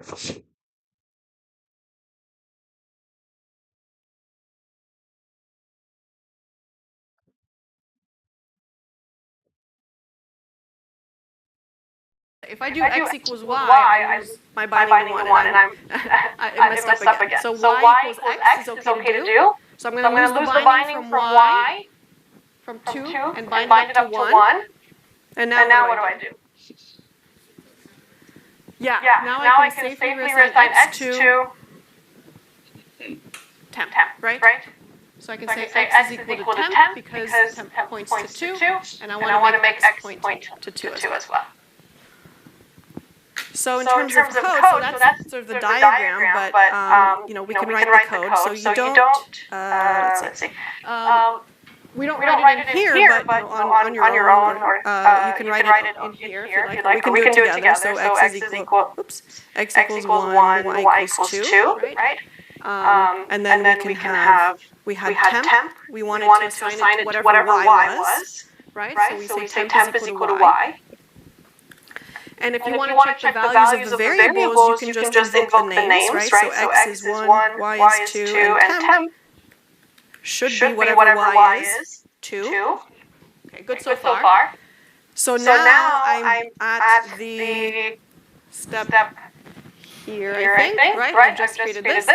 If I do X equals Y, I lose my binding to 1, and I messed up again. So Y equals X is okay to do. So I'm going to lose the binding from Y, from 2, and bind it up to 1. And now what do I do? Yeah, now I can safely reassign X to temp, right? So I can say X is equal to temp because temp points to 2, and I want to make X point to 2 as well. So in terms of code, so that's sort of the diagram, but we can write the code. So you don't, let's see, we don't write it in here, but on your own, or you can write it in here if you'd like. We can do it together. So X is equal, X equals 1, Y equals 2, right? And then we had temp. We wanted to assign it to whatever Y was, right? So we say temp is equal to Y. And if you want to check the values of the variables, you can just invoke the names, right? So X is 1, Y is 2, and temp should be whatever Y is, 2. Okay, good so far. So now I'm at the step here, I think, right? I've just created this.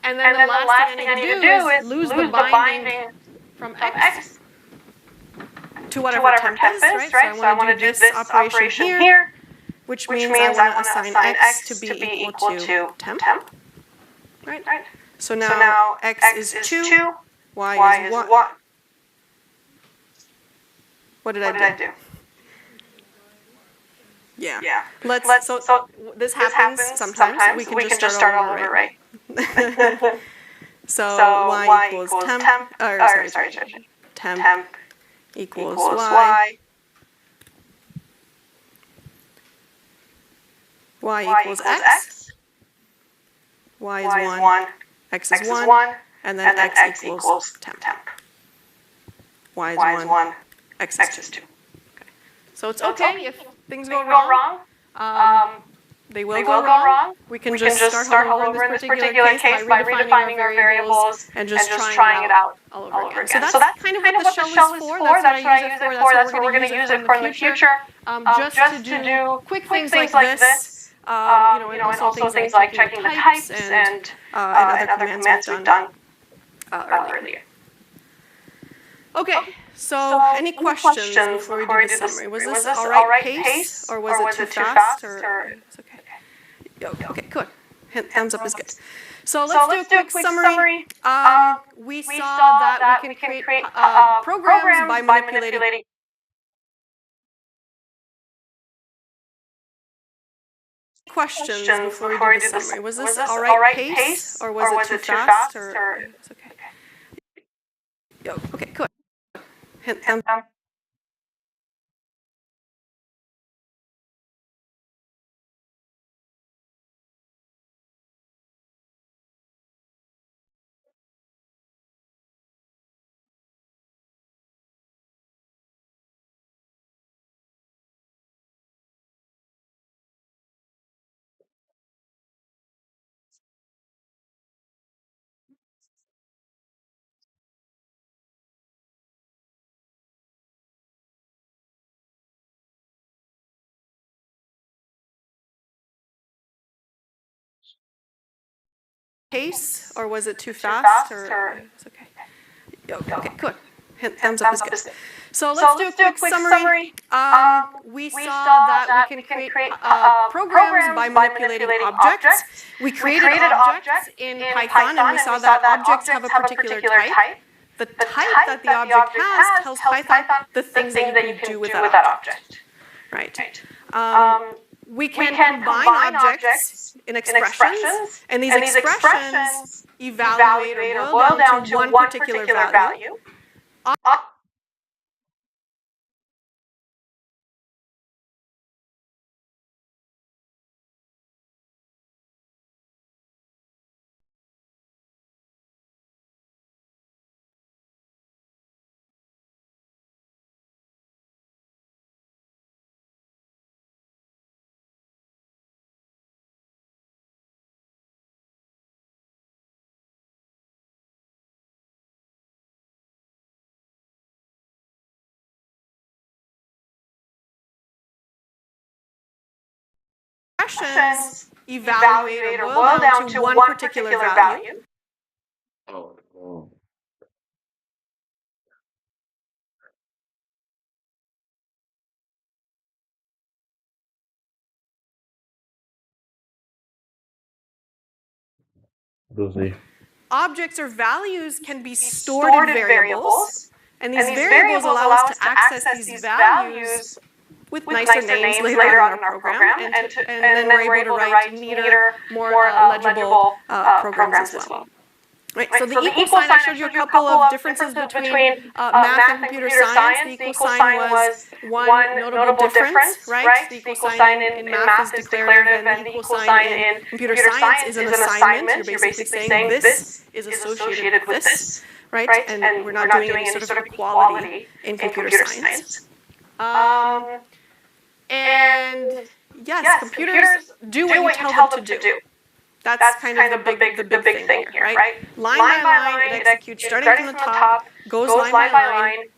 And then the last thing I need to do is lose the binding from X to whatever temp is, right? So I want to do this operation here, which means I want to assign X to be equal to temp, right? So now X is 2, Y is 1. What did I do? Yeah. So this happens sometimes. We can just start all over, right? So Y equals temp, temp equals Y. Y equals X. Y is 1. X is 1. And then X equals temp. Y is 1. X is 2. Okay. So it's okay if things go wrong. They will go wrong. We can just start all over in this particular case by redefining our variables and just trying it out all over again. So that's kind of what the shell is for. That's what I use it for. That's what we're going to use it for in the future. Just to do quick things like this. And also things like checking the types and other commands we've done earlier. Okay. So, any questions before we do the summary? Was this all right pace, or was it too fast? Or it's okay. Okay, good. Thumbs up is good. So let's do a quick summary. We saw that we can create programs by manipulating. Questions before we do the summary? Was this all right pace, or was it too fast? Or it's okay. Okay, good. Pace, or was it too fast? Or it's okay. Okay, good. Thumbs up is good. So let's do a quick summary. We saw that we can create programs by manipulating objects. We created objects in Python, and we saw that objects have a particular type. The type that the object has tells Python the things that you can do with that object. Right. We can combine objects in expressions, and these expressions evaluate or boil down to one particular value. Expressions evaluate or boil down to one particular value. Oh. Objects or values can be stored in variables, and these variables allow us to access these values with nicer names later on in our program, and then we're able to write neater, more legible programs as well. Right, so the equal sign, I showed you a couple of differences between math and computer science. The equal sign was one notable difference, right? The equal sign in math is declarative, and the equal sign in computer science is an assignment. You're basically saying this is associated with this, right? And we're not doing any sort of equality in computer science. And yes, computers do what you tell them to do. That's kind of the big thing here, right? Line by line, it executes starting from the top, goes line by line.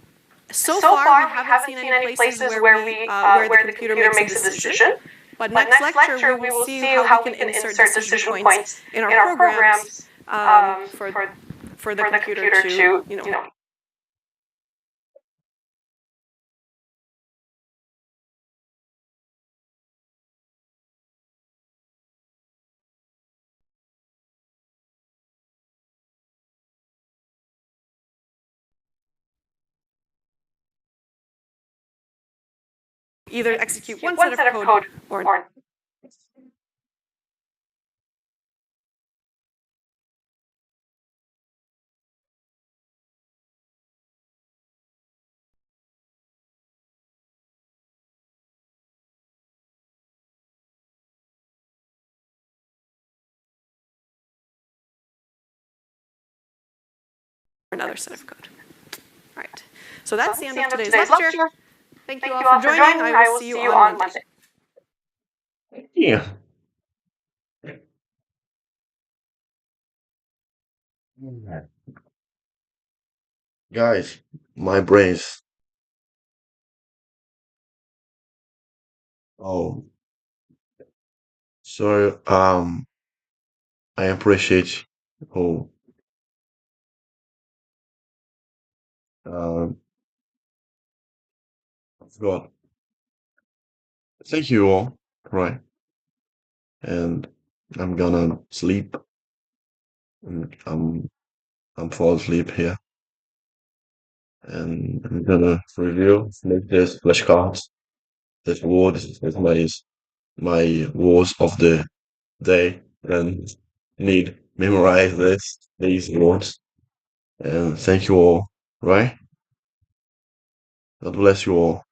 So far, we haven't seen any places where the computer makes a decision. But next lecture, we will see how we can insert decision points in our programs for the computer to, you know, either execute one set of code or another set of code. All right. So that's the end of today's lecture. Thank you all for joining. I will see you on Monday. Yeah. Guys, my brains. Oh, so I appreciate. Oh, um, I forgot. Thank you all. Right, and I'm gonna sleep. And I'm fall asleep here, and I'm gonna make this flashcards, this words, this my words of the day, and need memorize these words. And thank you all. Right? God bless you all.